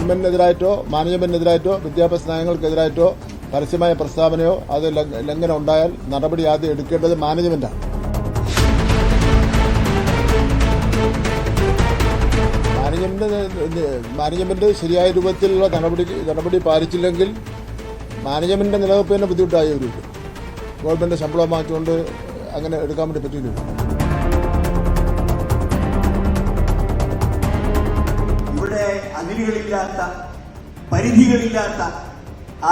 ഗവൺമെന്റിനെതിരായിട്ടോ മാനേജ്മെന്റിനെതിരായിട്ടോ വിദ്യാഭ്യാസ നയങ്ങൾക്കെതിരായിട്ടോ പരസ്യമായ പ്രസ്താവനയോ അത് ലംഘനം ഉണ്ടായാൽ നടപടി ആദ്യം എടുക്കേണ്ടത് മാനേജ്മെന്റാണ്. മാനേജ്മെന്റ് ശരിയായ രൂപത്തിലുള്ള നടപടി പാലിച്ചില്ലെങ്കിൽ മാനേജ്മെന്റിന്റെ നിലനിൽപ്പ് തന്നെ ബുദ്ധിമുട്ടായി വരും. ഗവൺമെന്റ് ശമ്പളം വാങ്ങിച്ചുകൊണ്ട് അങ്ങനെ എടുക്കാൻ വേണ്ടി പറ്റില്ല. ഇവിടെ അതിരുകളില്ലാത്ത പരിധികളില്ലാത്ത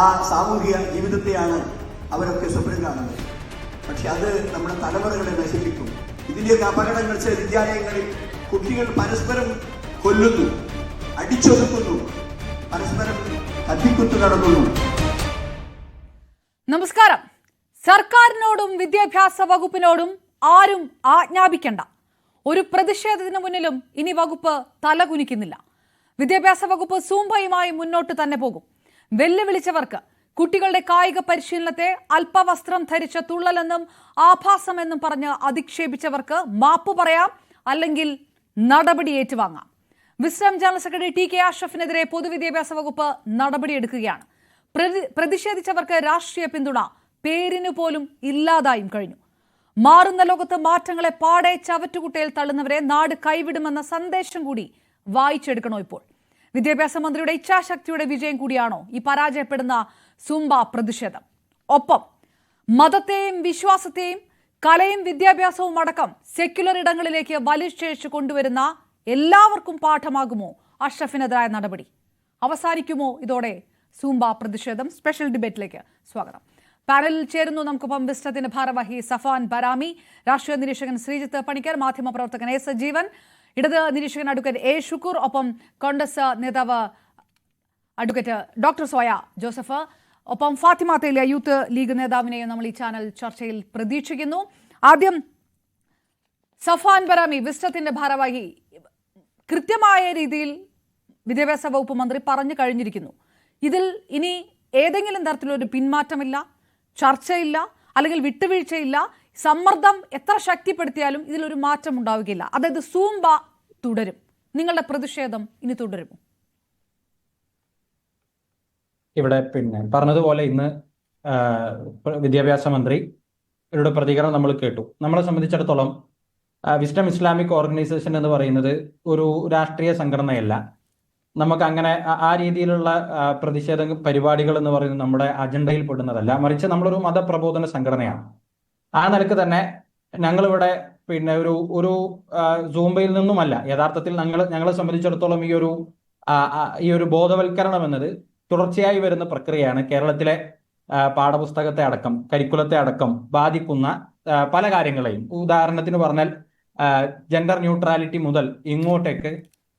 ആ സാമൂഹിക ജീവിതത്തെയാണ് അവരൊക്കെ സ്വപ്നം കാണുന്നത്. പക്ഷെ അത് നമ്മുടെ തലമുറകളെ നശിപ്പിക്കും. ഇതിന്റെയൊക്കെ അപകടങ്ങൾ വിദ്യാലയങ്ങളിൽ കുട്ടികൾ പരസ്പരം കൊല്ലുന്നു, അടിച്ചൊതുക്കുന്നു, പരസ്പരം കത്തിക്കുത്തു നടക്കുന്നു. നമസ്കാരം. സർക്കാരിനോടും വിദ്യാഭ്യാസ വകുപ്പിനോടും ആരും ആജ്ഞാപിക്കേണ്ട. ഒരു പ്രതിഷേധത്തിന് മുന്നിലും ഇനി വകുപ്പ് തലകുനിക്കുന്നില്ല. വിദ്യാഭ്യാസ വകുപ്പ് സൂംബയുമായി മുന്നോട്ട് തന്നെ പോകും. വെല്ലുവിളിച്ചവർക്ക്, കുട്ടികളുടെ കായിക പരിശീലനത്തെ അല്പവസ്ത്രം ധരിച്ച തുള്ളലെന്നും ആഭാസമെന്നും പറഞ്ഞ് അധിക്ഷേപിച്ചവർക്ക് മാപ്പ് പറയാം, അല്ലെങ്കിൽ നടപടി ഏറ്റുവാങ്ങാം. Wisdom general secretary T K അഷ്റഫിനെതിരെ പൊതുവിദ്യാഭ്യാസ വകുപ്പ് നടപടിയെടുക്കുകയാണ്. പ്രതിഷേധിച്ചവർക്ക് രാഷ്ട്രീയ പിന്തുണ പേരിനു പോലും ഇല്ലാതായും കഴിഞ്ഞു. മാറുന്ന ലോകത്ത് മാറ്റങ്ങളെ പാടെ ചവറ്റുകുട്ടയിൽ തള്ളുന്നവരെ നാട് കൈവിടുമെന്ന സന്ദേശം കൂടി വായിച്ചെടുക്കണോ ഇപ്പോൾ? വിദ്യാഭ്യാസ മന്ത്രിയുടെ ഇച്ഛാശക്തിയുടെ വിജയം കൂടിയാണോ ഈ പരാജയപ്പെടുന്ന സൂംബ പ്രതിഷേധം? ഒപ്പം മതത്തെയും വിശ്വാസത്തെയും കലയും വിദ്യാഭ്യാസവും അടക്കം സെക്യുലർ ഇടങ്ങളിലേക്ക് വലിച്ചഴിച്ചു കൊണ്ടുവരുന്ന എല്ലാവർക്കും പാഠമാകുമോ അഷ്റഫിനെതിരായ നടപടി? അവസാനിക്കുമോ ഇതോടെ സൂംബ പ്രതിഷേധം? സ്പെഷ്യൽ ഡിബേറ്റിലേക്ക് സ്വാഗതം. പാനലിൽ ചേരുന്നു നമുക്കൊപ്പം വിസ്ഡത്തിന്റെ ഭാരവാഹി സഫാൻ ബരാമി, രാഷ്ട്രീയ നിരീക്ഷകൻ ശ്രീജിത്ത് പണിക്കർ, മാധ്യമപ്രവർത്തകൻ എ സജീവൻ, ഇടത് നിരീക്ഷകൻ അഡ്വക്കേറ്റ് എ ഷുക്കൂർ, ഒപ്പം കോൺഗ്രസ് നേതാവ് അഡ്വക്കേറ്റ് ഡോക്ടർ സോയ ജോസഫ്, ഒപ്പം ഫാത്തിമ തേലിയ യൂത്ത് ലീഗ് നേതാവിനെയും നമ്മൾ ഈ ചാനൽ ചർച്ചയിൽ പ്രതീക്ഷിക്കുന്നു. ആദ്യം സഫാൻ ബരാമി, വിസ്ഡത്തിന്റെ ഭാരവാഹി. കൃത്യമായ രീതിയിൽ വിദ്യാഭ്യാസ വകുപ്പ് മന്ത്രി പറഞ്ഞു കഴിഞ്ഞിരിക്കുന്നു. ഇതിൽ ഇനി ഏതെങ്കിലും തരത്തിലൊരു പിന്മാറ്റമില്ല, ചർച്ചയില്ല, അല്ലെങ്കിൽ വിട്ടുവീഴ്ചയില്ല. സമ്മർദ്ദം എത്ര ശക്തിപ്പെടുത്തിയാലും ഇതിലൊരു മാറ്റം ഉണ്ടാവുകയില്ല. അതായത് സൂംബ തുടരും. നിങ്ങളുടെ പ്രതിഷേധം ഇനി തുടരുമോ? ഇവിടെ പറഞ്ഞതുപോലെ ഇന്ന് വിദ്യാഭ്യാസ മന്ത്രിയുടെ പ്രതികരണം നമ്മൾ കേട്ടു. നമ്മളെ സംബന്ധിച്ചിടത്തോളം വിസ്ഡം ഇസ്ലാമിക് ഓർഗനൈസേഷൻ എന്ന് പറയുന്നത് ഒരു രാഷ്ട്രീയ സംഘടനയല്ല. നമുക്ക് അങ്ങനെ ആ രീതിയിലുള്ള പ്രതിഷേധ പരിപാടികൾ എന്ന് പറയുന്നത് നമ്മുടെ അജണ്ടയിൽ പെടുന്നതല്ല. മറിച്ച് നമ്മളൊരു മതപ്രബോധന സംഘടനയാണ്. ആ നിലക്ക് തന്നെ ഞങ്ങളിവിടെ ഒരു സൂംബയിൽ നിന്നുമല്ല. യഥാർത്ഥത്തിൽ ഞങ്ങളെ സംബന്ധിച്ചിടത്തോളം ഈ ഒരു ബോധവൽക്കരണം എന്നത് തുടർച്ചയായി വരുന്ന പ്രക്രിയയാണ്. കേരളത്തിലെ പാഠപുസ്തകത്തെ അടക്കം, കരിക്കുലത്തെ അടക്കം ബാധിക്കുന്ന പല കാര്യങ്ങളെയും, ഉദാഹരണത്തിന് പറഞ്ഞാൽ ജെൻഡർ ന്യൂട്രാലിറ്റി മുതൽ ഇങ്ങോട്ടേക്ക്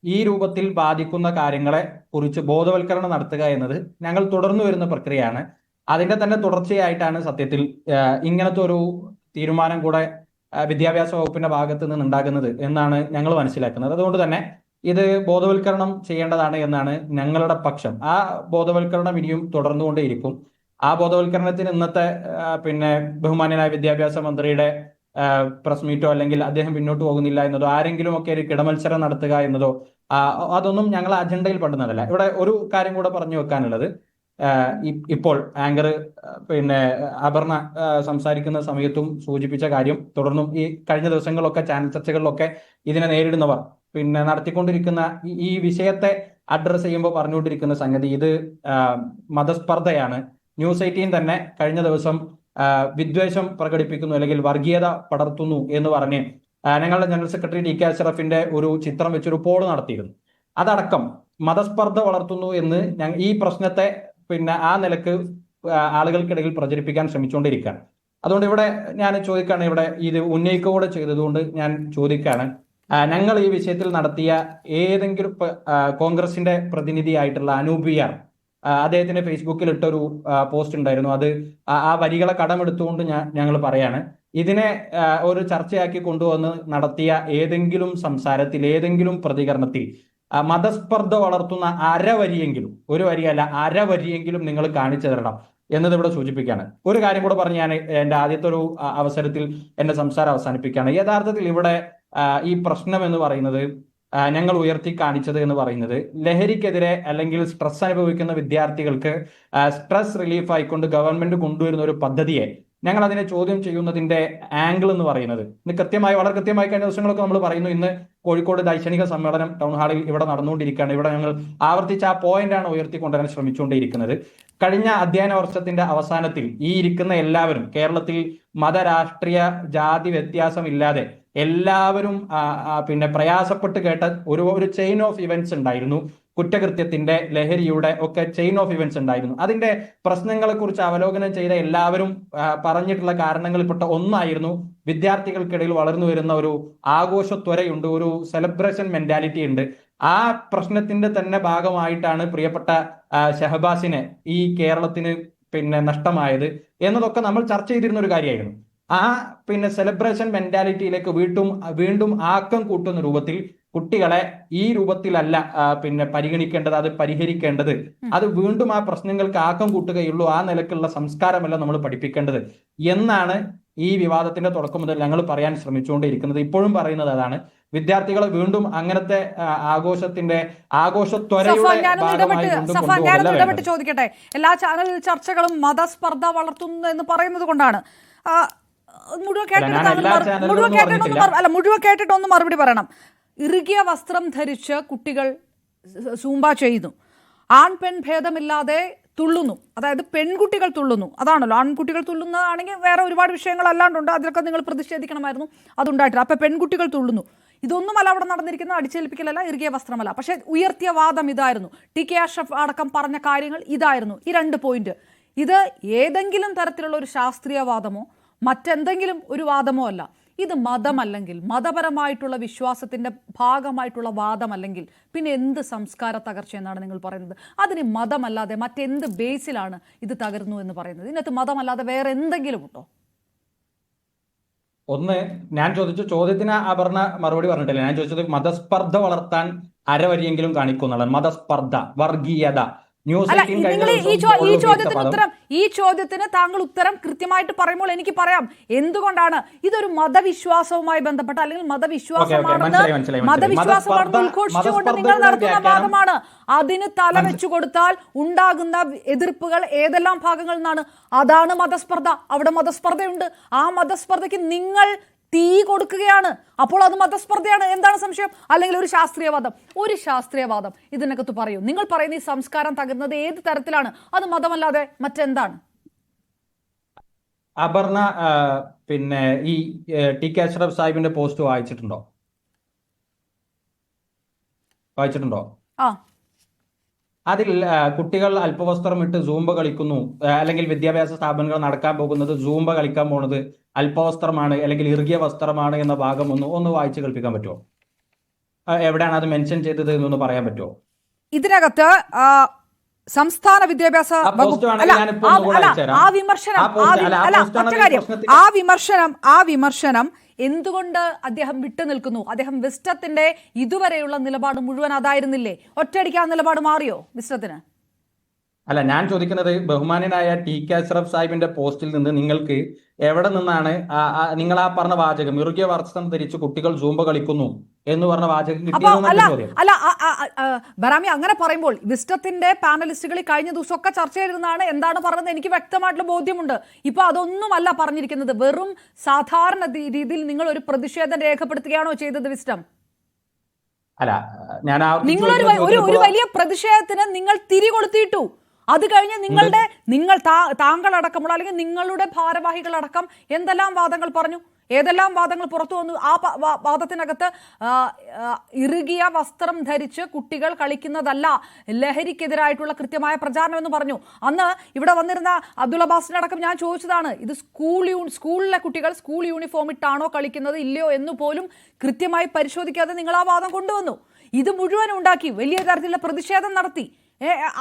ഈ രൂപത്തിൽ ബാധിക്കുന്ന കാര്യങ്ങളെ കുറിച്ച് ബോധവൽക്കരണം നടത്തുക എന്നത് ഞങ്ങൾ തുടർന്നു വരുന്ന പ്രക്രിയയാണ്. അതിന്റെ തന്നെ തുടർച്ചയായിട്ടാണ് സത്യത്തിൽ ഇങ്ങനത്തെ ഒരു തീരുമാനം കൂടെ വിദ്യാഭ്യാസ വകുപ്പിന്റെ ഭാഗത്ത് നിന്ന് ഉണ്ടാകുന്നത് എന്നാണ് ഞങ്ങൾ മനസ്സിലാക്കുന്നത്. അതുകൊണ്ട് തന്നെ ഇത് ബോധവൽക്കരണം ചെയ്യേണ്ടതാണ് എന്നാണ് ഞങ്ങളുടെ പക്ഷം. ആ ബോധവൽക്കരണം ഇനിയും തുടർന്നുകൊണ്ടേയിരിക്കും. ആ ബോധവൽക്കരണത്തിന് ഇന്നത്തെ ബഹുമാന്യനായ വിദ്യാഭ്യാസ മന്ത്രിയുടെ പ്രസ് മീറ്റോ അല്ലെങ്കിൽ അദ്ദേഹം പിന്നോട്ട് പോകുന്നില്ല എന്നതോ ആരെങ്കിലും ഒക്കെ ഒരു കിടമത്സരം നടത്തുക എന്നതോ അതൊന്നും ഞങ്ങൾ അജണ്ടയിൽ പെടുന്നതല്ല. ഇവിടെ ഒരു കാര്യം കൂടെ പറഞ്ഞു വെക്കാനുള്ളത്, ഇപ്പോൾ ആങ്കർ അപർണ സംസാരിക്കുന്ന സമയത്തും സൂചിപ്പിച്ച കാര്യം, തുടർന്നും ഈ കഴിഞ്ഞ ദിവസങ്ങളിലൊക്കെ ചാനൽ ചർച്ചകളിലൊക്കെ ഇതിനെ നേരിടുന്നവർ നടത്തിക്കൊണ്ടിരിക്കുന്ന ഈ വിഷയത്തെ അഡ്രസ് ചെയ്യുമ്പോൾ പറഞ്ഞുകൊണ്ടിരിക്കുന്ന സംഗതി, ഇത് മതസ്പർദ്ധയാണ്. ന്യൂസ് 18 തന്നെ കഴിഞ്ഞ ദിവസം വിദ്വേഷം പ്രകടിപ്പിക്കുന്നു അല്ലെങ്കിൽ വർഗീയത പടർത്തുന്നു എന്ന് പറഞ്ഞ് ഞങ്ങളുടെ ജനറൽ സെക്രട്ടറി ടി കെ അഷ്റഫിന്റെ ഒരു ചിത്രം വെച്ചൊരു പോൾ നടത്തിയിരുന്നു. അതടക്കം മതസ്പർദ്ധ വളർത്തുന്നു എന്ന് ഈ പ്രശ്നത്തെ ആ നിലക്ക് ആളുകൾക്കിടയിൽ പ്രചരിപ്പിക്കാൻ ശ്രമിച്ചുകൊണ്ടിരിക്കുകയാണ്. അതുകൊണ്ട് ഇവിടെ ഞാൻ ചോദിക്കുകയാണ്, ഇവിടെ ഇത് ഉന്നയിക്കുകയൂടെ ചെയ്തതുകൊണ്ട് ഞാൻ ചോദിക്കുകയാണ്, ഞങ്ങൾ ഈ വിഷയത്തിൽ നടത്തിയ ഏതെങ്കിലും കോൺഗ്രസിന്റെ പ്രതിനിധിയായിട്ടുള്ള അനൂപ് വിയാർ, അദ്ദേഹത്തിന്റെ ഫേസ്ബുക്കിൽ ഇട്ടൊരു പോസ്റ്റ് ഉണ്ടായിരുന്നു. അത് ആ വരികളെ കടമെടുത്തുകൊണ്ട് ഞങ്ങൾ പറയാണ്, ഇതിനെ ഒരു ചർച്ചയാക്കി കൊണ്ടുവന്ന് നടത്തിയ ഏതെങ്കിലും സംസാരത്തിൽ, ഏതെങ്കിലും പ്രതികരണത്തിൽ മതസ്പർദ്ധ വളർത്തുന്ന അരവരിയെങ്കിലും, ഒരു വരിയല്ല അരവരിയെങ്കിലും നിങ്ങൾ കാണിച്ചു തരണം എന്നത് ഇവിടെ സൂചിപ്പിക്കുകയാണ്. ഒരു കാര്യം കൂടെ പറഞ്ഞ് ഞാൻ എൻ്റെ ആദ്യത്തെ ഒരു അവസരത്തിൽ എൻ്റെ സംസാരം അവസാനിപ്പിക്കുകയാണ്. യഥാർത്ഥത്തിൽ ഇവിടെ ഈ പ്രശ്നം എന്ന് പറയുന്നത് ഞങ്ങൾ ഉയർത്തി കാണിച്ചത് എന്ന് പറയുന്നത് ലഹരിക്കെതിരെ അല്ലെങ്കിൽ സ്ട്രെസ് അനുഭവിക്കുന്ന വിദ്യാർത്ഥികൾക്ക് സ്ട്രെസ് റിലീഫ് ആയിക്കൊണ്ട് ഗവൺമെന്റ് കൊണ്ടുവരുന്ന ഒരു പദ്ധതിയെ ഞങ്ങൾ അതിനെ ചോദ്യം ചെയ്യുന്നതിന്റെ ആംഗിൾ എന്ന് പറയുന്നത് ഇന്ന് കൃത്യമായി വളരെ കൃത്യമായി കഴിഞ്ഞ ദിവസങ്ങളൊക്കെ നമ്മൾ പറയുന്നു. ഇന്ന് കോഴിക്കോട് ദൈക്ഷണിക സമ്മേളനം ടൗൺ ഹാളിൽ ഇവിടെ നടന്നുകൊണ്ടിരിക്കുകയാണ്. ഇവിടെ ഞങ്ങൾ ആവർത്തിച്ച് ആ പോയിന്റാണ് ഉയർത്തിക്കൊണ്ടുവരാൻ ശ്രമിച്ചുകൊണ്ടേയിരിക്കുന്നത്. കഴിഞ്ഞ അധ്യയന വർഷത്തിന്റെ അവസാനത്തിൽ ഈ ഇരിക്കുന്ന എല്ലാവരും കേരളത്തിൽ മതരാഷ്ട്രീയ ജാതി വ്യത്യാസമില്ലാതെ എല്ലാവരും പ്രയാസപ്പെട്ട് കേട്ട ഒരു ചെയിൻ ഓഫ് ഇവന്റ്സ് ഉണ്ടായിരുന്നു. കുറ്റകൃത്യത്തിന്റെ, ലഹരിയുടെ ഒക്കെ ചെയിൻ ഓഫ് ഇവന്റ്സ് ഉണ്ടായിരുന്നു. അതിന്റെ പ്രശ്നങ്ങളെ കുറിച്ച് അവലോകനം ചെയ്ത എല്ലാവരും പറഞ്ഞിട്ടുള്ള കാരണങ്ങളിൽപ്പെട്ട ഒന്നായിരുന്നു വിദ്യാർത്ഥികൾക്കിടയിൽ വളർന്നു വരുന്ന ഒരു ആഘോഷത്വരയുണ്ട്, ഒരു സെലിബ്രേഷൻ മെന്റാലിറ്റി ഉണ്ട്. ആ പ്രശ്നത്തിന്റെ തന്നെ ഭാഗമായിട്ടാണ് പ്രിയപ്പെട്ട ഷഹബാസിനെ ഈ കേരളത്തിന് നഷ്ടമായത് എന്നതൊക്കെ നമ്മൾ ചർച്ച ചെയ്തിരുന്ന ഒരു കാര്യമായിരുന്നു. ആ സെലിബ്രേഷൻ മെന്റാലിറ്റിയിലേക്ക് വീണ്ടും ആക്കം കൂട്ടുന്ന രൂപത്തിൽ കുട്ടികളെ ഈ രൂപത്തിലല്ല പരിഗണിക്കേണ്ടത്, അത് പരിഹരിക്കേണ്ടത്. അത് വീണ്ടും ആ പ്രശ്നങ്ങൾക്ക് ആക്കം കൂട്ടുകയുള്ളൂ. ആ നിലക്കുള്ള സംസ്കാരമല്ല നമ്മൾ പഠിപ്പിക്കേണ്ടത് എന്നാണ് ഈ വിവാദത്തിന്റെ തുടക്കം മുതൽ ഞങ്ങൾ പറയാൻ ശ്രമിച്ചുകൊണ്ടിരിക്കുന്നത്. ഇപ്പോഴും പറയുന്നത് അതാണ്. വിദ്യാർത്ഥികളെ വീണ്ടും അങ്ങനത്തെ ആഘോഷത്വരയുടെ ചോദിക്കട്ടെ. എല്ലാ ചാനൽ ചർച്ചകളും മതസ്പർദ്ധ വളർത്തുന്നു എന്ന് പറയുന്നത് കൊണ്ടാണ്. മുഴുവൻ കേട്ടിട്ടൊന്ന് മറുപടി പറയണം. ഇറുകിയ വസ്ത്രം ധരിച്ച് കുട്ടികൾ സൂംബ ചെയ്യുന്നു, ആൺ പെൺ ഭേദമില്ലാതെ തുള്ളുന്നു, അതായത് പെൺകുട്ടികൾ തുള്ളുന്നു. അതാണല്ലോ, ആൺകുട്ടികൾ തുള്ളുന്നതാണെങ്കിൽ വേറെ ഒരുപാട് വിഷയങ്ങൾ അല്ലാണ്ടുണ്ട്, അതിലൊക്കെ നിങ്ങൾ പ്രതിഷേധിക്കണമായിരുന്നു, അതുണ്ടായിട്ടില്ല. അപ്പൊ പെൺകുട്ടികൾ തുള്ളുന്നു. ഇതൊന്നുമല്ല അവിടെ നടന്നിരിക്കുന്നത്, അടിച്ചേൽപ്പിക്കലല്ല, ഇറുകിയ വസ്ത്രമല്ല. പക്ഷെ ഉയർത്തിയ വാദം ഇതായിരുന്നു, ടി.കെ. അഷ്റഫ് അടക്കം പറഞ്ഞ കാര്യങ്ങൾ ഇതായിരുന്നു. ഈ 2 പോയിന്റ്, ഇത് ഏതെങ്കിലും തരത്തിലുള്ള ഒരു ശാസ്ത്രീയവാദമോ മറ്റെന്തെങ്കിലും ഒരു വാദമോ അല്ല. ഇത് മതമല്ലെങ്കിൽ, മതപരമായിട്ടുള്ള വിശ്വാസത്തിന്റെ ഭാഗമായിട്ടുള്ള വാദമല്ലെങ്കിൽ പിന്നെ എന്ത് സംസ്കാര തകർച്ച എന്നാണ് നിങ്ങൾ പറയുന്നത്? അതിന് മതമല്ലാതെ മറ്റെന്ത് ബേസിലാണ് ഇത് തകർന്നു എന്ന് പറയുന്നത്? ഇതിനകത്ത് മതമല്ലാതെ വേറെ എന്തെങ്കിലും ഉണ്ടോ? ഒന്ന്, ഞാൻ ചോദിച്ച ചോദ്യത്തിന് അപർണ മറുപടി പറഞ്ഞിട്ടില്ല. ഞാൻ ചോദിച്ചത് മതസ്പർദ്ധ വളർത്താൻ അരവരിയെങ്കിലും കാണിക്കുന്നുള്ളതാണ്. മതസ്പർദ്ധ, വർഗീയത. ഈ ചോദ്യത്തിന് താങ്കൾ ഉത്തരം കൃത്യമായിട്ട് പറയുമ്പോൾ എനിക്ക് പറയാം എന്തുകൊണ്ടാണ്. ഇതൊരു മതവിശ്വാസവുമായി ബന്ധപ്പെട്ട അല്ലെങ്കിൽ മതവിശ്വാസമാണെന്ന് ഉദ്ഘോഷിച്ചുകൊണ്ട് നിങ്ങൾ നടത്തുന്ന വാദമാണ്. അതിന് തല വെച്ചു കൊടുത്താൽ ഉണ്ടാകുന്ന എതിർപ്പുകൾ ഏതെല്ലാം ഭാഗങ്ങളിൽ നിന്നാണ്? അതാണ് മതസ്പർദ്ധ. അവിടെ മതസ്പർദ്ധയുണ്ട്. ആ മതസ്പർദ്ധയ്ക്ക് നിങ്ങൾ തീ കൊടുക്കുകയാണ്. അപ്പോൾ അത് മതസ്പർദ്ധയാണ്. എന്താണ് സംശയം? അല്ലെങ്കിൽ ഒരു ശാസ്ത്രീയവാദം ഇതിനകത്ത് പറയൂ. നിങ്ങൾ പറയുന്ന ഈ സംസ്കാരം തകർന്നത് ഏത് തരത്തിലാണ്? അത് മതമല്ലാതെ മറ്റെന്താണ്? അപർണ ഈ ടി.കെ. അഷ്റഫ് സാഹിബിന്റെ പോസ്റ്റ് വായിച്ചിട്ടുണ്ടോ? അതിൽ കുട്ടികൾ അല്പവസ്ത്രം ഇട്ട് സൂംബ കളിക്കുന്നു, അല്ലെങ്കിൽ വിദ്യാഭ്യാസ സ്ഥാപനങ്ങൾ നടക്കാൻ പോകുന്നത് സൂംബ കളിക്കാൻ പോകുന്നത് അല്പവസ്ത്രമാണ് അല്ലെങ്കിൽ ഇറുകിയ വസ്ത്രമാണ് എന്ന ഭാഗം ഒന്ന് വായിച്ചു കേൾപ്പിക്കാൻ പറ്റുമോ? എവിടെയാണ് അത് മെൻഷൻ ചെയ്തത് എന്നൊന്ന് പറയാൻ പറ്റുമോ? ഇതിനകത്ത് സംസ്ഥാന വിദ്യാഭ്യാസ വകുപ്പ് ആ വിമർശനം എന്തുകൊണ്ട് അദ്ദേഹം വിട്ടുനിൽക്കുന്നു? അദ്ദേഹം വിസ്റ്റത്തിന്റെ ഇതുവരെയുള്ള നിലപാട് മുഴുവൻ അതായിരുന്നില്ലേ? ഒറ്റയടിക്ക് ആ നിലപാട് മാറിയോ വിസ്റ്റത്തിന്? അല്ല, ഞാൻ ചോദിക്കുന്നത് ബഹുമാനനായ ടി.കെ. അഷ്റഫ് സാഹിബിന്റെ പോസ്റ്റിൽ നിന്ന് നിങ്ങൾക്ക് എവിടെ നിന്നാണ് നിങ്ങൾ ആ പറഞ്ഞ വാചകം, ഇറുകിയ വസ്ത്രം ധരിച്ച് കുട്ടികൾ സൂംബ കളിക്കുന്നു എന്ന് പറഞ്ഞ വാചകം കിട്ടിയതെന്ന്? അല്ല ബറാമി, അങ്ങനെ പറയുമ്പോൾ വിസ്റ്റത്തിന്റെ പാനലിസ്റ്റുകളിൽ കഴിഞ്ഞ ദിവസമൊക്കെ ചർച്ച ചെയ്തിരുന്നതാണ്. എന്താണ് പറഞ്ഞത് എനിക്ക് വ്യക്തമായിട്ടുള്ള ബോധ്യമുണ്ട്. ഇപ്പൊ അതൊന്നുമല്ല പറഞ്ഞിരിക്കുന്നത്. വെറും സാധാരണ രീതിയിൽ നിങ്ങൾ ഒരു പ്രതിഷേധം രേഖപ്പെടുത്തുകയാണോ ചെയ്തത് വിസ്റ്റം? അല്ല, ഞാൻ ഒരു വലിയ പ്രതിഷേധത്തിന് നിങ്ങൾ തിരികൊളുത്തിയിട്ടു. അത് കഴിഞ്ഞ് താങ്കളടക്കമുള്ള അല്ലെങ്കിൽ നിങ്ങളുടെ ഭാരവാഹികളടക്കം എന്തെല്ലാം വാദങ്ങൾ പറഞ്ഞു, ഏതെല്ലാം വാദങ്ങൾ പുറത്തു വന്നു? ആ വാദത്തിനകത്ത് ഇറുകിയ വസ്ത്രം ധരിച്ച് കുട്ടികൾ കളിക്കുന്നതല്ല ലഹരിക്കെതിരായിട്ടുള്ള കൃത്യമായ പ്രചാരണം എന്ന് പറഞ്ഞു. അന്ന് ഇവിടെ വന്നിരുന്ന അബ്ദുൾ അബ്ബാസിനടക്കം ഞാൻ ചോദിച്ചതാണ്, ഇത് സ്കൂളിലെ കുട്ടികൾ സ്കൂൾ യൂണിഫോം ഇട്ടാണോ കളിക്കുന്നത് ഇല്ലയോ എന്ന് പോലും കൃത്യമായി പരിശോധിക്കാതെ നിങ്ങൾ ആ വാദം കൊണ്ടുവന്നു. ഇത് മുഴുവൻ ഉണ്ടാക്കി വലിയ തരത്തിലുള്ള പ്രതിഷേധം നടത്തി.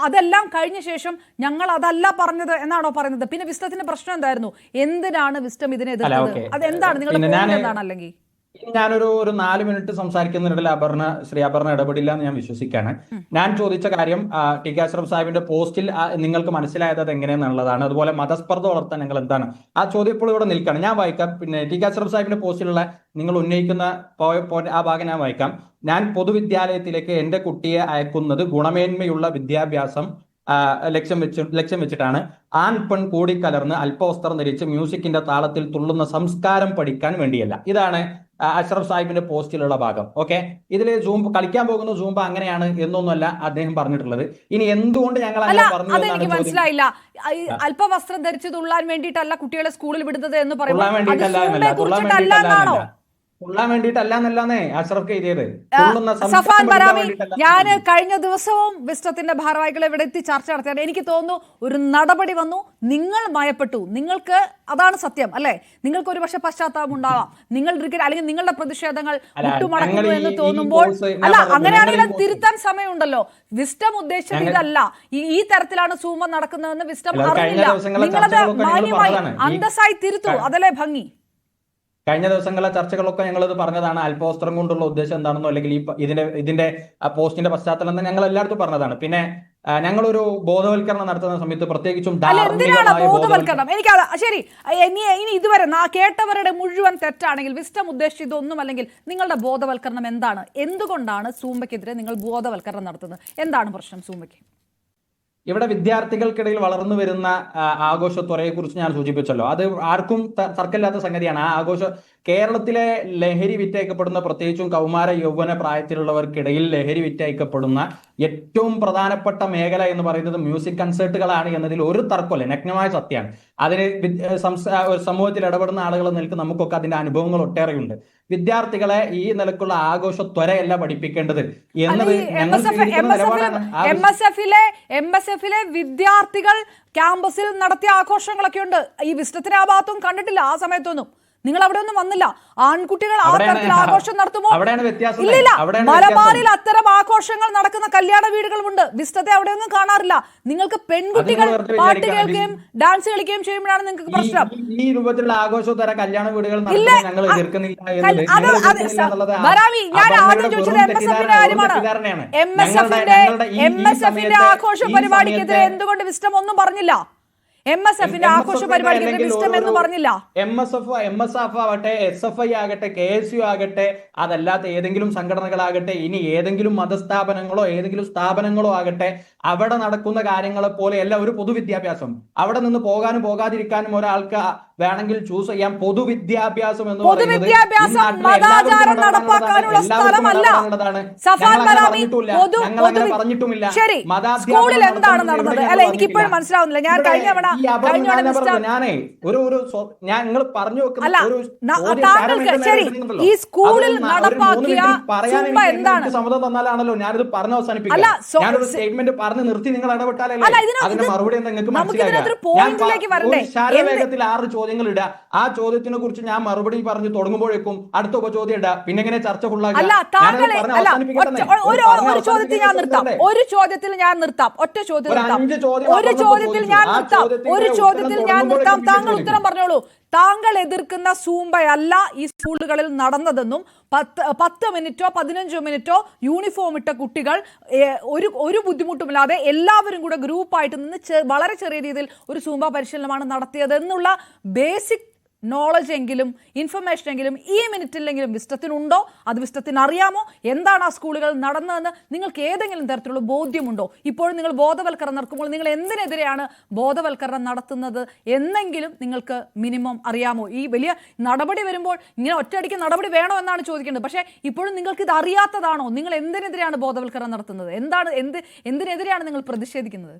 അതെല്ലാം കഴിഞ്ഞ ശേഷം ഞങ്ങൾ അതല്ല പറഞ്ഞത് എന്നാണോ പറയുന്നത്? പിന്നെ വിസ്റ്റത്തിന്റെ പ്രശ്നം എന്തായിരുന്നു? എന്തിനാണ് വിസ്റ്റം ഇതിനെ എതിർത്തത്? അതെന്താണ് നിങ്ങളുടെ എന്താണ്? അല്ലെങ്കിൽ ഇനി ഞാനൊരു 4 മിനിറ്റ് സംസാരിക്കുന്നതിനിടയിൽ ശ്രീ അപർണ ഇടപെടില്ല എന്ന് ഞാൻ വിശ്വസിക്കാണ്. ഞാൻ ചോദിച്ച കാര്യം ടി കെ അഷ്റഫ് സാഹിബിന്റെ പോസ്റ്റിൽ നിങ്ങൾക്ക് മനസ്സിലായത് അത് എങ്ങനെയാണെന്നുള്ളതാണ്. അതുപോലെ മതസ്പർദ്ധ വളർത്താൻ നിങ്ങൾ എന്താണ് ആ ചോദ്യം ഇപ്പോൾ ഇവിടെ നിൽക്കുകയാണ്. ഞാൻ വായിക്കാം. പിന്നെ ടി കെ അഷ്റഫ് സാഹിബിന്റെ പോസ്റ്റിലുള്ള നിങ്ങൾ ഉന്നയിക്കുന്ന ആ ഭാഗം ഞാൻ വായിക്കാം. ഞാൻ പൊതുവിദ്യാലയത്തിലേക്ക് എന്റെ കുട്ടിയെ അയക്കുന്നത് ഗുണമേന്മയുള്ള വിദ്യാഭ്യാസം ലക്ഷ്യം വെച്ചിട്ടാണ്. ആൺ പെൺ കൂടിക്കലർന്ന് അല്പവസ്ത്രം ധരിച്ച് മ്യൂസിക്കിന്റെ താളത്തിൽ തുള്ളുന്ന സംസ്കാരം പഠിക്കാൻ വേണ്ടിയല്ല. ഇതാണ് അഷ്റഫ് സാഹിബിന്റെ പോസ്റ്റിലുള്ള ഭാഗം. ഓക്കെ, ഇതിൽ കളിക്കാൻ പോകുന്ന സൂംബ അങ്ങനെയാണ് എന്നൊന്നുമല്ല അദ്ദേഹം പറഞ്ഞിട്ടുള്ളത്. ഇനി എന്തുകൊണ്ട് ഞങ്ങൾ അങ്ങനെ പറഞ്ഞു അതെനിക്ക് മനസ്സിലായില്ല. അല്പവസ്ത്രം ധരിച്ച് തുള്ളാൻ വേണ്ടിയിട്ടല്ല കുട്ടികളെ സ്കൂളിൽ വിടുന്നത് എന്ന് പറയുന്നത് തുള്ളാൻ വേണ്ടിയിട്ടല്ല എന്നല്ലാന്നേ അഷ്റഫ് എഴുതിയത്. സഫാൻ ബരാമി, ഞാൻ കഴിഞ്ഞ ദിവസവും വിസ്റ്റത്തിന്റെ ഭാരവാഹികളെ ഇവിടെ എത്തി ചർച്ച നടത്തിയാണ്. എനിക്ക് തോന്നുന്നു ഒരു നടപടി വന്നു, നിങ്ങൾ ഭയപ്പെട്ടു. നിങ്ങൾക്ക് അതാണ് സത്യം അല്ലെ? നിങ്ങൾക്ക് ഒരു പക്ഷെ പശ്ചാത്താപം ഉണ്ടാവാം, നിങ്ങൾ അല്ലെങ്കിൽ നിങ്ങളുടെ പ്രതിഷേധങ്ങൾ വിട്ടുമടങ്ങുന്നു എന്ന് തോന്നുമ്പോൾ. അല്ല, അങ്ങനെയാണെങ്കിൽ അത് തിരുത്താൻ സമയമുണ്ടല്ലോ. വിസ്റ്റം ഉദ്ദേശിച്ചത് ഇതല്ല, ഈ തരത്തിലാണ് സൂമ നടക്കുന്നതെന്ന് വിസ്റ്റം അറിയില്ല. നിങ്ങളത് മാന്യമായി അന്തസ്സായി തിരുത്തു, അതല്ലേ ഭംഗി. കഴിഞ്ഞ ദിവസങ്ങളിലെ ചർച്ചകളൊക്കെ ഞങ്ങളത് പറഞ്ഞതാണ്. അല്പവസ്ത്രം കൊണ്ടുള്ള ഉദ്ദേശം എന്താണെന്നോ അല്ലെങ്കിൽ ഇതിന്റെ പോസ്റ്റിന്റെ പശ്ചാത്തലം തന്നെ ഞങ്ങൾ എല്ലായിടത്തും പറഞ്ഞതാണ്. പിന്നെ ഞങ്ങളൊരു ബോധവൽക്കരണം നടത്തുന്ന സമയത്ത് പ്രത്യേകിച്ചും ബോധവൽക്കരണം എനിക്ക് ശരി, ഇനി ഇതുവരെ കേട്ടവരുടെ മുഴുവൻ തെറ്റാണെങ്കിൽ വിസ്റ്റം ഉദ്ദേശിച്ചതൊന്നും അല്ലെങ്കിൽ നിങ്ങളുടെ ബോധവൽക്കരണം എന്താണ്? എന്തുകൊണ്ടാണ് സൂംബയ്ക്കെതിരെ നിങ്ങൾ ബോധവൽക്കരണം നടത്തുന്നത്? എന്താണ് പ്രശ്നം സൂംബയ്ക്ക്? ഇവിടെ വിദ്യാർത്ഥികൾക്കിടയിൽ വളർന്നു വരുന്ന ആഘോഷത്വരയെ കുറിച്ച് ഞാൻ സൂചിപ്പിച്ചല്ലോ. അത് ആർക്കും തർക്കമില്ലാത്ത സംഗതിയാണ്. ആ ആഘോഷം കേരളത്തിലെ ലഹരി വിറ്റയക്കപ്പെടുന്ന, പ്രത്യേകിച്ചും കൗമാര യൗവന പ്രായത്തിലുള്ളവർക്കിടയിൽ ലഹരി വിറ്റയക്കപ്പെടുന്ന ഏറ്റവും പ്രധാനപ്പെട്ട മേഖല എന്ന് പറയുന്നത് മ്യൂസിക് കൺസേർട്ടുകളാണ് എന്നതിൽ ഒരു തർക്കമല്ല, നഗ്നമായ സത്യമാണ്. അതിന് സമൂഹത്തിൽ ഇടപെടുന്ന ആളുകൾ നിൽക്കുന്ന നമുക്കൊക്കെ അതിന്റെ അനുഭവങ്ങൾ ഒട്ടേറെയുണ്ട്. വിദ്യാർത്ഥികളെ ഈ നിലക്കുള്ള ആഘോഷത്വരയല്ല പഠിപ്പിക്കേണ്ടത് എന്നത് MSFിലെ വിദ്യാർത്ഥികൾ ക്യാമ്പസിൽ നടത്തിയ ആഘോഷങ്ങളൊക്കെ ഉണ്ട്. ഈ വിസ്റ്റത്തിന് ആ ഭാഗത്തും കണ്ടിട്ടില്ല. ആ സമയത്തൊന്നും നിങ്ങൾ അവിടെ ഒന്നും വന്നില്ല. ആൺകുട്ടികൾ ആ തരത്തിൽ ആഘോഷം നടത്തുമ്പോൾ ഇല്ലില്ല, മലബാറിൽ അത്തരം ആഘോഷങ്ങൾ നടക്കുന്ന കല്യാണ വീടുകളുമുണ്ട്. വിസ്റ്റത്തെ അവിടെ ഒന്നും കാണാറില്ല. നിങ്ങൾക്ക് പെൺകുട്ടികൾ പാട്ട് കേൾക്കുകയും ഡാൻസ് കളിക്കുകയും ചെയ്യുമ്പോഴാണ് നിങ്ങൾക്ക് പ്രശ്നം. ഈ രൂപത്തിലുള്ള ആഘോഷോത്തര കല്യാണ വീടുകൾ ബരാമി, ഞാൻ ആദ്യം ചോദിച്ചത് MSFിന്റെ കാര്യമാണ്. MSFിന്റെ ആഘോഷ പരിപാടിക്കെതിരെ എന്തുകൊണ്ട് വിസ്റ്റം ഒന്നും പറഞ്ഞില്ല? MSFിന്റെ ആഘോഷ പരിപാടിക്കെതിരെ വിസ്റ്റം എന്ന് പറഞ്ഞില്ല. MSF ആവട്ടെ, SFI ആകട്ടെ, KSU ആകട്ടെ, അതല്ലാത്ത ഏതെങ്കിലും സംഘടനകളാകട്ടെ, ഇനി ഏതെങ്കിലും മതസ്ഥാപനങ്ങളോ ഏതെങ്കിലും സ്ഥാപനങ്ങളോ ആകട്ടെ, അവിടെ നടക്കുന്ന കാര്യങ്ങളെ പോലെയല്ല ഒരു പൊതുവിദ്യാഭ്യാസം. അവിടെ നിന്ന് പോകാനും പോകാതിരിക്കാനും ഒരാൾക്ക് വേണമെങ്കിൽ ചൂസ് ചെയ്യാം. പൊതുവിദ്യാഭ്യാസം എന്ന് പറയുന്നത് മതാചാരം നടപ്പാക്കാനുള്ള സ്ഥലമല്ല. പറഞ്ഞിട്ടുമില്ല. ശരി, സ്കൂളിൽ എന്താണ് നടന്നത്? അല്ല, എനിക്കിപ്പോഴും മനസ്സിലാവുന്നില്ല. ഞാൻ ഞാനേ നിങ്ങൾ പറഞ്ഞു താങ്കൾക്ക് ശരി, ഈ സ്കൂളിൽ നടപ്പാക്കിയ എന്താണ് സമ്മതം തന്നാലാണല്ലോ ഞാനിത് പറഞ്ഞു അവസാനിപ്പിക്കില്ല. ഞാനൊരു സ്റ്റേറ്റ്മെന്റ് പറഞ്ഞു നിർത്തി നിങ്ങൾ ഇടപെട്ടാലല്ലേ അതിന്റെ മറുപടി നിങ്ങൾക്ക് മനസ്സിലാക്കാം. വേഗത്തിൽ 6 ചോദ്യങ്ങൾ ഇടുക. ആ ചോദ്യത്തിനെ കുറിച്ച് ഞാൻ മറുപടി പറഞ്ഞു തുടങ്ങുമ്പോഴേക്കും അടുത്ത ഉപചോദ്യം ഇടുക. പിന്നെ എങ്ങനെ ചർച്ച ഫുള്ളാക്കുക? ഒരു ചോദ്യത്തിൽ ഞാൻ നിർത്താം. ഒറ്റ ചോദ്യത്തിൽ ഞാൻ നിർത്താം. താങ്കൾ ഉത്തരം പറഞ്ഞോളൂ. താങ്കൾ എതിർക്കുന്ന സൂംബയല്ല ഈ സ്കൂളുകളിൽ നടന്നതെന്നും 10 മിനിറ്റോ 15 മിനിറ്റോ യൂണിഫോം ഇട്ട കുട്ടികൾ ഒരു ബുദ്ധിമുട്ടുമില്ലാതെ എല്ലാവരും കൂടെ ഗ്രൂപ്പായിട്ട് നിന്ന് വളരെ ചെറിയ രീതിയിൽ ഒരു സൂംബ പരിശീലനമാണ് നടത്തിയത് എന്നുള്ള ബേസിക് നോളജ് എങ്കിലും ഇൻഫർമേഷൻ എങ്കിലും ഈ മിനിറ്റിലെങ്കിലും വിസ്റ്റത്തിനുണ്ടോ? അത് വിസ്റ്റത്തിന് അറിയാമോ? എന്താണ് ആ സ്കൂളുകൾ നടന്നതെന്ന് നിങ്ങൾക്ക് ഏതെങ്കിലും തരത്തിലുള്ള ബോധ്യമുണ്ടോ? ഇപ്പോഴും നിങ്ങൾ ബോധവൽക്കരണം നടക്കുമ്പോൾ നിങ്ങൾ എന്തിനെതിരെയാണ് ബോധവൽക്കരണം നടത്തുന്നത് എന്നെങ്കിലും നിങ്ങൾക്ക് മിനിമം അറിയാമോ? ഈ വലിയ നടപടി വരുമ്പോൾ ഇങ്ങനെ ഒറ്റയടിക്ക് നടപടി വേണോ എന്നാണ് ചോദിക്കേണ്ടത്. പക്ഷേ ഇപ്പോഴും നിങ്ങൾക്ക് ഇത് അറിയാത്തതാണോ? നിങ്ങൾ എന്തിനെതിരെയാണ് ബോധവൽക്കരണം നടത്തുന്നത്? എന്തിനെതിരെയാണ് നിങ്ങൾ പ്രതിഷേധിക്കുന്നത്?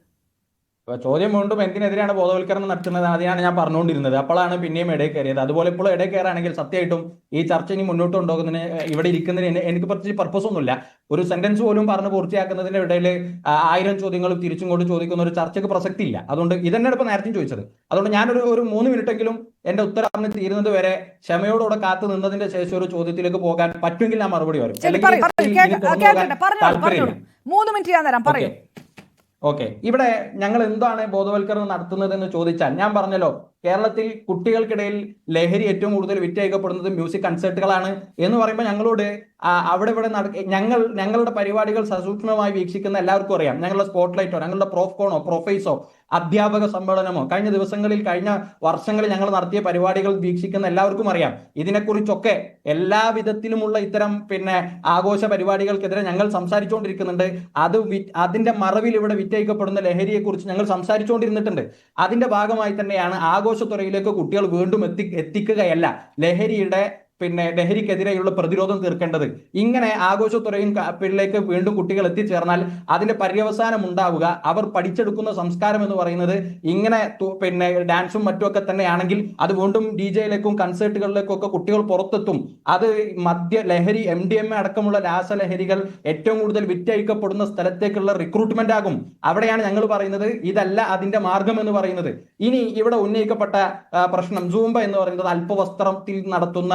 ചോദ്യം വീണ്ടും എന്തിനെതിരെയാണ് ബോധവൽക്കരണം നടത്തുന്നത്? അതിനാണ് ഞാൻ പറഞ്ഞുകൊണ്ടിരുന്നത്. അപ്പോഴാണ് പിന്നെയും ഇടയിൽ കയറിയത്. അതുപോലെ ഇപ്പോൾ ഇടയിൽ കയറുകയാണെങ്കിൽ സത്യമായിട്ടും ഈ ചർച്ച ഇനി മുന്നോട്ട് കൊണ്ടുപോകുന്നതിന് ഇവിടെ ഇരിക്കുന്നതിന് എനിക്ക് പ്രത്യേകിച്ച് പർപ്പസ് ഒന്നുമില്ല. ഒരു സെന്റൻസ് പോലും പറഞ്ഞ് പൂർത്തിയാക്കുന്നതിന്റെ ഇടയിൽ 1000 ചോദ്യങ്ങളും തിരിച്ചും കൊണ്ട് ചോദിക്കുന്ന ഒരു ചർച്ചയ്ക്ക് പ്രസക്തി ഇല്ല. അതുകൊണ്ട് ഇതന്നെയാണ് ഇപ്പൊ നേരത്തെ ചോദിച്ചത്. അതുകൊണ്ട് ഞാനൊരു 3 മിനിറ്റെങ്കിലും എന്റെ ഉത്തരം തീരുന്നത് വരെ ക്ഷമയോടെ കാത്തു നിന്നതിന്റെ ശേഷം ഒരു ചോദ്യത്തിലേക്ക് പോകാൻ പറ്റുമെങ്കിൽ ഞാൻ മറുപടി പറയും. ഓക്കെ, ഇവിടെ ഞങ്ങൾ എന്താണ് ബോധവൽക്കരണം നടത്തുന്നത് എന്ന് ചോദിച്ചാൽ ഞാൻ പറഞ്ഞല്ലോ, കേരളത്തിൽ കുട്ടികൾക്കിടയിൽ ലഹരി ഏറ്റവും കൂടുതൽ വിറ്റഴിക്കപ്പെടുന്നത് മ്യൂസിക് കൺസേർട്ടുകളാണ് എന്ന് പറയുമ്പോൾ ഞങ്ങളോട് അവിടെ ഇവിടെ ഞങ്ങളുടെ പരിപാടികൾ സസൂക്ഷ്മമായി വീക്ഷിക്കുന്ന എല്ലാവർക്കും അറിയാം. ഞങ്ങളുടെ സ്പോട്ട്ലൈറ്റോ ഞങ്ങളുടെ പ്രോഫ്കോണോ പ്രൊഫൈസോ അധ്യാപക സമ്മേളനമോ കഴിഞ്ഞ വർഷങ്ങളിൽ ഞങ്ങൾ നടത്തിയ പരിപാടികൾ വീക്ഷിക്കുന്ന എല്ലാവർക്കും അറിയാം. ഇതിനെക്കുറിച്ചൊക്കെ എല്ലാ വിധത്തിലുമുള്ള ഇത്തരം ആഘോഷ പരിപാടികൾക്കെതിരെ ഞങ്ങൾ സംസാരിച്ചുകൊണ്ടിരിക്കുന്നുണ്ട്. അതിന്റെ മറവിൽ ഇവിടെ വിറ്റഴിക്കപ്പെടുന്ന ലഹരിയെ കുറിച്ച് ഞങ്ങൾ സംസാരിച്ചുകൊണ്ടിരുന്നിട്ടുണ്ട്. അതിന്റെ ഭാഗമായി തന്നെയാണ് ആഘോഷത്തുറയിലേക്ക് കുട്ടികൾ വീണ്ടും എത്തിക്കുകയല്ല, ലഹരിക്കെതിരെയുള്ള പ്രതിരോധം തീർക്കേണ്ടത്. ഇങ്ങനെ ആഘോഷത്തുറയിലേക്ക് വീണ്ടും കുട്ടികൾ എത്തിച്ചേർന്നാൽ അതിന്റെ പര്യവസാനം ഉണ്ടാവുക അവർ പഠിച്ചെടുക്കുന്ന സംസ്കാരം എന്ന് പറയുന്നത് ഇങ്ങനെ ഡാൻസും മറ്റുമൊക്കെ തന്നെയാണെങ്കിൽ അത് വീണ്ടും DJയിലേക്കും കൺസേർട്ടുകളിലേക്കും ഒക്കെ കുട്ടികൾ പുറത്തെത്തും. അത് ലഹരി MDMA അടക്കമുള്ള രാസലഹരികൾ ഏറ്റവും കൂടുതൽ വിറ്റഴിക്കപ്പെടുന്ന സ്ഥലത്തേക്കുള്ള റിക്രൂട്ട്മെന്റ് ആകും. അവിടെയാണ് ഞങ്ങൾ പറയുന്നത് ഇതല്ല അതിന്റെ മാർഗം എന്ന് പറയുന്നത്. ഇനി ഇവിടെ ഉന്നയിക്കപ്പെട്ട പ്രശ്നം സൂംബ എന്ന് പറയുന്നത് അല്പവസ്ത്രത്തിൽ നടത്തുന്ന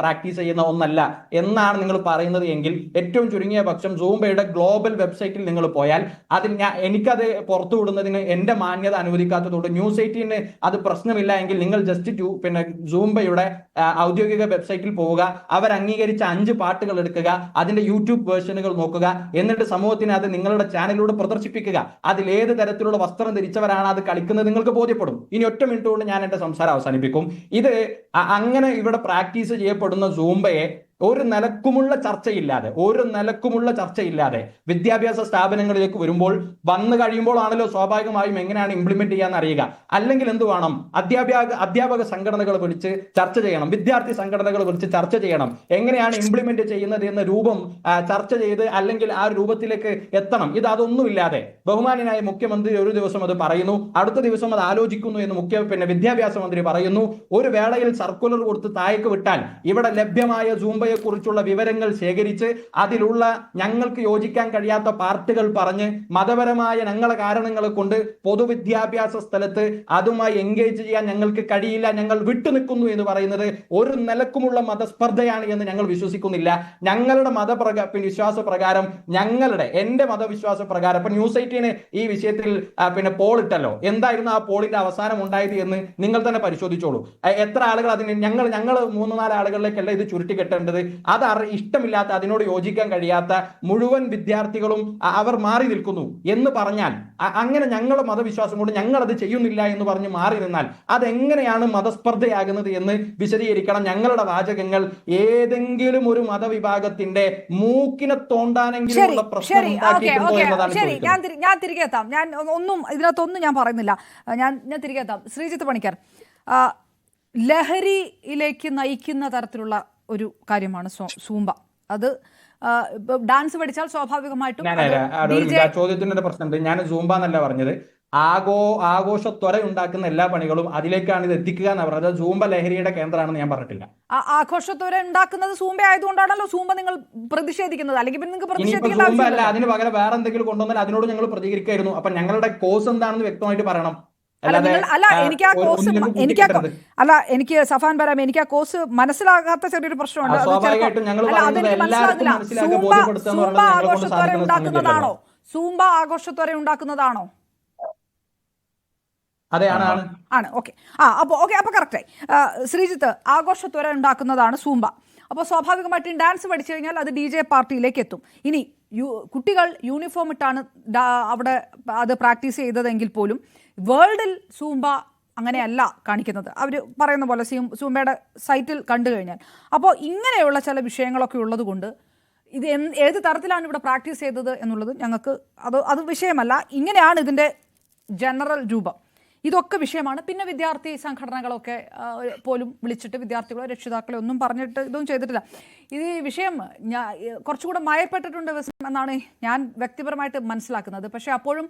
പ്രാക്ടീസ് ചെയ്യുന്ന ഒന്നല്ല എന്നാണ് നിങ്ങൾ പറയുന്നത് എങ്കിൽ ഏറ്റവും ചുരുങ്ങിയ പക്ഷം സൂംബയുടെ ഗ്ലോബൽ വെബ്സൈറ്റിൽ നിങ്ങൾ പോയാൽ എനിക്കത് പുറത്തു വിടുന്നതിന് എന്റെ മാന്യത അനുവദിക്കാത്തതുകൊണ്ട് ന്യൂസ് 18 അത് പ്രശ്നമില്ല എങ്കിൽ നിങ്ങൾ ജസ്റ്റ് സൂംബയുടെ ഔദ്യോഗിക വെബ്സൈറ്റിൽ പോവുക, അവർ അംഗീകരിച്ച 5 പാട്ടുകൾ എടുക്കുക, അതിന്റെ യൂട്യൂബ് വേർഷനുകൾ നോക്കുക, എന്നിട്ട് സമൂഹത്തിന് അത് നിങ്ങളുടെ ചാനലിലൂടെ പ്രദർശിപ്പിക്കുക. അതിൽ ഏത് തരത്തിലുള്ള വസ്ത്രം ധരിച്ചവരാണ് അത് കളിക്കുന്നത് നിങ്ങൾക്ക് ബോധ്യപ്പെടും. ഇനി 1 മിനിറ്റ് കൊണ്ട് ഞാൻ എന്റെ സംസാരം അവസാനിപ്പിക്കും. ഇത് അങ്ങനെ ഇവിടെ പ്രാക്ടീസ് ചെയ്യപ്പെടുന്ന സൂംബയെ ഒരു നിലക്കുമുള്ള ചർച്ചയില്ലാതെ വിദ്യാഭ്യാസ സ്ഥാപനങ്ങളിലേക്ക് വരുമ്പോൾ വന്നു കഴിയുമ്പോൾ ആണല്ലോ സ്വാഭാവികമായും എങ്ങനെയാണ് ഇംപ്ലിമെന്റ് ചെയ്യാൻ അറിയുക. അല്ലെങ്കിൽ എന്ത് വേണം? അധ്യാപക സംഘടനകൾ വിളിച്ച് ചർച്ച ചെയ്യണം, വിദ്യാർത്ഥി സംഘടനകൾ വിളിച്ച് ചർച്ച ചെയ്യണം, എങ്ങനെയാണ് ഇംപ്ലിമെന്റ് ചെയ്യുന്നത് എന്ന രൂപം ചർച്ച ചെയ്ത് അല്ലെങ്കിൽ ആ രൂപത്തിലേക്ക് എത്തണം. അതൊന്നുമില്ലാതെ ബഹുമാന്യനായ മുഖ്യമന്ത്രി ഒരു ദിവസം അത് പറയുന്നു, അടുത്ത ദിവസം അത് ആലോചിക്കുന്നു എന്ന് വിദ്യാഭ്യാസ മന്ത്രി പറയുന്നു. ഒരു വേളയിൽ സർക്കുലർ കൊടുത്ത് താഴേക്ക് വിട്ടാൽ ഇവിടെ ലഭ്യമായ സൂംബയെ കുറിച്ചുള്ള വിവരങ്ങൾ ശേഖരിച്ച് അതിലുള്ള ഞങ്ങൾക്ക് യോജിക്കാൻ കഴിയാത്ത പാർട്ടുകൾ പറഞ്ഞ് മതപരമായ ഞങ്ങളെ കാരണങ്ങളെ കൊണ്ട് പൊതുവിദ്യാഭ്യാസ സ്ഥലത്ത് അതുമായി എൻഗേജ് ചെയ്യാൻ ഞങ്ങൾക്ക് കഴിയില്ല, ഞങ്ങൾ വിട്ടുനിൽക്കുന്നു എന്ന് പറയുന്നത് ഒരു നിലക്കുമുള്ള മതസ്പർദ്ധയാണ് എന്ന് ഞങ്ങൾ വിശ്വസിക്കുന്നില്ല. ഞങ്ങളുടെ വിശ്വാസ പ്രകാരം എന്റെ മതവിശ്വാസ പ്രകാരം ഇപ്പൊ ന്യൂസ് 18 ഈ വിഷയത്തിൽ പോൾ ഇട്ടല്ലോ, എന്തായിരുന്നു ആ പോളിന്റെ അവസാനം ഉണ്ടായത് എന്ന് നിങ്ങൾ തന്നെ പരിശോധിച്ചോളൂ. എത്ര ആളുകൾ ഞങ്ങൾ 3-4 ആളുകളിലേക്കല്ല ഇത് ചുരുട്ടിക്കെട്ടേണ്ടത്. അത് ഇഷ്ടമില്ലാത്ത, അതിനോട് യോജിക്കാൻ കഴിയാത്ത മുഴുവൻ വിദ്യാർത്ഥികളും അവർ മാറി നിൽക്കുന്നു എന്ന് പറഞ്ഞാൽ, അങ്ങനെ ഞങ്ങളുടെ മതവിശ്വാസം കൊണ്ട് ഞങ്ങൾ അത് ചെയ്യുന്നില്ല എന്ന് പറഞ്ഞ് മാറി നിന്നാൽ അതെങ്ങനെയാണ് മതസ്പർദ്ധയാകുന്നത് എന്ന് വിശദീകരിക്കണം. ഞങ്ങളുടെ വാചകങ്ങൾ ഏതെങ്കിലും ഒരു മതവിഭാഗത്തിന്റെ മൂക്കിനെ തോണ്ടാനെങ്കിലും പ്രശ്നം ഉണ്ടാക്കിയിട്ടുണ്ടോ എന്നതാണ് ചോദിക്കുന്നത്. ഞാൻ തിരികെ എത്താം. ഇതിനകത്തൊന്നും ഞാൻ പറയുന്നില്ല. ഞാൻ തിരികെ എത്താം. ശ്രീജിത്ത് പണിക്കർ, ലഹരിയിലേക്ക് നയിക്കുന്ന തരത്തിലുള്ള ഒരു കാര്യമാണ് സൂംബ. അത് ഡാൻസ് പഠിച്ചാൽ സ്വാഭാവികമായിട്ടും ചോദ്യത്തിന്റെ പ്രശ്നമുണ്ട്. ഞാൻ സൂംബ എന്നല്ല പറഞ്ഞത്, ആഘോഷത്വര ഉണ്ടാക്കുന്ന എല്ലാ പണികളും അതിലേക്കാണ് ഇത് എത്തിക്കുക എന്ന് പറഞ്ഞത്. സൂംബ ലഹരിയുടെ കേന്ദ്രമാണെന്ന് ഞാൻ പറഞ്ഞിട്ടില്ല. ആഘോഷത്വര ഉണ്ടാക്കുന്നത് സൂംബ ആയതുകൊണ്ടാണല്ലോ സൂംബ നിങ്ങൾ പ്രതിഷേധിക്കുന്നത്. അല്ലെങ്കിൽ സൂംബ അല്ല, അതിന് പകരം വേറെ എന്തെങ്കിലും കൊണ്ടുവന്നാൽ അതിനോട് ഞങ്ങൾ പ്രതികരിക്കായിരുന്നു. അപ്പൊ ഞങ്ങളുടെ കോഴ്സ് എന്താണെന്ന് വ്യക്തമായിട്ട് പറയണം. എനിക്ക് സഫാൻ ബരാം, എനിക്ക് ആ കോഴ്സ് മനസ്സിലാകാത്ത ചെറിയൊരു പ്രശ്നമുണ്ട്. സൂംബ ആഘോഷത്തോരെ ഉണ്ടാക്കുന്നതാണോ? ആണ്. ഓക്കെ. അപ്പൊ കറക്റ്റായി. ശ്രീജിത്ത്, ആഘോഷത്തോരെ ഉണ്ടാക്കുന്നതാണ് സൂംബ. അപ്പോൾ സ്വാഭാവികമായിട്ടും ഡാൻസ് പഠിച്ചു കഴിഞ്ഞാൽ അത് DJ പാർട്ടിയിലേക്ക് എത്തും. ഇനി കുട്ടികൾ യൂണിഫോം ഇട്ടാണ് അവിടെ അത് പ്രാക്ടീസ് ചെയ്തതെങ്കിൽ പോലും വേൾഡിൽ സൂംബ അങ്ങനെയല്ല കാണിക്കുന്നത്. അവർ പറയുന്ന പോലെ സൂംബയുടെ സൈറ്റിൽ കണ്ടു കഴിഞ്ഞാൽ. അപ്പോൾ ഇങ്ങനെയുള്ള ചില വിഷയങ്ങളൊക്കെ ഉള്ളത് കൊണ്ട് ഇത് ഏത് തരത്തിലാണ് ഇവിടെ പ്രാക്ടീസ് ചെയ്തത് എന്നുള്ളത് ഞങ്ങൾക്ക് അത് വിഷയമല്ല. ഇങ്ങനെയാണ് ഇതിൻ്റെ ജനറൽ രൂപം. ഇതൊക്കെ വിഷയമാണ്. പിന്നെ വിദ്യാർത്ഥി സംഘടനകളൊക്കെ പോലും വിളിച്ചിട്ട് വിദ്യാർത്ഥികളോ രക്ഷിതാക്കളോ ഒന്നും പറഞ്ഞിട്ട് ഇതൊന്നും ചെയ്തിട്ടില്ല. ഇത് വിഷയം കുറച്ചുകൂടെ മയപ്പെട്ടിട്ടുണ്ട് എന്നാണ് ഞാൻ വ്യക്തിപരമായിട്ട് മനസ്സിലാക്കുന്നത്. പക്ഷേ അപ്പോഴും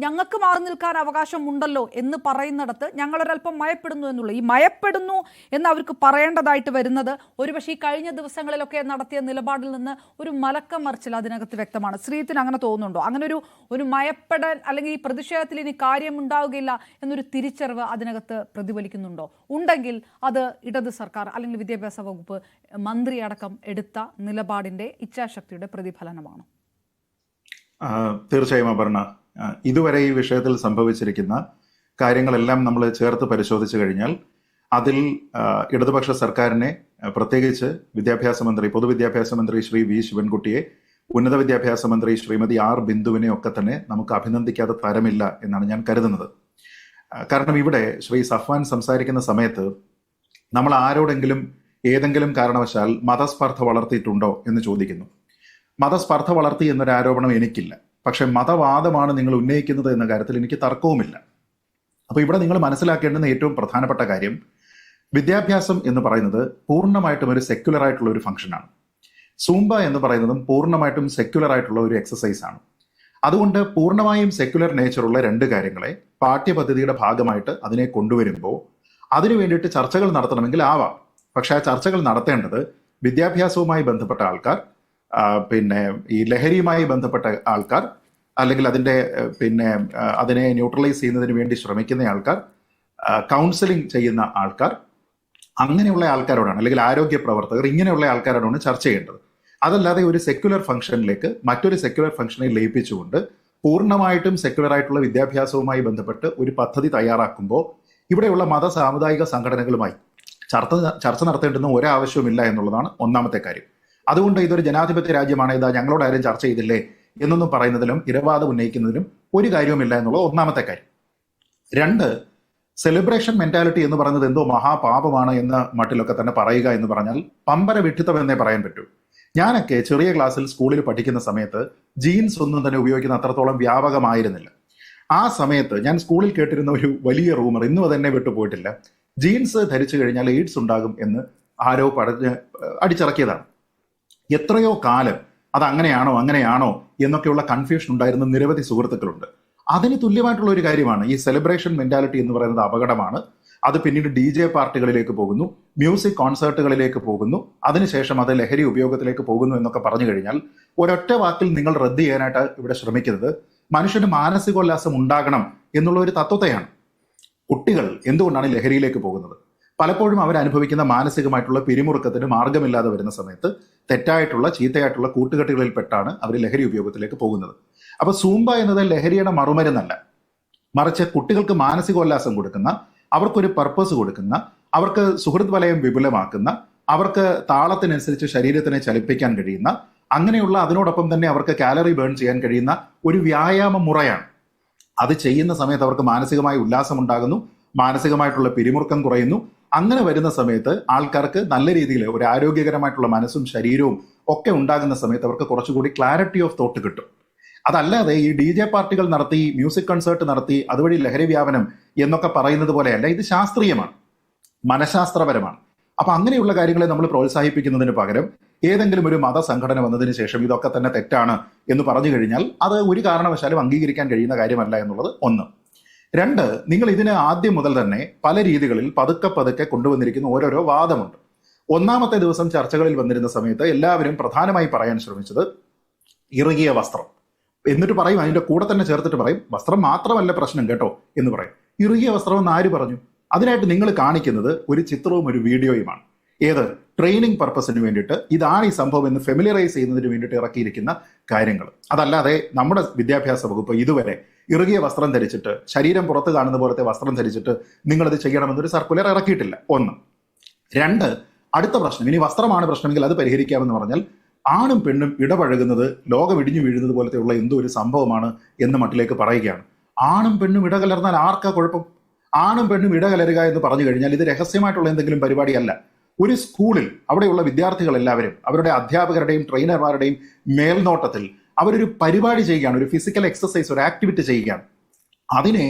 ഞങ്ങൾക്ക് മാറി നിൽക്കാൻ അവകാശമുണ്ടല്ലോ എന്ന് പറയുന്നിടത്ത് ഞങ്ങളൊരല്പം മയപ്പെടുന്നു എന്നുള്ള ഈ മയപ്പെടുന്നു എന്ന് അവർക്ക് പറയേണ്ടതായിട്ട് വരുന്നത് ഒരുപക്ഷെ ഈ കഴിഞ്ഞ ദിവസങ്ങളിലൊക്കെ നടത്തിയ നിലപാടിൽ നിന്ന് ഒരു മലക്കം മറിച്ചിൽ അതിനകത്ത് വ്യക്തമാണ്. ശ്രീത്തിന് അങ്ങനെ തോന്നുന്നുണ്ടോ? അങ്ങനെ ഒരു മയപ്പെടൽ അല്ലെങ്കിൽ ഈ പ്രതിഷേധത്തിൽ ഇനി കാര്യമുണ്ടാവുകയില്ല എന്നൊരു തിരിച്ചറിവ് അതിനകത്ത് പ്രതിഫലിക്കുന്നുണ്ടോ? ഉണ്ടെങ്കിൽ അത് ഇടത് സർക്കാർ അല്ലെങ്കിൽ വിദ്യാഭ്യാസ വകുപ്പ് മന്ത്രി അടക്കം എടുത്ത നിലപാടിന്റെ ഇച്ഛാശക്തിയുടെ പ്രതിഫലനമാണോ? തീർച്ചയായും അപർണ, ഇതുവരെ ഈ വിഷയത്തിൽ സംഭവിച്ചിരിക്കുന്ന കാര്യങ്ങളെല്ലാം നമ്മൾ ചേർത്ത് പരിശോധിച്ചു കഴിഞ്ഞാൽ അതിൽ ഇടതുപക്ഷ സർക്കാരിനെ, പ്രത്യേകിച്ച് വിദ്യാഭ്യാസ മന്ത്രി, പൊതുവിദ്യാഭ്യാസ മന്ത്രി ശ്രീ വി ശിവൻകുട്ടിയെ, ഉന്നത വിദ്യാഭ്യാസ മന്ത്രി ശ്രീമതി ആർ ബിന്ദുവിനെ ഒക്കെ തന്നെ നമുക്ക് അഭിനന്ദിക്കാതെ തരമില്ല എന്നാണ് ഞാൻ കരുതുന്നത്. കാരണം ഇവിടെ ശ്രീ സഫ്വാൻ സംസാരിക്കുന്ന സമയത്ത് നമ്മൾ ആരോടെങ്കിലും ഏതെങ്കിലും കാരണവശാൽ മതസ്പർദ്ധ വളർത്തിയിട്ടുണ്ടോ എന്ന് ചോദിക്കുന്നു. മതസ്പർദ്ധ വളർത്തി എന്നൊരു ആരോപണം എനിക്കില്ല. പക്ഷെ മതവാദമാണ് നിങ്ങൾ ഉന്നയിക്കുന്നത് എന്ന കാര്യത്തിൽ എനിക്ക് തർക്കവുമില്ല. അപ്പോൾ ഇവിടെ നിങ്ങൾ മനസ്സിലാക്കേണ്ടുന്ന ഏറ്റവും പ്രധാനപ്പെട്ട കാര്യം, വിദ്യാഭ്യാസം എന്ന് പറയുന്നത് പൂർണ്ണമായിട്ടും ഒരു സെക്യുലർ ആയിട്ടുള്ള ഒരു ഫംഗ്ഷനാണ്. സൂംബ എന്ന് പറയുന്നതും പൂർണ്ണമായിട്ടും സെക്യുലർ ആയിട്ടുള്ള ഒരു എക്സസൈസ് ആണ്. അതുകൊണ്ട് പൂർണ്ണമായും സെക്യുലർ നേച്ചറുള്ള രണ്ട് കാര്യങ്ങളെ പാഠ്യപദ്ധതിയുടെ ഭാഗമായിട്ട് അതിനെ കൊണ്ടുവരുമ്പോൾ അതിനു വേണ്ടിയിട്ട് ചർച്ചകൾ നടത്തണമെങ്കിൽ ആവാം. പക്ഷെ ആ ചർച്ചകൾ നടത്തേണ്ടത് വിദ്യാഭ്യാസവുമായി ബന്ധപ്പെട്ട ആൾക്കാർ, പിന്നെ ഈ ലഹരിയുമായി ബന്ധപ്പെട്ട ആൾക്കാർ, അല്ലെങ്കിൽ അതിനെ ന്യൂട്രലൈസ് ചെയ്യുന്നതിന് വേണ്ടി ശ്രമിക്കുന്ന ആൾക്കാർ, കൗൺസിലിംഗ് ചെയ്യുന്ന ആൾക്കാർ, അങ്ങനെയുള്ള ആൾക്കാരോടാണ്, അല്ലെങ്കിൽ ആരോഗ്യ പ്രവർത്തകർ, ഇങ്ങനെയുള്ള ആൾക്കാരോടാണ് ചർച്ച ചെയ്യേണ്ടത്. അതല്ലാതെ ഒരു സെക്യുലർ ഫംഗ്ഷനിലേക്ക് മറ്റൊരു സെക്യുലർ ഫംഗ്ഷനെ ലയിപ്പിച്ചുകൊണ്ട് പൂർണ്ണമായിട്ടും സെക്യുലർ ആയിട്ടുള്ള വിദ്യാഭ്യാസവുമായി ബന്ധപ്പെട്ട് ഒരു പദ്ധതി തയ്യാറാക്കുമ്പോൾ ഇവിടെയുള്ള മത സാമുദായിക സംഘടനകളുമായി ചർച്ച നടത്തേണ്ടുന്ന ഒരാവശ്യവുമില്ല എന്നുള്ളതാണ് ഒന്നാമത്തെ കാര്യം. അതുകൊണ്ട് ഇതൊരു ജനാധിപത്യ രാജ്യമാണ്, ഇതാ ഞങ്ങളോട് ആരും ചർച്ച ചെയ്തില്ലേ എന്നൊന്നും പറയുന്നതിലും ഇരവാദം ഉന്നയിക്കുന്നതിലും ഒരു കാര്യവുമില്ല എന്നുള്ളത് ഒന്നാമത്തെ കാര്യം. രണ്ട്, സെലിബ്രേഷൻ മെന്റാലിറ്റി എന്ന് പറയുന്നത് എന്തോ മഹാപാപമാണ് എന്ന മട്ടിലൊക്കെ തന്നെ പറയുക എന്ന് പറഞ്ഞാൽ പമ്പര വിഡ്ഢിത്തം എന്നേ പറയാൻ പറ്റൂ. ഞാനൊക്കെ ചെറിയ ക്ലാസ്സിൽ സ്കൂളിൽ പഠിക്കുന്ന സമയത്ത് ജീൻസ് ഒന്നും തന്നെ ഉപയോഗിക്കുന്ന അത്രത്തോളം വ്യാപകമായിരുന്നില്ല. ആ സമയത്ത് ഞാൻ സ്കൂളിൽ കേട്ടിരുന്ന ഒരു വലിയ റൂമർ ഇന്നും അതെന്നെ വിട്ടുപോയിട്ടില്ല. ജീൻസ് ധരിച്ചു കഴിഞ്ഞാൽ എയ്ഡ്സ് ഉണ്ടാകും എന്ന് ആരോ പറഞ്ഞ് അടിച്ചിറക്കിയതാണ്. എത്രയോ കാലം അത് അങ്ങനെയാണോ എന്നൊക്കെയുള്ള കൺഫ്യൂഷൻ ഉണ്ടായിരുന്ന നിരവധി സുഹൃത്തുക്കളുണ്ട്. അതിന് തുല്യമായിട്ടുള്ള ഒരു കാര്യമാണ് ഈ സെലിബ്രേഷൻ മെന്റാലിറ്റി എന്ന് പറയുന്നത്. അപകടമാണ്. അത് പിന്നീട് DJ പാർട്ടികളിലേക്ക് പോകുന്നു, മ്യൂസിക് കോൺസേർട്ടുകളിലേക്ക് പോകുന്നു, അതിനുശേഷം അത് ലഹരി ഉപയോഗത്തിലേക്ക് പോകുന്നു എന്നൊക്കെ പറഞ്ഞു കഴിഞ്ഞാൽ ഒരൊറ്റ വാക്കിൽ നിങ്ങൾ റദ്ദ് ചെയ്യാനായിട്ട് ഇവിടെ ശ്രമിക്കുന്നത് മനുഷ്യന് മാനസികോല്ലാസം ഉണ്ടാകണം എന്നുള്ള ഒരു തത്വത്തെയാണ്. കുട്ടികൾ എന്തുകൊണ്ടാണ് ലഹരിയിലേക്ക് പോകുന്നത്? പലപ്പോഴും അവരനുഭവിക്കുന്ന മാനസികമായിട്ടുള്ള പിരിമുറുക്കത്തിന് മാർഗമില്ലാതെ വരുന്ന സമയത്ത് തെറ്റായിട്ടുള്ള ചീത്തയായിട്ടുള്ള കൂട്ടുകെട്ടുകളിൽപ്പെട്ടാണ് അവർ ലഹരി ഉപയോഗത്തിലേക്ക് പോകുന്നത്. അപ്പൊ സൂംബ എന്നത് ലഹരിയുടെ മറുമരുന്നല്ല, മറിച്ച് കുട്ടികൾക്ക് മാനസികോല്ലാസം കൊടുക്കുന്ന, അവർക്കൊരു പർപ്പസ് കൊടുക്കുന്ന, അവർക്ക് സുഹൃത്ത് വലയം വിപുലമാക്കുന്ന, അവർക്ക് താളത്തിനനുസരിച്ച് ശരീരത്തിനെ ചലിപ്പിക്കാൻ കഴിയുന്ന, അങ്ങനെയുള്ള അതിനോടൊപ്പം തന്നെ അവർക്ക് കാലറി ബേൺ ചെയ്യാൻ കഴിയുന്ന ഒരു വ്യായാമ മുറയാണ്. അത് ചെയ്യുന്ന സമയത്ത് അവർക്ക് മാനസികമായ ഉല്ലാസം ഉണ്ടാകുന്നു, മാനസികമായിട്ടുള്ള പിരിമുറുക്കം കുറയുന്നു. അങ്ങനെ വരുന്ന സമയത്ത് ആൾക്കാർക്ക് നല്ല രീതിയിൽ ഒരു ആരോഗ്യകരമായിട്ടുള്ള മനസ്സും ശരീരവും ഒക്കെ ഉണ്ടാകുന്ന സമയത്ത് അവർക്ക് കുറച്ചുകൂടി ക്ലാരിറ്റി ഓഫ് തോട്ട് കിട്ടും. അതല്ലാതെ ഈ DJ പാർട്ടികൾ നടത്തി, മ്യൂസിക് കൺസേർട്ട് നടത്തി, അതുവഴി ലഹരി വ്യാപനം എന്നൊക്കെ പറയുന്നത് പോലെയല്ല. ഇത് ശാസ്ത്രീയമാണ്, മനഃശാസ്ത്രപരമാണ്. അപ്പൊ അങ്ങനെയുള്ള കാര്യങ്ങളെ നമ്മൾ പ്രോത്സാഹിപ്പിക്കുന്നതിന് പകരം ഏതെങ്കിലും ഒരു മതസംഘടന വന്നതിന് ശേഷം ഇതൊക്കെ തന്നെ തെറ്റാണ് എന്ന് പറഞ്ഞു കഴിഞ്ഞാൽ അത് ഒരു കാരണവശാലും അംഗീകരിക്കാൻ കഴിയുന്ന കാര്യമല്ല എന്നുള്ളത് ഒന്ന്. രണ്ട്, നിങ്ങൾ ഇതിന് ആദ്യം മുതൽ തന്നെ പല രീതികളിൽ പതുക്കെ കൊണ്ടുവന്നിരിക്കുന്ന ഓരോരോ വാദമുണ്ട്. ഒന്നാമത്തെ ദിവസം ചർച്ചകളിൽ വന്നിരുന്ന സമയത്ത് എല്ലാവരും പ്രധാനമായി പറയാൻ ശ്രമിച്ചത് ഇറുകിയ വസ്ത്രം. എന്നിട്ട് പറയും, അതിന്റെ കൂടെ തന്നെ ചേർത്തിട്ട് പറയും, വസ്ത്രം മാത്രമല്ല പ്രശ്നം കേട്ടോ എന്ന് പറയും. ഇറുകിയ വസ്ത്രം എന്ന് ആര് പറഞ്ഞു? അതിനായിട്ട് നിങ്ങൾ കാണിക്കുന്നത് ഒരു ചിത്രവും ഒരു വീഡിയോയുമാണ്. ഏത് ട്രെയിനിങ് പർപ്പസിന് വേണ്ടിയിട്ട് ഇതാണ് ഈ സംഭവം എന്ന് ഫെമിലിയറൈസ് ചെയ്യുന്നതിന് വേണ്ടിയിട്ട് ഇറക്കിയിരിക്കുന്ന കാര്യങ്ങൾ. അതല്ലാതെ നമ്മുടെ വിദ്യാഭ്യാസ വകുപ്പ് ഇതുവരെ ഇറുകിയ വസ്ത്രം ധരിച്ചിട്ട്, ശരീരം പുറത്ത് കാണുന്ന പോലത്തെ വസ്ത്രം ധരിച്ചിട്ട് നിങ്ങളിത് ചെയ്യണമെന്നൊരു സർക്കുലർ ഇറക്കിയിട്ടില്ല. ഒന്ന്. രണ്ട്, അടുത്ത പ്രശ്നം, ഇനി വസ്ത്രമാണ് പ്രശ്നമെങ്കിൽ അത് പരിഹരിക്കാമെന്ന് പറഞ്ഞാൽ ആണും പെണ്ണും ഇടപഴകുന്നത് ലോകം ഇടിഞ്ഞു വീഴുന്നത് പോലത്തെ ഉള്ള എന്തോ ഒരു സംഭവമാണ് എന്ന മട്ടിലേക്ക് പറയുകയാണ്. ആണും പെണ്ണും ഇടകലർന്നാൽ ആർക്കാ കുഴപ്പം? ആണും പെണ്ണും ഇടകലരുക എന്ന് പറഞ്ഞു കഴിഞ്ഞാൽ ഇത് രഹസ്യമായിട്ടുള്ള എന്തെങ്കിലും പരിപാടിയല്ല. ഒരു സ്കൂളിൽ അവിടെയുള്ള വിദ്യാർത്ഥികൾ എല്ലാവരും അവരുടെ അധ്യാപകരുടെയും ട്രെയിനർമാരുടെയും മേൽനോട്ടത്തിൽ അവരൊരു പരിപാടി ചെയ്യുകയാണ്, ഒരു ഫിസിക്കൽ എക്സസൈസ്, ഒരു ആക്ടിവിറ്റി ചെയ്യുകയാണ്. അതിനെ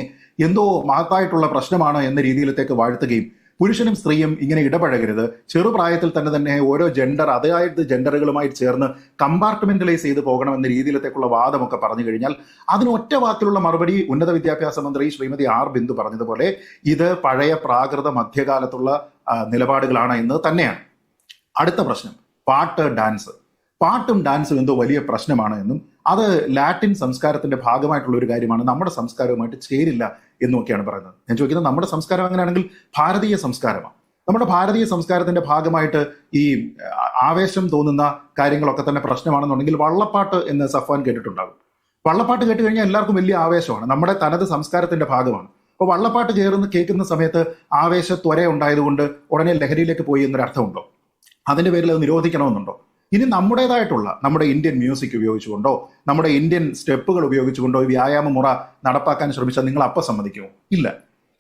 എന്തോ മഹത്തായിട്ടുള്ള പ്രശ്നമാണ് എന്ന രീതിയിലത്തേക്ക് വാഴ്ത്തുകയും പുരുഷനും സ്ത്രീയും ഇങ്ങനെ ഇടപഴകരുത്, ചെറുപ്രായത്തിൽ തന്നെ ഓരോ ജെൻഡർ അതായത് ജെൻഡറുകളുമായി ചേർന്ന് കമ്പാർട്ട്മെന്റലൈസ് ചെയ്ത് പോകണമെന്ന രീതിയിലത്തേക്കുള്ള വാദമൊക്കെ പറഞ്ഞു കഴിഞ്ഞാൽ അതിന് ഒറ്റ വാക്കിലുള്ള മറുപടി ഉന്നത വിദ്യാഭ്യാസ മന്ത്രി ശ്രീമതി ആർ ബിന്ദു പറഞ്ഞതുപോലെ ഇത് പഴയ പ്രാകൃത മധ്യകാലത്തുള്ള നിലപാടുകളാണ് എന്ന് തന്നെയാണ്. അടുത്ത പ്രശ്നം, പാട്ടും ഡാൻസും എന്തോ വലിയ പ്രശ്നമാണ് എന്നും അത് ലാറ്റിൻ സംസ്കാരത്തിന്റെ ഭാഗമായിട്ടുള്ള ഒരു കാര്യമാണ്, നമ്മുടെ സംസ്കാരവുമായിട്ട് ചേരില്ല എന്നൊക്കെയാണ് പറയുന്നത്. ഞാൻ ചോദിക്കുന്നത്, നമ്മുടെ സംസ്കാരം അങ്ങനെയാണെങ്കിൽ ഭാരതീയ സംസ്കാരമാണ്. നമ്മുടെ ഭാരതീയ സംസ്കാരത്തിന്റെ ഭാഗമായിട്ട് ഈ ആവേശം തോന്നുന്ന കാര്യങ്ങളൊക്കെ തന്നെ പ്രശ്നമാണെന്നുണ്ടെങ്കിൽ വള്ളപ്പാട്ട് എന്ന് സഫ്വാൻ കേട്ടിട്ടുണ്ടാകും. വള്ളപ്പാട്ട് കേട്ട് കഴിഞ്ഞാൽ എല്ലാവർക്കും വലിയ ആവേശമാണ്, നമ്മുടെ തനത് സംസ്കാരത്തിന്റെ ഭാഗമാണ്. അപ്പോൾ വള്ളപ്പാട്ട് കേൾക്കുന്ന സമയത്ത് ആവേശത്വര ഉണ്ടായതുകൊണ്ട് ഉടനെ ലഹരിയിലേക്ക് പോയി എന്നൊരു അർത്ഥമുണ്ടോ? അതിന്റെ പേരിൽ അത് നിരോധിക്കണമെന്നുണ്ടോ? ഇനി നമ്മുടേതായിട്ടുള്ള നമ്മുടെ ഇന്ത്യൻ മ്യൂസിക് ഉപയോഗിച്ചുകൊണ്ടോ നമ്മുടെ ഇന്ത്യൻ സ്റ്റെപ്പുകൾ ഉപയോഗിച്ചുകൊണ്ടോ ഈ വ്യായാമ മുറ നടപ്പാക്കാൻ ശ്രമിച്ചാൽ നിങ്ങൾ അപ്പം സമ്മതിക്കുമോ? ഇല്ല.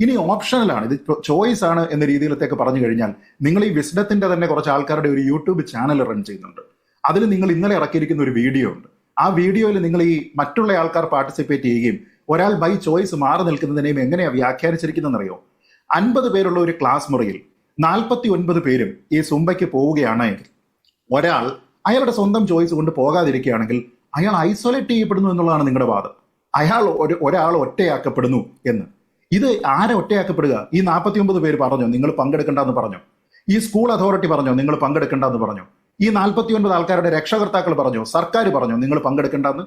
ഇനി ഓപ്ഷണലാണ്, ഇത് ചോയ്സ് ആണ് എന്ന രീതിയിലത്തേക്ക് പറഞ്ഞു കഴിഞ്ഞാൽ നിങ്ങൾ ഈ വിസ്ഡത്തിന്റെ തന്നെ കുറച്ച് ആൾക്കാരുടെ ഒരു യൂട്യൂബ് ചാനൽ റൺ ചെയ്യുന്നുണ്ട്. അതിൽ നിങ്ങൾ ഇന്നലെ ഇറക്കിയിരിക്കുന്ന ഒരു വീഡിയോ ഉണ്ട്. ആ വീഡിയോയിൽ നിങ്ങൾ ഈ മറ്റുള്ള ആൾക്കാർ പാർട്ടിസിപ്പേറ്റ് ചെയ്യുകയും ഒരാൾ ബൈ ചോയ്സ് മാറി നിൽക്കുന്നതിനെയും എങ്ങനെയാണ് വ്യാഖ്യാനിച്ചിരിക്കുന്നതെന്നറിയോ? 50 പേരുള്ള ഒരു ക്ലാസ് മുറിയിൽ 49 പേരും ഈ സുംബയ്ക്ക് പോവുകയാണെങ്കിൽ ഒരാൾ അയാളുടെ സ്വന്തം ചോയ്സ് കൊണ്ട് പോകാതിരിക്കുകയാണെങ്കിൽ അയാൾ ഐസൊലേറ്റ് ചെയ്യപ്പെടുന്നു എന്നുള്ളതാണ് നിങ്ങളുടെ വാദം. ഒരാൾ ഒറ്റയാക്കപ്പെടുന്നു എന്ന്. ഇത് ആരെ ഒറ്റയാക്കപ്പെടുക? ഈ 49 പേര് പറഞ്ഞോ നിങ്ങൾ പങ്കെടുക്കേണ്ടെന്ന് പറഞ്ഞോ? ഈ സ്കൂൾ അതോറിറ്റി പറഞ്ഞോ നിങ്ങൾ പങ്കെടുക്കേണ്ടെന്ന് പറഞ്ഞോ? ഈ 49 ആൾക്കാരുടെ രക്ഷകർത്താക്കൾ പറഞ്ഞോ? സർക്കാർ പറഞ്ഞോ നിങ്ങൾ പങ്കെടുക്കേണ്ടെന്ന്?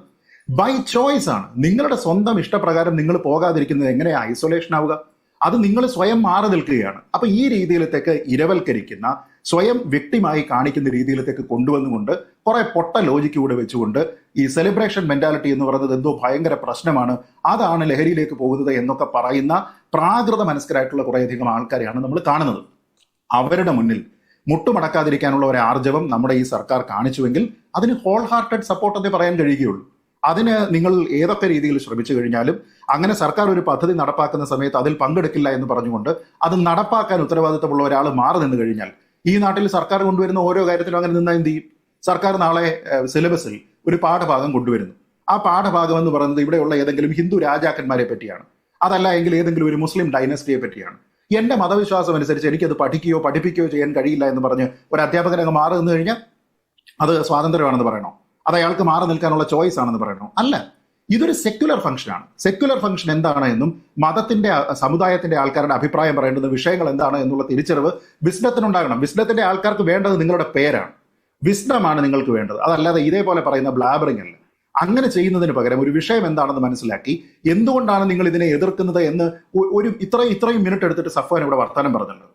ബൈ ചോയ്സ് ആണ്. നിങ്ങളുടെ സ്വന്തം ഇഷ്ടപ്രകാരം നിങ്ങൾ പോകാതിരിക്കുന്നത് എങ്ങനെയാ ഐസൊലേഷൻ ആവുക? അത് നിങ്ങൾ സ്വയം മാറി നിൽക്കുകയാണ്. അപ്പൊ ഈ രീതിയിലത്തേക്ക് ഇരവൽക്കരിക്കുന്ന, സ്വയം വ്യക്തിമായി കാണിക്കുന്ന രീതിയിലത്തേക്ക് കൊണ്ടുവന്നുകൊണ്ട് കുറെ പൊട്ട ലോജിക്ക് കൂടെ വെച്ചുകൊണ്ട് ഈ സെലിബ്രേഷൻ മെന്റാലിറ്റി എന്ന് പറയുന്നത് എന്തോ ഭയങ്കര പ്രശ്നമാണ്, അതാണ് ലഹരിയിലേക്ക് പോകുന്നത് എന്നൊക്കെ പറയുന്ന പ്രാകൃത മനസ്കരായിട്ടുള്ള കുറേയധികം ആൾക്കാരെയാണ് നമ്മൾ കാണുന്നത്. അവരുടെ മുന്നിൽ മുട്ടുമടക്കാതിരിക്കാനുള്ള ഒരു ആർജവം നമ്മുടെ ഈ സർക്കാർ കാണിച്ചുവെങ്കിൽ അതിന് ഹോൾ ഹാർട്ടഡ് സപ്പോർട്ട് എന്നേ പറയാൻ കഴിയുകയുള്ളൂ. അതിന് നിങ്ങൾ ഏതൊക്കെ രീതിയിൽ ശ്രമിച്ചു കഴിഞ്ഞാലും അങ്ങനെ സർക്കാർ ഒരു പദ്ധതി നടപ്പാക്കുന്ന സമയത്ത് അതിൽ പങ്കെടുക്കില്ല എന്ന് പറഞ്ഞുകൊണ്ട് അത് നടപ്പാക്കാൻ ഉത്തരവാദിത്തമുള്ള ഒരാൾ മാറി നിന്ന് കഴിഞ്ഞാൽ ഈ നാട്ടിൽ സർക്കാർ കൊണ്ടുവരുന്ന ഓരോ കാര്യത്തിലും അങ്ങനെ നിന്നാൽ എന്ത് ചെയ്യും? സർക്കാർ നാളെ സിലബസിൽ ഒരു പാഠഭാഗം കൊണ്ടുവരുന്നു. ആ പാഠഭാഗം എന്ന് പറയുന്നത് ഇവിടെയുള്ള ഏതെങ്കിലും ഹിന്ദു രാജാക്കന്മാരെ പറ്റിയാണ്, അതല്ല എങ്കിൽ ഏതെങ്കിലും ഒരു മുസ്ലിം ഡൈനസ്റ്റിയെ പറ്റിയാണ്. എന്റെ മതവിശ്വാസം അനുസരിച്ച് എനിക്കത് പഠിപ്പിക്കുകയോ ചെയ്യാൻ കഴിയില്ല എന്ന് പറഞ്ഞ് ഒരു അധ്യാപകനങ്ങ് മാറി നിന്ന് കഴിഞ്ഞാൽ അത് സ്വാതന്ത്ര്യമാണെന്ന് പറയണോ? അത് അയാൾക്ക് മാറി നിൽക്കാനുള്ള ചോയ്സ് ആണെന്ന് പറയണോ? അല്ല. ഇതൊരു സെക്യുലർ ഫംഗ്ഷനാണ്. സെക്യുലർ ഫംഗ്ഷൻ എന്താണ് എന്നും മതത്തിന്റെ സമുദായത്തിന്റെ ആൾക്കാരുടെ അഭിപ്രായം പറയേണ്ടുന്ന വിഷയങ്ങൾ എന്താണ് എന്നുള്ള തിരിച്ചറിവ് വിസ്ഡത്തിനുണ്ടാകണം. വിസ്ഡത്തിന്റെ ആൾക്കാർക്ക് വേണ്ടത് നിങ്ങളുടെ പേരാണ്, വിസ്ഡമാണ് നിങ്ങൾക്ക് വേണ്ടത്, അതല്ലാതെ ഇതേപോലെ പറയുന്ന ബ്ലാബറിംഗ് അല്ല. അങ്ങനെ ചെയ്യുന്നതിന് പകരം ഒരു വിഷയം എന്താണെന്ന് മനസ്സിലാക്കി എന്തുകൊണ്ടാണ് നിങ്ങൾ ഇതിനെ എതിർക്കുന്നത് എന്ന് ഒരു ഇത്രയും മിനിറ്റ് എടുത്തിട്ട് സഫ്വാൻ ഇവിടെ വർത്തമാനം പറഞ്ഞല്ലോ.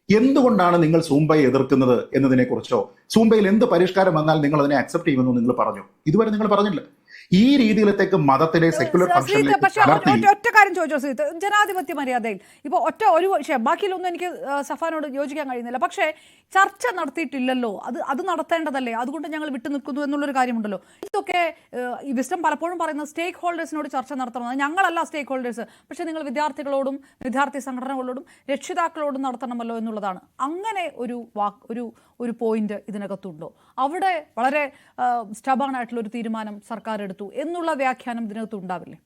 എന്തുകൊണ്ടാണ് നിങ്ങൾ സൂംബയെ എതിർക്കുന്നത് എന്നതിനെ കുറിച്ചോ സൂംബയിൽ എന്ത് പരിഷ്കാരം വന്നാൽ നിങ്ങൾ അതിനെ അക്സെപ്റ്റ് ചെയ്യുമെന്ന് നിങ്ങൾ പറഞ്ഞു? ഇതുവരെ നിങ്ങൾ പറഞ്ഞില്ല. ഈ രീതിയിലത്തേക്ക് മതത്തിലെ സെക്യുലർ ഫംഗ്ഷനിലേക്ക് ഒറ്റ കാര്യം ചോദിച്ചോ, ജനാധിപത്യ മര്യാദയിൽ ഇപ്പൊ ഒരു വിഷയം, ബാക്കിയിലൊന്നും എനിക്ക് സഫാനോട് യോജിക്കാൻ കഴിയുന്നില്ല. പക്ഷേ ചർച്ച നടത്തിയിട്ടില്ലല്ലോ, അത് നടത്തേണ്ടതല്ലേ? അതുകൊണ്ട് ഞങ്ങൾ വിട്ടു നിൽക്കുന്നു എന്നുള്ളൊരു കാര്യമുണ്ടല്ലോ. ഇതൊക്കെ ഈ വിസ്ഡം പലപ്പോഴും പറയുന്നത് സ്റ്റേക്ക് ഹോൾഡേഴ്സിനോട് ചർച്ച നടത്തണം. ഞങ്ങളല്ല സ്റ്റേക്ക് ഹോൾഡേഴ്സ്, പക്ഷേ നിങ്ങൾ വിദ്യാർത്ഥികളോടും വിദ്യാർത്ഥി സംഘടനകളോടും രക്ഷിതാക്കളോടും നടത്തണമല്ലോ എന്നുള്ളതാണ്. അങ്ങനെ ഒരു പോയിന്റ് ഇതിനകത്തുണ്ടോ? അവിടെ വളരെ സ്റ്റബാണായിട്ടുള്ള ഒരു തീരുമാനം സർക്കാർ എടുത്തു എന്നുള്ള വ്യാഖ്യാനം ഇതിനകത്ത് ഉണ്ടാവില്ലേ?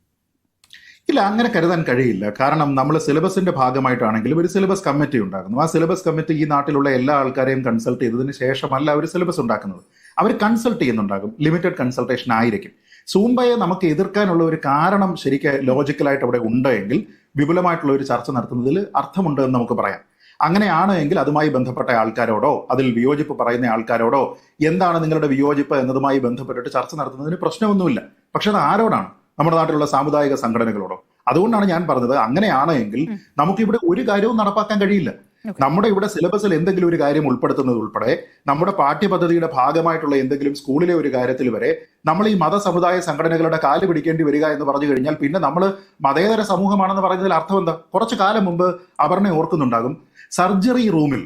ഇല്ല, അങ്ങനെ കരുതാൻ കഴിയില്ല. കാരണം നമ്മൾ സിലബസിന്റെ ഭാഗമായിട്ടാണെങ്കിലും ഒരു സിലബസ് കമ്മിറ്റി ഉണ്ടാക്കുന്നു. ആ സിലബസ് കമ്മിറ്റി ഈ നാട്ടിലുള്ള എല്ലാ ആൾക്കാരെയും കൺസൾട്ട് ചെയ്തതിന് ശേഷമല്ല അവർ സിലബസ് ഉണ്ടാക്കുന്നത്. അവർ കൺസൾട്ട് ചെയ്യുന്നുണ്ടാകും, ലിമിറ്റഡ് കൺസൾട്ടേഷൻ ആയിരിക്കും. സൂംബയെ നമുക്ക് എതിർക്കാനുള്ള ഒരു കാരണം ശരിക്കും ലോജിക്കലായിട്ട് അവിടെ ഉണ്ടെങ്കിൽ വിപുലമായിട്ടുള്ള ഒരു ചർച്ച നടത്തുന്നതിൽ അർത്ഥമുണ്ട് എന്ന് നമുക്ക് പറയാം. അങ്ങനെയാണ് എങ്കിൽ അതുമായി ബന്ധപ്പെട്ട ആൾക്കാരോടോ അതിൽ വിയോജിപ്പ് പറയുന്ന ആൾക്കാരോടോ എന്താണ് നിങ്ങളുടെ വിയോജിപ്പ് എന്നതുമായി ബന്ധപ്പെട്ടിട്ട് ചർച്ച നടത്തുന്നതിന് പ്രശ്നമൊന്നുമില്ല. പക്ഷെ അത് ആരോടാണ്? നമ്മുടെ നാട്ടിലുള്ള സാമുദായിക സംഘടനകളോടോ? അതുകൊണ്ടാണ് ഞാൻ പറഞ്ഞത്, അങ്ങനെയാണ് എങ്കിൽ നമുക്കിവിടെ ഒരു കാര്യവും നടപ്പാക്കാൻ കഴിയില്ല. നമ്മുടെ ഇവിടെ സിലബസിൽ എന്തെങ്കിലും ഒരു കാര്യം ഉൾപ്പെടുത്തുന്നത് ഉൾപ്പെടെ നമ്മുടെ പാഠ്യപദ്ധതിയുടെ ഭാഗമായിട്ടുള്ള എന്തെങ്കിലും സ്കൂളിലെ ഒരു കാര്യത്തിൽ വരെ നമ്മൾ ഈ മതസമുദായ സംഘടനകളുടെ കാല് പിടിക്കേണ്ടി വരിക എന്ന് പറഞ്ഞു കഴിഞ്ഞാൽ പിന്നെ നമ്മൾ മതേതര സമൂഹമാണെന്ന് പറയുന്നതിൽ അർത്ഥം എന്താ? കുറച്ചു കാലം മുമ്പ് അപർണ ഓർക്കുന്നുണ്ടാകും, സർജറി റൂമിൽ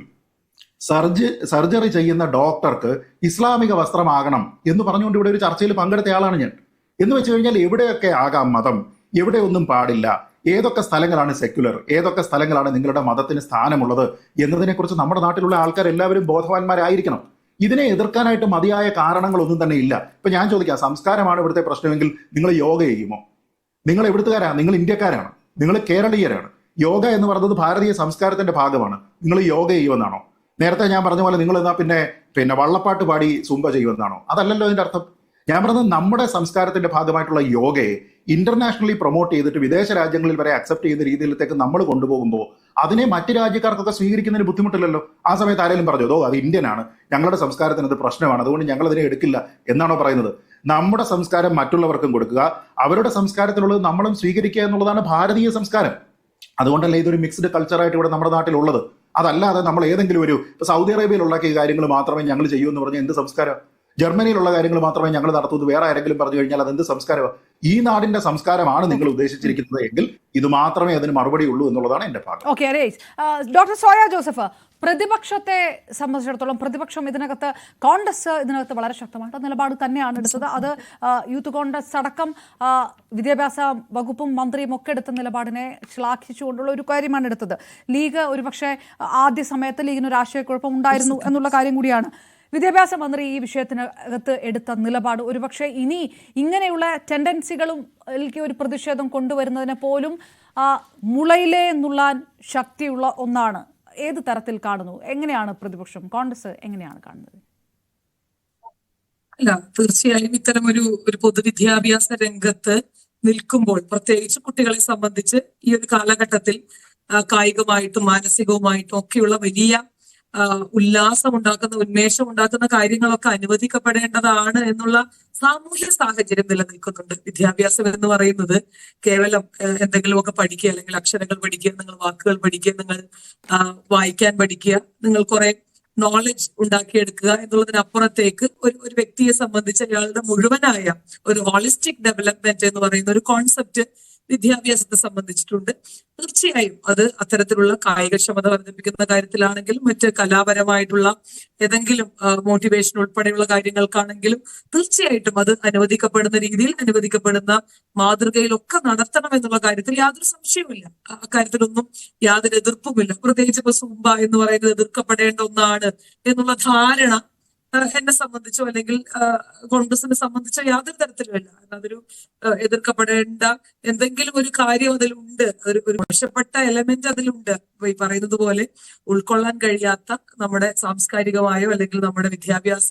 സർജറി ചെയ്യുന്ന ഡോക്ടർക്ക് ഇസ്ലാമിക വസ്ത്രമാകണം എന്ന് പറഞ്ഞുകൊണ്ട് ഇവിടെ ഒരു ചർച്ചയിൽ പങ്കെടുത്ത ആളാണ് ഞാൻ. എന്ന് വെച്ച് കഴിഞ്ഞാൽ എവിടെയൊക്കെ ആകാം മതം, എവിടെ ഒന്നും പാടില്ല, ഏതൊക്കെ സ്ഥലങ്ങളാണ് സെക്യുലർ, ഏതൊക്കെ സ്ഥലങ്ങളാണ് നിങ്ങളുടെ മതത്തിന് സ്ഥാനമുള്ളത് എന്നതിനെക്കുറിച്ച് നമ്മുടെ നാട്ടിലുള്ള ആൾക്കാർ എല്ലാവരും ബോധവാന്മാരായിരിക്കണം. ഇതിനെ എതിർക്കാനായിട്ട് മതിയായ കാരണങ്ങളൊന്നും തന്നെ ഇല്ല. ഇപ്പൊ ഞാൻ ചോദിക്കാം, സംസ്കാരമാണ് ഇവിടുത്തെ പ്രശ്നമെങ്കിൽ നിങ്ങൾ യോഗ ചെയ്യുമോ? നിങ്ങൾ എവിടുത്തുകാരാണ്? നിങ്ങൾ ഇന്ത്യക്കാരാണ്, നിങ്ങൾ കേരളീയരാണ്. യോഗ എന്ന് പറയുന്നത് ഭാരതീയ സംസ്കാരത്തിന്റെ ഭാഗമാണ്. നിങ്ങൾ യോഗ ചെയ്യുമെന്നാണോ? നേരത്തെ ഞാൻ പറഞ്ഞ പോലെ നിങ്ങൾ എന്നാ പിന്നെ വള്ളപ്പാട്ട് പാടി സൂംബ ചെയ്യുമെന്നാണോ? അതല്ലല്ലോ അതിന്റെ അർത്ഥം. ഞാൻ പറഞ്ഞത് നമ്മുടെ സംസ്കാരത്തിന്റെ ഭാഗമായിട്ടുള്ള യോഗയെ ഇന്റർനാഷണലി പ്രൊമോട്ട് ചെയ്തിട്ട് വിദേശ രാജ്യങ്ങളിൽ വരെ അക്സെപ്റ്റ് ചെയ്യുന്ന രീതിയിലത്തേക്ക് നമ്മൾ കൊണ്ടുപോകുമ്പോൾ അതിനെ മറ്റു രാജ്യക്കാർക്കൊക്കെ സ്വീകരിക്കുന്നതിന് ബുദ്ധിമുട്ടില്ലല്ലോ. ആ സമയത്ത് ആരെങ്കിലും പറഞ്ഞോ അത് ഇന്ത്യൻ ആണ്, ഞങ്ങളുടെ സംസ്കാരത്തിന് അത് പ്രശ്നമാണ്, അതുകൊണ്ട് ഞങ്ങൾ അതിനെ എടുക്കില്ല എന്നാണോ പറയുന്നത്? നമ്മുടെ സംസ്കാരം മറ്റുള്ളവർക്കും കൊടുക്കുക, അവരുടെ സംസ്കാരത്തിലുള്ളത് നമ്മളും സ്വീകരിക്കുക എന്നുള്ളതാണ് ഭാരതീയ സംസ്കാരം. അതുകൊണ്ടല്ലേ ഇതൊരു മിക്സ്ഡ് കൾച്ചറായിട്ട് ഇവിടെ നമ്മുടെ നാട്ടിലുള്ളത്. അതല്ലാതെ നമ്മൾ ഏതെങ്കിലും ഇപ്പൊ സൗദി അറേബ്യയിൽ ഉണ്ടാക്കിയ കാര്യങ്ങൾ മാത്രമേ ഞങ്ങൾ ചെയ്യൂ എന്ന് പറഞ്ഞാൽ എന്ത് സംസ്കാരം? ജർമ്മനിയിലുള്ള കാര്യങ്ങൾ മാത്രമേ ഞങ്ങൾ നടത്തുന്നത് വേറെ ആരെങ്കിലും പറഞ്ഞു കഴിഞ്ഞാൽ അതെന്ത് സംസ്കാരമാണ്? ഈ നാടിന്റെ സംസ്കാരമാണ് നിങ്ങൾ ഉദ്ദേശിച്ചിരിക്കുന്നത് എങ്കിൽ ഇത് മാത്രമേ അതിന് മറുപടി ഉള്ളൂ എന്നുള്ളതാണ് എന്റെ ഭാഗം. ഓക്കെ, ഡോക്ടർ സോയ ജോസഫ്, പ്രതിപക്ഷത്തെ സംബന്ധിച്ചിടത്തോളം പ്രതിപക്ഷം ഇതിനകത്ത് കോൺഗ്രസ് ഇതിനകത്ത് വളരെ ശക്തമായിട്ട് നിലപാട് തന്നെയാണ് എടുത്തത്. അത് യൂത്ത് കോൺഗ്രസ് അടക്കം വിദ്യാഭ്യാസ വകുപ്പും മന്ത്രിയും ഒക്കെ എടുത്ത നിലപാടിനെ ശ്ലാഘിച്ചുകൊണ്ടുള്ള ഒരു കാര്യമാണ് എടുത്തത്. ലീഗ് ഒരുപക്ഷെ ആദ്യ സമയത്ത് ലീഗിന് ഒരു ആശയക്കുഴപ്പം ഉണ്ടായിരുന്നു എന്നുള്ള കാര്യം കൂടിയാണ്. വിദ്യാഭ്യാസ മന്ത്രി ഈ വിഷയത്തിനകത്ത് എടുത്ത നിലപാട് ഒരുപക്ഷെ ഇനി ഇങ്ങനെയുള്ള ടെൻഡൻസികളും ഒരു പ്രതിഷേധം കൊണ്ടുവരുന്നതിനെ പോലും മുളയിലേ നുള്ളാൻ ശക്തിയുള്ള ഒന്നാണ്. ഏത് തരത്തിൽ കാണുന്നു? എങ്ങനെയാണ് പ്രതിപക്ഷം, കോൺഗ്രസ് എങ്ങനെയാണ് കാണുന്നത്? അല്ല, തീർച്ചയായും ഇത്തരം ഒരു പൊതുവിദ്യാഭ്യാസ രംഗത്ത് നിൽക്കുമ്പോൾ, പ്രത്യേകിച്ച് കുട്ടികളെ സംബന്ധിച്ച് ഈ ഒരു കാലഘട്ടത്തിൽ കായികമായിട്ടും മാനസികവുമായിട്ടും ഒക്കെയുള്ള വലിയ ഉല്ലാസം ഉണ്ടാക്കുന്ന, ഉന്മേഷം ഉണ്ടാക്കുന്ന കാര്യങ്ങളൊക്കെ അനുവദിക്കപ്പെടേണ്ടതാണ് എന്നുള്ള സാമൂഹ്യ സാഹചര്യം നിലനിൽക്കുന്നുണ്ട്. വിദ്യാഭ്യാസം എന്ന് പറയുന്നത് കേവലം എന്തെങ്കിലുമൊക്കെ പഠിക്കുക, അല്ലെങ്കിൽ അക്ഷരങ്ങൾ പഠിക്കുക, നിങ്ങൾ വാക്കുകൾ പഠിക്കുക, നിങ്ങൾ വായിക്കാൻ പഠിക്കുക, നിങ്ങൾ കുറെ നോളജ് ഉണ്ടാക്കിയെടുക്കുക എന്നുള്ളതിനപ്പുറത്തേക്ക് ഒരു വ്യക്തിയെ സംബന്ധിച്ച് അയാളുടെ മുഴുവനായ ഒരു ഹോളിസ്റ്റിക് ഡെവലപ്മെന്റ് എന്ന് പറയുന്ന ഒരു കോൺസെപ്റ്റ് വിദ്യാഭ്യാസത്തെ സംബന്ധിച്ചിട്ടുണ്ട്. തീർച്ചയായും അത് അത്തരത്തിലുള്ള കായികക്ഷമത വർദ്ധിപ്പിക്കുന്ന കാര്യത്തിലാണെങ്കിലും മറ്റ് കലാപരമായിട്ടുള്ള ഏതെങ്കിലും മോട്ടിവേഷൻ ഉൾപ്പെടെയുള്ള കാര്യങ്ങൾക്കാണെങ്കിലും തീർച്ചയായിട്ടും അത് അനുവദിക്കപ്പെടുന്ന രീതിയിൽ, അനുവദിക്കപ്പെടുന്ന മാതൃകയിലൊക്കെ നടത്തണം എന്നുള്ള കാര്യത്തിൽ യാതൊരു സംശയവുമില്ല. അക്കാര്യത്തിലൊന്നും യാതൊരു എതിർപ്പുമില്ല. പ്രത്യേകിച്ച് ഇപ്പൊ സൂംബ എന്ന് പറയുന്നത് എതിർക്കപ്പെടേണ്ട ഒന്നാണ് എന്നുള്ള ധാരണ എന്നെ സംബന്ധിച്ചോ അല്ലെങ്കിൽ കോൺഗ്രസിനെ സംബന്ധിച്ചോ യാതൊരു തരത്തിലുമില്ല. അതൊരു എതിർക്കപ്പെടേണ്ട എന്തെങ്കിലും ഒരു കാര്യം അതിലുണ്ട്, ഒരു മോശപ്പെട്ട എലമെന്റ് അതിലുണ്ട്. ഈ പറയുന്നത് പോലെ ഉൾക്കൊള്ളാൻ കഴിയാത്ത നമ്മുടെ സാംസ്കാരികമായോ അല്ലെങ്കിൽ നമ്മുടെ വിദ്യാഭ്യാസ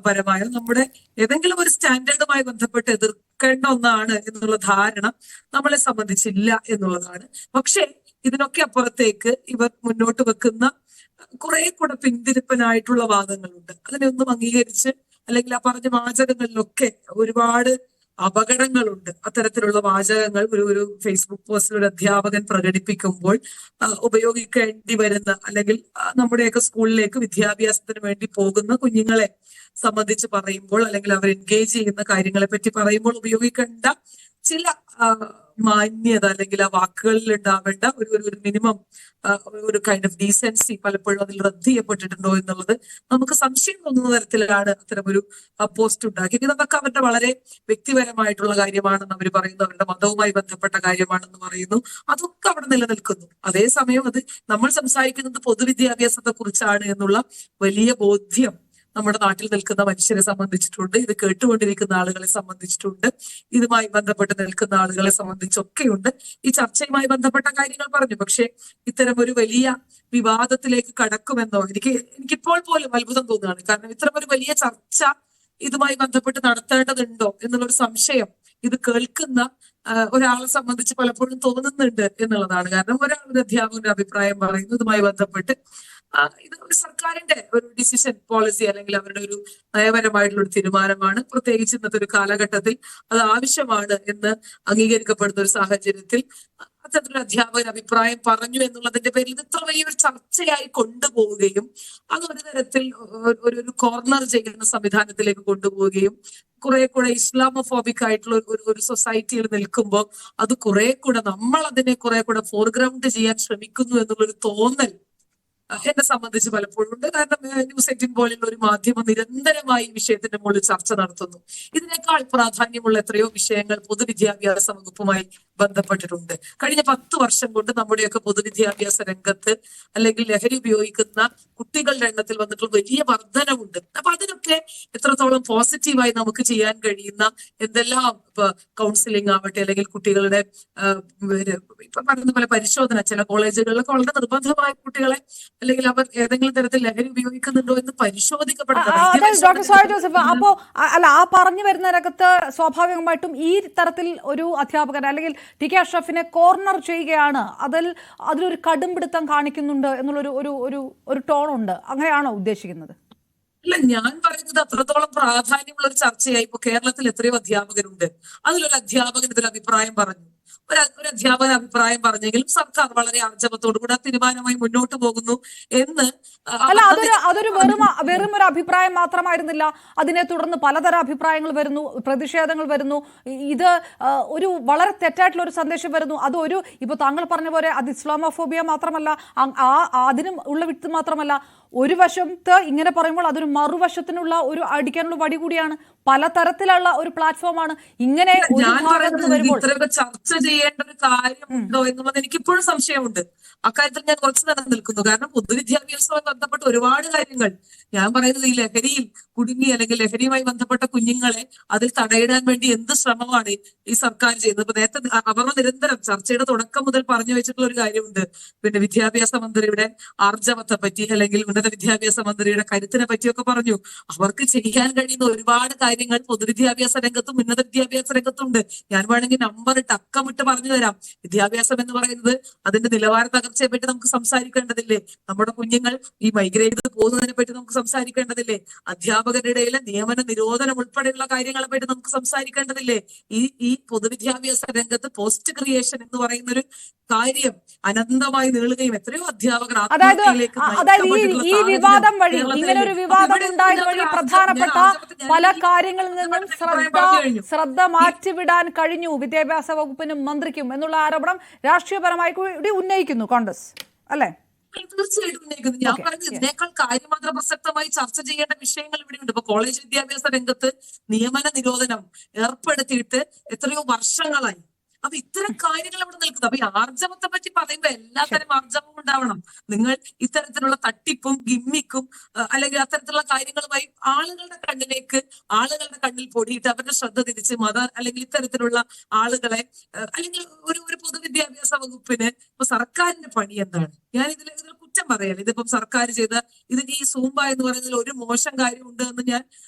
പരമായോ നമ്മുടെ ഏതെങ്കിലും ഒരു സ്റ്റാൻഡേർഡുമായി ബന്ധപ്പെട്ട് എതിർക്കേണ്ട ഒന്നാണ് എന്നുള്ള ധാരണ നമ്മളെ സംബന്ധിച്ചില്ല എന്നുള്ളതാണ്. പക്ഷേ ഇതിനൊക്കെ അപ്പുറത്തേക്ക് ഇവർ മുന്നോട്ട് വെക്കുന്ന കുറെ കൂടെ പിന്തിരിപ്പനായിട്ടുള്ള വാദങ്ങളുണ്ട്. അതിനെയൊന്നും അംഗീകരിച്ച് അല്ലെങ്കിൽ ആ പറഞ്ഞ വാചകങ്ങളിലൊക്കെ ഒരുപാട് അപകടങ്ങളുണ്ട്. അത്തരത്തിലുള്ള വാചകങ്ങൾ ഒരു ഫേസ്ബുക്ക് പോസ്റ്റിൽ ഒരു അധ്യാപകൻ പ്രകടിപ്പിക്കുമ്പോൾ ഉപയോഗിക്കേണ്ടി വരുന്ന, അല്ലെങ്കിൽ നമ്മുടെയൊക്കെ സ്കൂളിലേക്ക് വിദ്യാഭ്യാസത്തിന് വേണ്ടി പോകുന്ന കുഞ്ഞുങ്ങളെ സംബന്ധിച്ച് പറയുമ്പോൾ, അല്ലെങ്കിൽ അവർ എൻഗേജ് ചെയ്യുന്ന കാര്യങ്ങളെ പറ്റി പറയുമ്പോൾ ഉപയോഗിക്കേണ്ട ചില മാന്യത അല്ലെങ്കിൽ ആ വാക്കുകളിൽ ഉണ്ടാവേണ്ട ഒരു മിനിമം ഒരു കൈൻഡ് ഓഫ് ഡീസൻസി പലപ്പോഴും അതിൽ റദ്ദ് ചെയ്യപ്പെട്ടിട്ടുണ്ടോ എന്നുള്ളത് നമുക്ക് സംശയം തോന്നുന്ന തരത്തിലാണ് അത്തരം ഒരു പോസ്റ്റ് ഉണ്ടാക്കിയത്. ഇതൊക്കെ അവരുടെ വളരെ വ്യക്തിപരമായിട്ടുള്ള കാര്യമാണെന്ന് അവർ പറയുന്നു, അവരുടെ മതവുമായി ബന്ധപ്പെട്ട കാര്യമാണെന്ന് പറയുന്നു. അതൊക്കെ അവിടെ നിലനിൽക്കുന്നു. അതേസമയം അത് നമ്മൾ സംസാരിക്കുന്നത് പൊതുവിദ്യാഭ്യാസത്തെ കുറിച്ചാണ് എന്നുള്ള വലിയ ബോധ്യം നമ്മുടെ നാട്ടിൽ നിൽക്കുന്ന മനുഷ്യരെ സംബന്ധിച്ചിട്ടുണ്ട്, ഇത് കേട്ടുകൊണ്ടിരിക്കുന്ന ആളുകളെ സംബന്ധിച്ചിട്ടുണ്ട്, ഇതുമായി ബന്ധപ്പെട്ട് നിൽക്കുന്ന ആളുകളെ സംബന്ധിച്ചൊക്കെയുണ്ട്. ഈ ചർച്ചയുമായി ബന്ധപ്പെട്ട കാര്യങ്ങൾ പറഞ്ഞു. പക്ഷെ ഇത്തരം ഒരു വലിയ വിവാദത്തിലേക്ക് കടക്കുമെന്നോ എനിക്കിപ്പോൾ പോലും അത്ഭുതം തോന്നുകയാണ്. കാരണം ഇത്തരം ഒരു വലിയ ചർച്ച ഇതുമായി ബന്ധപ്പെട്ട് നടത്തേണ്ടതുണ്ടോ എന്നുള്ളൊരു സംശയം ഇത് കേൾക്കുന്ന ഒരാളെ സംബന്ധിച്ച് പലപ്പോഴും തോന്നുന്നുണ്ട് എന്നുള്ളതാണ്. കാരണം ഒരു അധ്യാപകന്റെ അഭിപ്രായം പറയുന്നു ഇതുമായി ബന്ധപ്പെട്ട് ഇത് ഒരു സർക്കാരിന്റെ ഒരു ഡിസിഷൻ പോളിസി അല്ലെങ്കിൽ അവരുടെ ഒരു നയപരമായിട്ടുള്ള ഒരു തീരുമാനമാണ്. പ്രത്യേകിച്ച് ഇന്നത്തെ ഒരു കാലഘട്ടത്തിൽ അത് ആവശ്യമാണ് എന്ന് അംഗീകരിക്കപ്പെടുന്ന ഒരു സാഹചര്യത്തിൽ അത്തരത്തിലൊരു അധ്യാപകൻ അഭിപ്രായം പറഞ്ഞു എന്നുള്ളതിന്റെ പേരിൽ ഇത് ഇത്ര വലിയൊരു ചർച്ചയായി കൊണ്ടുപോവുകയും അത് ഒരു തരത്തിൽ ഒരു കോർണർ ചെയ്യുന്ന സംവിധാനത്തിലേക്ക് കൊണ്ടുപോവുകയും കുറെ കൂടെ ഇസ്ലാമോഫോബിക് ആയിട്ടുള്ള ഒരു സൊസൈറ്റിയിൽ നിൽക്കുമ്പോൾ അത് കുറെ കൂടെ നമ്മൾ അതിനെ കുറെ കൂടെ ഫോർഗ്രൗണ്ട് ചെയ്യാൻ ശ്രമിക്കുന്നു എന്നുള്ളൊരു തോന്നൽ എന്നെ സംബന്ധിച്ച് പലപ്പോഴും ഉണ്ട്. കാരണം ന്യൂസ് 18 പോലുള്ള ഒരു മാധ്യമം നിരന്തരമായി ഈ വിഷയത്തിന്റെ മുകളിൽ ചർച്ച നടത്തുന്നു. ഇതിനേക്കാൾ പ്രാധാന്യമുള്ള എത്രയോ വിഷയങ്ങൾ പൊതുവിദ്യാഭ്യാസ വകുപ്പുമായി ബന്ധപ്പെട്ടിട്ടുണ്ട്. കഴിഞ്ഞ 10 വർഷം കൊണ്ട് നമ്മുടെയൊക്കെ പൊതുവിദ്യാഭ്യാസ രംഗത്ത് അല്ലെങ്കിൽ ലഹരി ഉപയോഗിക്കുന്ന കുട്ടികളുടെ എണ്ണത്തിൽ വന്നിട്ടുള്ള വലിയ വർധനവുണ്ട്. അപ്പൊ അതിനൊക്കെ എത്രത്തോളം പോസിറ്റീവായി നമുക്ക് ചെയ്യാൻ കഴിയുന്ന എന്തെല്ലാം ഇപ്പൊ കൗൺസിലിംഗ് ആവട്ടെ അല്ലെങ്കിൽ കുട്ടികളുടെ ഇപ്പൊ പറയുന്ന പോലെ പരിശോധന ചില കോളേജുകളിലൊക്കെ വളരെ നിർബന്ധമായ കുട്ടികളെ അല്ലെങ്കിൽ അവർ ഏതെങ്കിലും തരത്തിൽ ലഹരി ഉപയോഗിക്കുന്നുണ്ടോ എന്ന് പരിശോധിക്കപ്പെടുന്നത്. ഡോക്ടർ സോയ ജോസഫ്, അപ്പോ അല്ല ആ പറഞ്ഞു വരുന്ന രംഗത്ത് സ്വാഭാവികമായിട്ടും ഈ തരത്തിൽ ഒരു അധ്യാപകൻ അല്ലെങ്കിൽ ടി കെ അഷ്റഫിനെ കോർണർ ചെയ്യുകയാണ്, അതിലൊരു കടുംപിടുത്തം കാണിക്കുന്നുണ്ട് എന്നുള്ളൊരു ഒരു ടോണുണ്ട്. അങ്ങനെയാണോ ഉദ്ദേശിക്കുന്നത്? അല്ല, ഞാൻ പറയുന്നത് അത്രത്തോളം പ്രാധാന്യമുള്ള ഒരു ചർച്ചയായി. ഇപ്പൊ കേരളത്തിൽ എത്രയോ അധ്യാപകരുണ്ട്, അതിലൊരു അധ്യാപകൻ ഇതിൽ അഭിപ്രായം പറഞ്ഞു. ഒരു അധ്യാപക അഭിപ്രായം പറഞ്ഞെങ്കിലും സർക്കാർ വളരെ ആർജവത്തോടു കൂടെ തീരുമാനമായി മുന്നോട്ട് പോകുന്നു എന്ന്. അല്ല, അതൊരു വെറും ഒരു അഭിപ്രായം മാത്രമായിരുന്നില്ല. അതിനെ തുടർന്ന് പലതരം അഭിപ്രായങ്ങൾ വരുന്നു, പ്രതിഷേധങ്ങൾ വരുന്നു. ഇത് ഒരു വളരെ തെറ്റായിട്ടുള്ള ഒരു സന്ദേശം വരുന്നു. അതൊരു ഇപ്പൊ താങ്കൾ പറഞ്ഞ പോലെ അത് ഇസ്ലാമോഫോബിയ മാത്രമല്ല, അതിനും ഉള്ള വിട്ട് മാത്രമല്ല, ഒരു വശത്ത് ഇങ്ങനെ പറയുമ്പോൾ അതൊരു മറുവശത്തിനുള്ള ഒരു അടിക്കാനുള്ള വടി കൂടിയാണ്. പലതരത്തിലുള്ള ഒരു പ്ലാറ്റ്ഫോമാണ്. ഇങ്ങനെ ഇത്രയൊക്കെ ചർച്ച ചെയ്യേണ്ട ഒരു കാര്യമുണ്ടോ എന്നുള്ളത് എനിക്കിപ്പോഴും സംശയമുണ്ട്. അക്കാര്യത്തിൽ ഞാൻ കുറച്ച് നേരം നിൽക്കുന്നു. കാരണം പൊതുവിദ്യാഭ്യാസവുമായി ബന്ധപ്പെട്ട ഒരുപാട് കാര്യങ്ങൾ, ഞാൻ പറയുന്നത് ഈ ലഹരിയിൽ കുടുങ്ങി അല്ലെങ്കിൽ ലഹരിയുമായി ബന്ധപ്പെട്ട കുഞ്ഞുങ്ങളെ അതിൽ തടയിടാൻ വേണ്ടി എന്ത് ശ്രമമാണ് ഈ സർക്കാർ ചെയ്യുന്നത്. ഇപ്പൊ നേരത്തെ അവർ നിരന്തരം ചർച്ചയുടെ തുടക്കം മുതൽ പറഞ്ഞു വെച്ചിട്ടുള്ള ഒരു കാര്യമുണ്ട്. പിന്നെ വിദ്യാഭ്യാസ മന്ത്രിയുടെ ആർജവത്തെ പറ്റി അല്ലെങ്കിൽ ഉന്നത വിദ്യാഭ്യാസ മന്ത്രിയുടെ കരുത്തിനെ പറ്റിയൊക്കെ പറഞ്ഞു. അവർക്ക് ചെയ്യാൻ കഴിയുന്ന ഒരുപാട് കാര്യങ്ങൾ പൊതുവിദ്യാഭ്യാസ രംഗത്തും ഉന്നത വിദ്യാഭ്യാസ രംഗത്തുണ്ട്. ഞാൻ വേണമെങ്കിൽ നമ്പറിട്ട് അക്കമിട്ട് പറഞ്ഞു തരാം. വിദ്യാഭ്യാസം എന്ന് പറയുന്നത് അതിന്റെ നിലവാര തകർച്ചയെ പറ്റി നമുക്ക് സംസാരിക്കേണ്ടതില്ലേ? നമ്മുടെ കുഞ്ഞുങ്ങൾ ഈ മൈഗ്രേറ്റ് ചെയ്ത് പോകുന്നതിനെ പറ്റി നമുക്ക് സംസാരിക്കേണ്ടതില്ലേ? അധ്യാപകരുടെ ഇടയിലെ നിയമന നിരോധനം ഉൾപ്പെടെയുള്ള കാര്യങ്ങളെ പറ്റി നമുക്ക് സംസാരിക്കേണ്ടതില്ലേ? ഈ പൊതുവിദ്യാഭ്യാസ രംഗത്ത് പോസ്റ്റ് ക്രിയേഷൻ എന്ന് പറയുന്ന ഒരു കാര്യം അനന്തമായി നീളുകയും എത്രയോ അധ്യാപകർ ഈ വിവാദം വഴി, ഇങ്ങനെ ഒരു വിവാദം ഉണ്ടായത് വഴി പ്രധാനപ്പെട്ട പല കാര്യങ്ങളിൽ നിന്നും ശ്രദ്ധ മാറ്റിവിടാൻ കഴിഞ്ഞു വിദ്യാഭ്യാസ വകുപ്പിനും മന്ത്രിക്കും എന്നുള്ള ആരോപണം രാഷ്ട്രീയപരമായി കൂടി ഉന്നയിക്കുന്നു കോൺഗ്രസ്, അല്ലെ? തീർച്ചയായിട്ടും ഉന്നയിക്കുന്നു. ഞാൻ പറഞ്ഞത് ഇതിനേക്കാൾ കാര്യമാത്ര പ്രസക്തമായി ചർച്ച ചെയ്യേണ്ട വിഷയങ്ങൾ ഇവിടെയുണ്ട്. ഇപ്പൊ കോളേജ് വിദ്യാഭ്യാസ രംഗത്ത് നിയമന നിരോധനം ഏർപ്പെടുത്തിയിട്ട് എത്രയോ വർഷങ്ങളായി. അപ്പൊ ഇത്തരം കാര്യങ്ങൾ അവിടെ നിൽക്കുന്നത്. അപ്പൊ ഈ ആർജവത്തെ പറ്റി പറയുമ്പോ എല്ലാത്തരം ആർജവവും ഉണ്ടാവണം. നിങ്ങൾ ഇത്തരത്തിലുള്ള തട്ടിപ്പും ഗിമ്മിക്കും അല്ലെങ്കിൽ അത്തരത്തിലുള്ള കാര്യങ്ങളുമായി ആളുകളുടെ കണ്ണിൽ പൊടിയിട്ട് അവരുടെ ശ്രദ്ധ തിരിച്ച് അല്ലെങ്കിൽ ഇത്തരത്തിലുള്ള ആളുകളെ അല്ലെങ്കിൽ ഒരു പൊതുവിദ്യാഭ്യാസ വകുപ്പിന് ഇപ്പൊ സർക്കാരിന്റെ പണി എന്താണ്? ഞാൻ ഇതിൽ കുറ്റം പറയല്ല. ഇതിപ്പം സർക്കാർ ചെയ്ത ഇതിന് ഈ സൂംബ എന്ന് പറയുന്നതിൽ ഒരു മോശം കാര്യമുണ്ട് എന്ന് ഞാൻ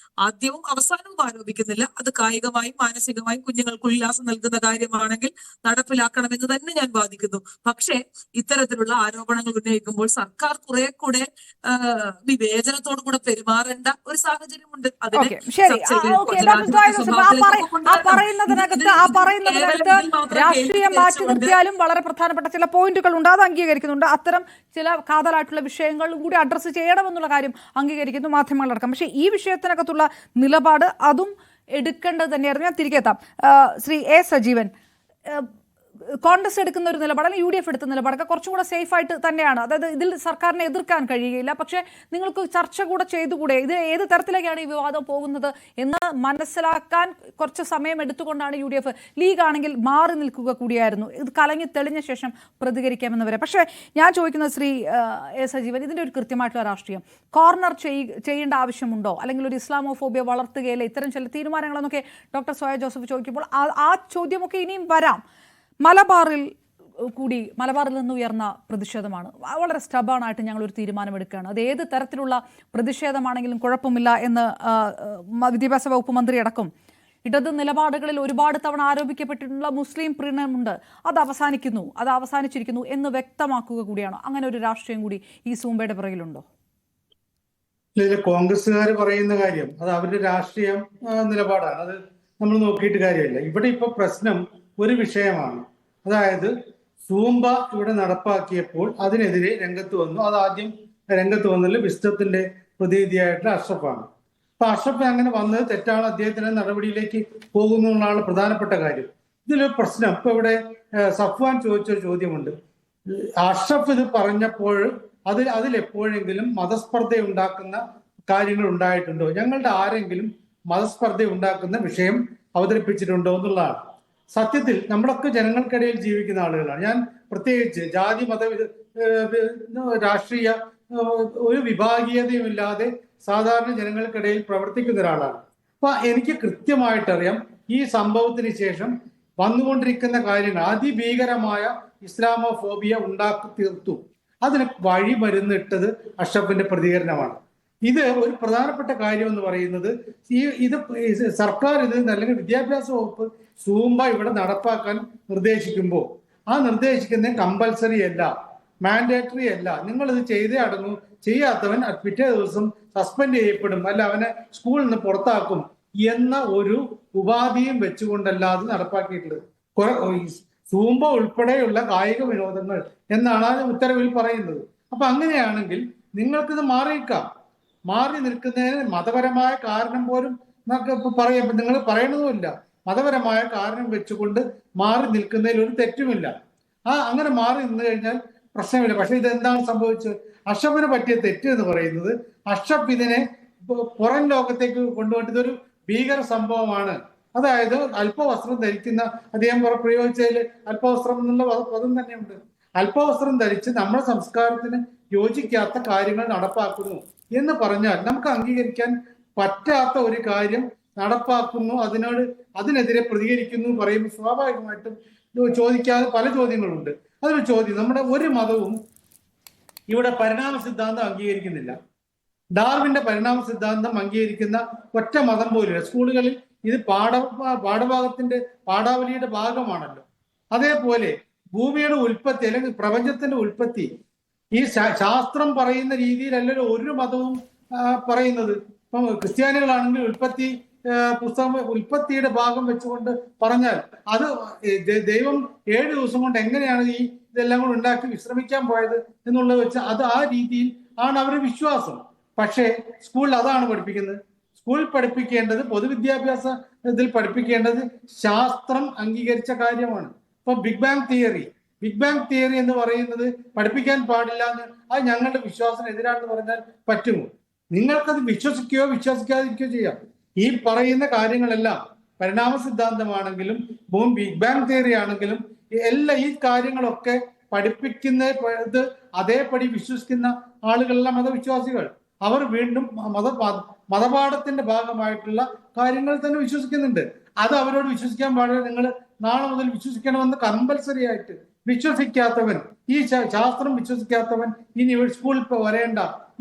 ആദ്യവും അവസാനവും ആരോപിക്കുന്നില്ല. അത് കായികമായും മാനസികമായും കുഞ്ഞുങ്ങൾക്ക് ഉല്ലാസം നൽകുന്ന കാര്യമാണെങ്കിൽ നടപ്പിലാക്കണമെന്ന് തന്നെ ഞാൻ വാദിക്കുന്നു. പക്ഷേ ഇത്തരത്തിലുള്ള ആരോപണങ്ങൾ ഉന്നയിക്കുമ്പോൾ സർക്കാർ കുറെ കൂടെ വിവേചനത്തോടു കൂടെ പെരുമാറേണ്ട ഒരു സാഹചര്യമുണ്ട്. രാഷ്ട്രീയം മാറ്റി നിർത്തിയാലും വളരെ പ്രധാനപ്പെട്ട ചില പോയിന്റുകൾ ഉണ്ട്, അത് അംഗീകരിക്കുന്നുണ്ട്. അത്തരം ചില കാതലായിട്ടുള്ള വിഷയങ്ങളും കൂടി അഡ്രസ്സ് ചെയ്യണമെന്നുള്ള കാര്യം അംഗീകരിക്കുന്നു മാധ്യമങ്ങളടക്കം. പക്ഷേ ഈ വിഷയത്തിനകത്തുള്ള നിലപാട് അതും എടുക്കേണ്ടത് തന്നെയായിരുന്നു. ഞാൻ തിരികെ എത്താം. ശ്രീ എ സജീവൻ, കോൺഗ്രസ് എടുക്കുന്ന ഒരു നിലപാട് അല്ലെങ്കിൽ UDF എടുക്കുന്ന നിലപാടൊക്കെ കുറച്ചും കൂടെ സേഫ് ആയിട്ട് തന്നെയാണ്. അതായത് ഇതിൽ സർക്കാരിനെ എതിർക്കാൻ കഴിയുകയില്ല, പക്ഷേ നിങ്ങൾക്ക് ചർച്ച കൂടെ ചെയ്തുകൂടെ, ഇത് ഏത് തരത്തിലേക്കാണ് ഈ വിവാദം പോകുന്നത് എന്ന് മനസ്സിലാക്കാൻ കുറച്ച് സമയം എടുത്തുകൊണ്ടാണ് UDF, ലീഗ് ആണെങ്കിൽ മാറി നിൽക്കുക കൂടിയായിരുന്നു. ഇത് കലങ്ങി തെളിഞ്ഞ ശേഷം പ്രതികരിക്കാമെന്ന് വരെ. പക്ഷേ ഞാൻ ചോദിക്കുന്നത് ശ്രീ എ സജീവൻ, ഇതിൻ്റെ ഒരു കൃത്യമായിട്ടുള്ള രാഷ്ട്രീയം കോർണർ ചെയ്യേണ്ട ആവശ്യമുണ്ടോ? അല്ലെങ്കിൽ ഒരു ഇസ്ലാമോഫോബിയ വളർത്തുകയില്ല ഇത്തരം ചില തീരുമാനങ്ങളെന്നൊക്കെ ഡോക്ടർ സോയ ജോസഫ് ചോദിക്കുമ്പോൾ ആ ചോദ്യമൊക്കെ ഇനിയും വരാം. മലബാറിൽ നിന്ന് ഉയർന്ന പ്രതിഷേധമാണ്. വളരെ സ്റ്റബാണായിട്ട് ഞങ്ങളൊരു തീരുമാനമെടുക്കുകയാണ്. അത് ഏത് തരത്തിലുള്ള പ്രതിഷേധമാണെങ്കിലും കുഴപ്പമില്ല എന്ന് വിദ്യാഭ്യാസ വകുപ്പ് മന്ത്രി അടക്കം ഇടത് നിലപാടുകളിൽ ഒരുപാട് തവണ ആരോപിക്കപ്പെട്ടിട്ടുള്ള മുസ്ലിം പ്രീണനമുണ്ട്, അത് അവസാനിച്ചിരിക്കുന്നു എന്ന് വ്യക്തമാക്കുക കൂടിയാണ്. അങ്ങനെ ഒരു രാഷ്ട്രീയം കൂടി ഈ സൂംബയുടെ പിറകിലുണ്ടോ? കോൺഗ്രസ്സുകാർ പറയുന്ന കാര്യം അത് അവരുടെ രാഷ്ട്രീയ നിലപാടാണ്. അത് നമ്മൾ നോക്കിയിട്ട് കാര്യമില്ല. ഇവിടെ ഇപ്പൊ പ്രശ്നം ഒരു വിഷയമാണ്. അതായത് സൂംബ ഇവിടെ നടപ്പാക്കിയപ്പോൾ അതിനെതിരെ രംഗത്ത് വന്നു. അത് ആദ്യം രംഗത്ത് വന്നതിൽ വിസ്ഡത്തിന്റെ പ്രതിനിധിയായിട്ടുള്ള അഷ്റഫാണ്. അപ്പൊ അഷ്റഫ് അങ്ങനെ വന്നത് തെറ്റാണ്, അദ്ദേഹത്തിന്റെ നടപടിയിലേക്ക് പോകുന്നു എന്നുള്ളതാണ് പ്രധാനപ്പെട്ട കാര്യം. ഇതിലൊരു പ്രശ്നം ഇപ്പൊ ഇവിടെ സഫ്വാൻ ചോദിച്ചൊരു ചോദ്യമുണ്ട്. അഷ്റഫ് ഇത് പറഞ്ഞപ്പോൾ അതിലെപ്പോഴെങ്കിലും മതസ്പർദ്ധ ഉണ്ടാക്കുന്ന കാര്യങ്ങൾ ഉണ്ടായിട്ടുണ്ടോ? ഞങ്ങളുടെ ആരെങ്കിലും മതസ്പർദ്ധ ഉണ്ടാക്കുന്ന വിഷയം അവതരിപ്പിച്ചിട്ടുണ്ടോ എന്നുള്ളതാണ്. സത്യത്തിൽ നമ്മളൊക്കെ ജനങ്ങൾക്കിടയിൽ ജീവിക്കുന്ന ആളുകളാണ്. ഞാൻ പ്രത്യേകിച്ച് ജാതി മത രാഷ്ട്രീയ ഒരു വിഭാഗീയതയുമില്ലാതെ സാധാരണ ജനങ്ങൾക്കിടയിൽ പ്രവർത്തിക്കുന്ന ഒരാളാണ്. അപ്പൊ എനിക്ക് കൃത്യമായിട്ടറിയാം ഈ സംഭവത്തിന് ശേഷം വന്നുകൊണ്ടിരിക്കുന്ന കാര്യങ്ങൾ അതിഭീകരമായ ഇസ്ലാമോഫോബിയ ഉണ്ടാക്കി തീർത്തു. അതിന് വഴി മരുന്നിട്ടത് അഷ്റഫിന്റെ പ്രതികരണമാണ്. ഇത് ഒരു പ്രധാനപ്പെട്ട കാര്യം എന്ന് പറയുന്നത് ഇത് സർക്കാർ അല്ലെങ്കിൽ വിദ്യാഭ്യാസ വകുപ്പ് സൂംബ ഇവിടെ നടപ്പാക്കാൻ നിർദ്ദേശിക്കുമ്പോൾ ആ നിർദ്ദേശിക്കുന്ന കമ്പൽസറി അല്ല, മാൻഡേറ്ററി അല്ല. നിങ്ങൾ ഇത് ചെയ്തേ അടങ്ങൂ, ചെയ്യാത്തവൻ പിറ്റേ ദിവസം സസ്പെൻഡ് ചെയ്യപ്പെടും, അല്ല അവനെ സ്കൂളിൽ നിന്ന് പുറത്താക്കും എന്ന ഒരു ഉപാധിയും വെച്ചുകൊണ്ടല്ലാതെ നടപ്പാക്കിയിട്ടുള്ളത്. സൂംബ ഉൾപ്പെടെയുള്ള കായിക വിനോദങ്ങൾ എന്നാണ് ആ ഉത്തരവിൽ പറയുന്നത്. അപ്പൊ അങ്ങനെയാണെങ്കിൽ നിങ്ങൾക്കിത് മാറി നിൽക്കുന്നതിന് മതപരമായ കാരണം പോലും നമുക്ക് പറയാം. നിങ്ങൾ പറയണതുമില്ല, മതപരമായ കാരണം വെച്ചുകൊണ്ട് മാറി നിൽക്കുന്നതിൽ ഒരു തെറ്റുമില്ല. അങ്ങനെ മാറി നിന്ന് കഴിഞ്ഞാൽ പ്രശ്നമില്ല. പക്ഷെ ഇതെന്താണ് സംഭവിച്ചത്? അഷ്റഫിന് പറ്റിയ തെറ്റ് എന്ന് പറയുന്നത്, അഷ്റഫ് ഇതിനെ പുറം ലോകത്തേക്ക് കൊണ്ടുപോയിട്ട് ഇതൊരു ഭീകര സംഭവമാണ്. അതായത് അല്പവസ്ത്രം ധരിക്കുന്ന, അദ്ദേഹം പ്രയോഗിച്ചതിൽ അല്പവസ്ത്രം എന്നുള്ള പദം തന്നെയുണ്ട്. അല്പവസ്ത്രം ധരിച്ച് നമ്മുടെ സംസ്കാരത്തിന് യോജിക്കാത്ത കാര്യങ്ങൾ നടപ്പാക്കുന്നു എന്ന് പറഞ്ഞാൽ നമുക്ക് അംഗീകരിക്കാൻ പറ്റാത്ത ഒരു കാര്യം നടപ്പാക്കുന്നു, അതിനെതിരെ പ്രതികരിക്കുന്നു പറയുമ്പോൾ സ്വാഭാവികമായിട്ടും ചോദിക്കാതെ പല ചോദ്യങ്ങളുണ്ട്. അതൊരു ചോദ്യം, നമ്മുടെ ഒരു മതവും ഇവിടെ പരിണാമ സിദ്ധാന്തം അംഗീകരിക്കുന്നില്ല. ഡാർവിന്റെ പരിണാമ സിദ്ധാന്തം അംഗീകരിക്കുന്ന ഒറ്റ മതം പോലും. സ്കൂളുകളിൽ ഇത് പാഠാവലിയുടെ ഭാഗമാണല്ലോ. അതേപോലെ ഭൂമിയുടെ ഉൽപ്പത്തി അല്ലെങ്കിൽ പ്രപഞ്ചത്തിന്റെ ഉൽപ്പത്തി ഈ ശാസ്ത്രം പറയുന്ന രീതിയിലല്ലല്ലോ ഒരു മതവും പറയുന്നത്. ഇപ്പം ക്രിസ്ത്യാനികളാണെങ്കിൽ ഉൽപ്പത്തിയുടെ ഭാഗം വെച്ചുകൊണ്ട് പറഞ്ഞാൽ അത് ദൈവം 7 ദിവസം കൊണ്ട് എങ്ങനെയാണ് ഇതെല്ലാം കൂടെ ഉണ്ടാക്കി വിശ്രമിക്കാൻ പോയത് എന്നുള്ളത് വെച്ച് അത് ആ രീതിയിൽ ആണ് അവരുടെ വിശ്വാസം. പക്ഷേ സ്കൂളിൽ അതാണ് പഠിപ്പിക്കുന്നത്. സ്കൂളിൽ പഠിപ്പിക്കേണ്ടത്, പൊതുവിദ്യാഭ്യാസത്തിൽ പഠിപ്പിക്കേണ്ടത് ശാസ്ത്രം അംഗീകരിച്ച കാര്യമാണ്. ഇപ്പൊ ബിഗ് ബാങ് തിയറി എന്ന് പറയുന്നത് പഠിപ്പിക്കാൻ പാടില്ല എന്ന്, അത് ഞങ്ങളുടെ വിശ്വാസത്തിന് എതിരാണെന്ന് പറഞ്ഞാൽ പറ്റുമോ? നിങ്ങൾക്കത് വിശ്വസിക്കുകയോ വിശ്വസിക്കാതിരിക്കുകയോ ചെയ്യാം. ഈ പറയുന്ന കാര്യങ്ങളെല്ലാം പരിണാമ സിദ്ധാന്തമാണെങ്കിലും ബിഗ് ബാങ് തിയറി ആണെങ്കിലും ഈ കാര്യങ്ങളൊക്കെ പഠിപ്പിക്കുന്നത് അതേപടി വിശ്വസിക്കുന്ന ആളുകളെല്ലാം മതവിശ്വാസികൾ. അവർ വീണ്ടും മതപാഠത്തിന്റെ ഭാഗമായിട്ടുള്ള കാര്യങ്ങൾ തന്നെ വിശ്വസിക്കുന്നുണ്ട്. അത് അവരോട് വിശ്വസിക്കാൻ പാടില്ല, നിങ്ങൾ നാളെ മുതൽ വിശ്വസിക്കണമെന്ന് കമ്പൽസറി ആയിട്ട് വിശ്വസിക്കാത്തവൻ, ഈ ശാസ്ത്രം വിശ്വസിക്കാത്തവൻ ഇനി സ്കൂളിൽ വരേണ്ട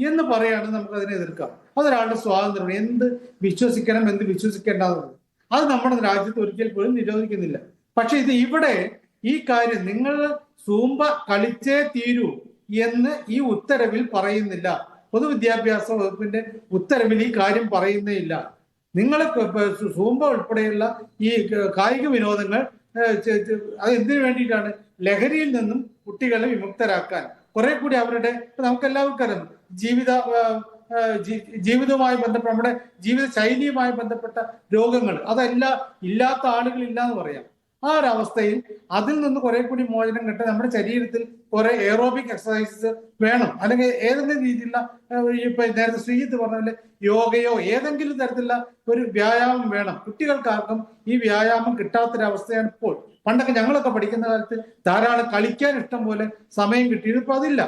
എന്ന് പറയുകയാണെങ്കിൽ നമുക്ക് അതിനെ എതിർക്കാം. അതൊരാളുടെ സ്വാതന്ത്ര്യമാണ്, എന്ത് വിശ്വസിക്കണം എന്ത് വിശ്വസിക്കേണ്ടത്. അത് നമ്മുടെ രാജ്യത്ത് ഒരിക്കൽ പോലും നിരോധിക്കുന്നില്ല. പക്ഷെ ഇവിടെ ഈ കാര്യം നിങ്ങൾ സൂംബ കളിച്ചേ തീരൂ എന്ന് ഈ ഉത്തരവിൽ പറയുന്നില്ല. പൊതുവിദ്യാഭ്യാസ വകുപ്പിന്റെ ഉത്തരവിൽ ഈ കാര്യം പറയുന്നേ ഇല്ല. നിങ്ങൾ സൂംബ ഉൾപ്പെടെയുള്ള ഈ കായിക വിനോദങ്ങൾ അത് എന്തിനു വേണ്ടിയിട്ടാണ്? ലഹരിയിൽ നിന്നും കുട്ടികളെ വിമുക്തരാക്കാൻ, കുറെ കൂടി അവരുടെ, നമുക്കെല്ലാവർക്കും അറിയാം, ജീവിതവുമായി ബന്ധപ്പെട്ട, നമ്മുടെ ജീവിത ശൈലിയുമായി ബന്ധപ്പെട്ട രോഗങ്ങൾ അതെല്ലാം ഇല്ലാത്ത ആളുകളില്ല എന്ന് പറയാം. ആ ഒരവസ്ഥയിൽ അതിൽ നിന്ന് കുറെ കൂടി മോചനം കിട്ടാൻ നമ്മുടെ ശരീരത്തിൽ കുറെ എയറോബിക് എക്സസൈസസ് വേണം. അല്ലെങ്കിൽ ഏതെങ്കിലും രീതിയിലുള്ള, ഇപ്പൊ നേരത്തെ ശ്രീജിത്ത് പറഞ്ഞ യോഗയോ ഏതെങ്കിലും തരത്തിലുള്ള ഒരു വ്യായാമം വേണം. കുട്ടികൾക്കാർക്കും ഈ വ്യായാമം കിട്ടാത്തൊരവസ്ഥയാണ് ഇപ്പോൾ. പണ്ടൊക്കെ ഞങ്ങളൊക്കെ പഠിക്കുന്ന കാലത്ത് ധാരാളം കളിക്കാൻ ഇഷ്ടം പോലെ സമയം കിട്ടിയിരുന്നു. ഇപ്പൊ അതില്ല.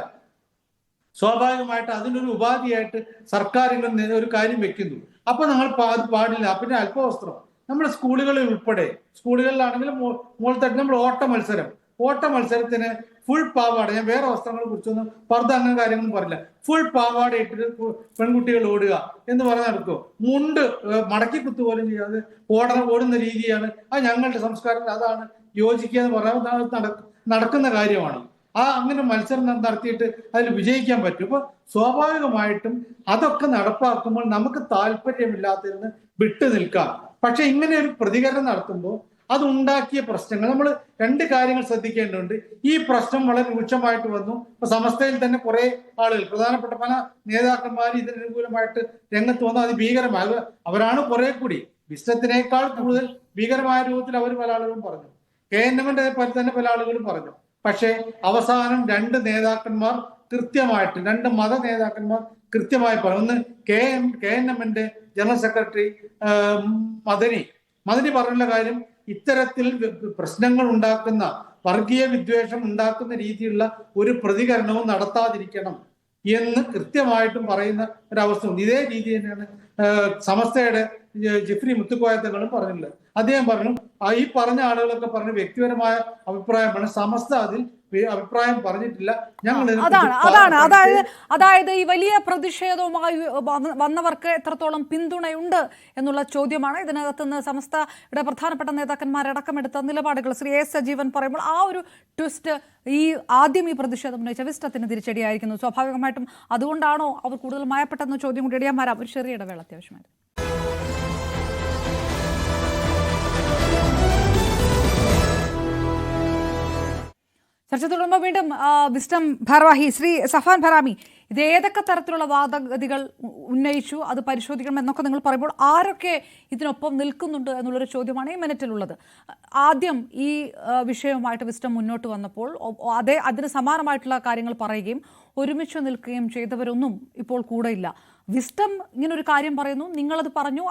സ്വാഭാവികമായിട്ട് അതിനൊരു ഉപാധിയായിട്ട് സർക്കാരുകൾ ഒരു കാര്യം വെക്കുന്നു. അപ്പൊ ഞങ്ങൾ അത് പാടില്ല. പിന്നെ അല്പവസ്ത്രം നമ്മുടെ സ്കൂളുകളിൽ ഉൾപ്പെടെ, സ്കൂളുകളിലാണെങ്കിലും മുകൾത്തട്ട് നമ്മൾ ഓട്ട മത്സരത്തിന് ഫുൾ പാവാട, ഞാൻ വേറെ വസ്ത്രങ്ങളെ കുറിച്ചൊന്നും പർദ്ദ അങ്ങനെ കാര്യങ്ങളൊന്നും പറഞ്ഞില്ല, ഫുൾ പാവാട ഇട്ടിട്ട് പെൺകുട്ടികൾ ഓടുക എന്ന് പറഞ്ഞ് നടക്കുമോ? മുണ്ട് മടക്കി കുത്തു പോലും ചെയ്യാതെ ഓടുന്ന രീതിയാണ്. അത് ഞങ്ങളുടെ സംസ്കാരത്തിൽ അതാണ് യോജിക്കുക എന്ന് പറയാൻ നടക്കുന്ന കാര്യമാണ്. അങ്ങനെ മത്സരം നടത്തിയിട്ട് അതിൽ വിജയിക്കാൻ പറ്റും. അപ്പൊ സ്വാഭാവികമായിട്ടും അതൊക്കെ നടപ്പാക്കുമ്പോൾ നമുക്ക് താല്പര്യമില്ലാത്തതിന് വിട്ടു നിൽക്കാം. പക്ഷെ ഇങ്ങനെ ഒരു പ്രതികരണം നടത്തുമ്പോൾ അതുണ്ടാക്കിയ പ്രശ്നങ്ങൾ, നമ്മൾ 2 കാര്യങ്ങൾ ശ്രദ്ധിക്കേണ്ടതുണ്ട്. ഈ പ്രശ്നം വളരെ രൂക്ഷമായിട്ട് വന്നു. ഇപ്പൊ സമസ്തയിൽ തന്നെ കുറെ ആളുകൾ, പ്രധാനപ്പെട്ട പല നേതാക്കന്മാർ ഇതിന് അനുകൂലമായിട്ട് രംഗത്ത് വന്നു. അത് ഭീകരമായ, അവരാണ് കുറെ കൂടി വിശ്വത്തിനേക്കാൾ കൂടുതൽ ഭീകരമായ രൂപത്തിൽ അവർ പല ആളുകളും പറഞ്ഞു. KNMന്റെ പോലെ തന്നെ പല ആളുകളും പറഞ്ഞു. പക്ഷെ അവസാനം 2 നേതാക്കന്മാർ കൃത്യമായിട്ട്, 2 മത നേതാക്കന്മാർ കൃത്യമായി പറഞ്ഞു. ഒന്ന് KNMന്റെ ജനറൽ സെക്രട്ടറി മദനി പറഞ്ഞുള്ള കാര്യം, ഇത്തരത്തിൽ പ്രശ്നങ്ങൾ ഉണ്ടാക്കുന്ന, വർഗീയ വിദ്വേഷം ഉണ്ടാക്കുന്ന രീതിയിലുള്ള ഒരു പ്രതികരണവും നടത്താതിരിക്കണം എന്ന് കൃത്യമായിട്ടും പറയുന്ന ഒരവസ്ഥ ഉണ്ട്. ഇതേ രീതി തന്നെയാണ് സമസ്തയുടെ ജിഫ്രി മുത്തുക്കോയത്തങ്ങളും പറഞ്ഞിട്ടുള്ളത്. അദ്ദേഹം പറഞ്ഞു, ഈ പറഞ്ഞ ആളുകളൊക്കെ പറഞ്ഞ വ്യക്തിപരമായ അഭിപ്രായമാണ്, സമസ്ത അതിൽ അഭിപ്രായം പറഞ്ഞിട്ടില്ല. ഞങ്ങൾ അതായത് ഈ വലിയ പ്രതിഷേധവുമായി വന്നവർക്ക് എത്രത്തോളം പിന്തുണയുണ്ട് എന്നുള്ള ചോദ്യമാണ്. ഇതിനകത്തുനിന്ന് സമസ്തയുടെ പ്രധാനപ്പെട്ട നേതാക്കന്മാരടക്കമെടുത്ത നിലപാടുകൾ ശ്രീ എസ് സജീവൻ പറയുമ്പോൾ ആ ഒരു ട്വിസ്റ്റ് ആദ്യം ഈ പ്രതിഷേധം ഉന്നയിച്ച വിസ്റ്റത്തിന് തിരിച്ചടിയായിരിക്കുന്നു. സ്വാഭാവികമായിട്ടും അതുകൊണ്ടാണോ അവർ കൂടുതൽ മയപ്പെട്ടെന്ന ചോദ്യം കൂടി ഇടയാൻ വരാം. ഒരു ചെറിയ ഇടവേള അത്യാവശ്യമായിരുന്നു. ചർച്ച തുടരുമ്പോൾ വീണ്ടും വിസ്ഡം ഭാരവാഹി ശ്രീ സഫാൻ ഭറാമി, ഇത് ഏതൊക്കെ തരത്തിലുള്ള വാദഗതികൾ ഉന്നയിച്ചു, അത് പരിശോധിക്കണം എന്നൊക്കെ നിങ്ങൾ പറയുമ്പോൾ ആരൊക്കെ ഇതിനൊപ്പം നിൽക്കുന്നുണ്ട് എന്നുള്ളൊരു ചോദ്യമാണ് ഈ മിനിറ്റിലുള്ളത്. ആദ്യം ഈ വിഷയവുമായിട്ട് വിസ്ഡം മുന്നോട്ട് വന്നപ്പോൾ അതിന് സമാനമായിട്ടുള്ള കാര്യങ്ങൾ പറയുകയും ഒരുമിച്ച് നിൽക്കുകയും ചെയ്തവരൊന്നും ഇപ്പോൾ കൂടെയില്ല. വിസ്ഡം ഇങ്ങനൊരു കാര്യം പറയുന്നു, നിങ്ങളത് പറഞ്ഞു,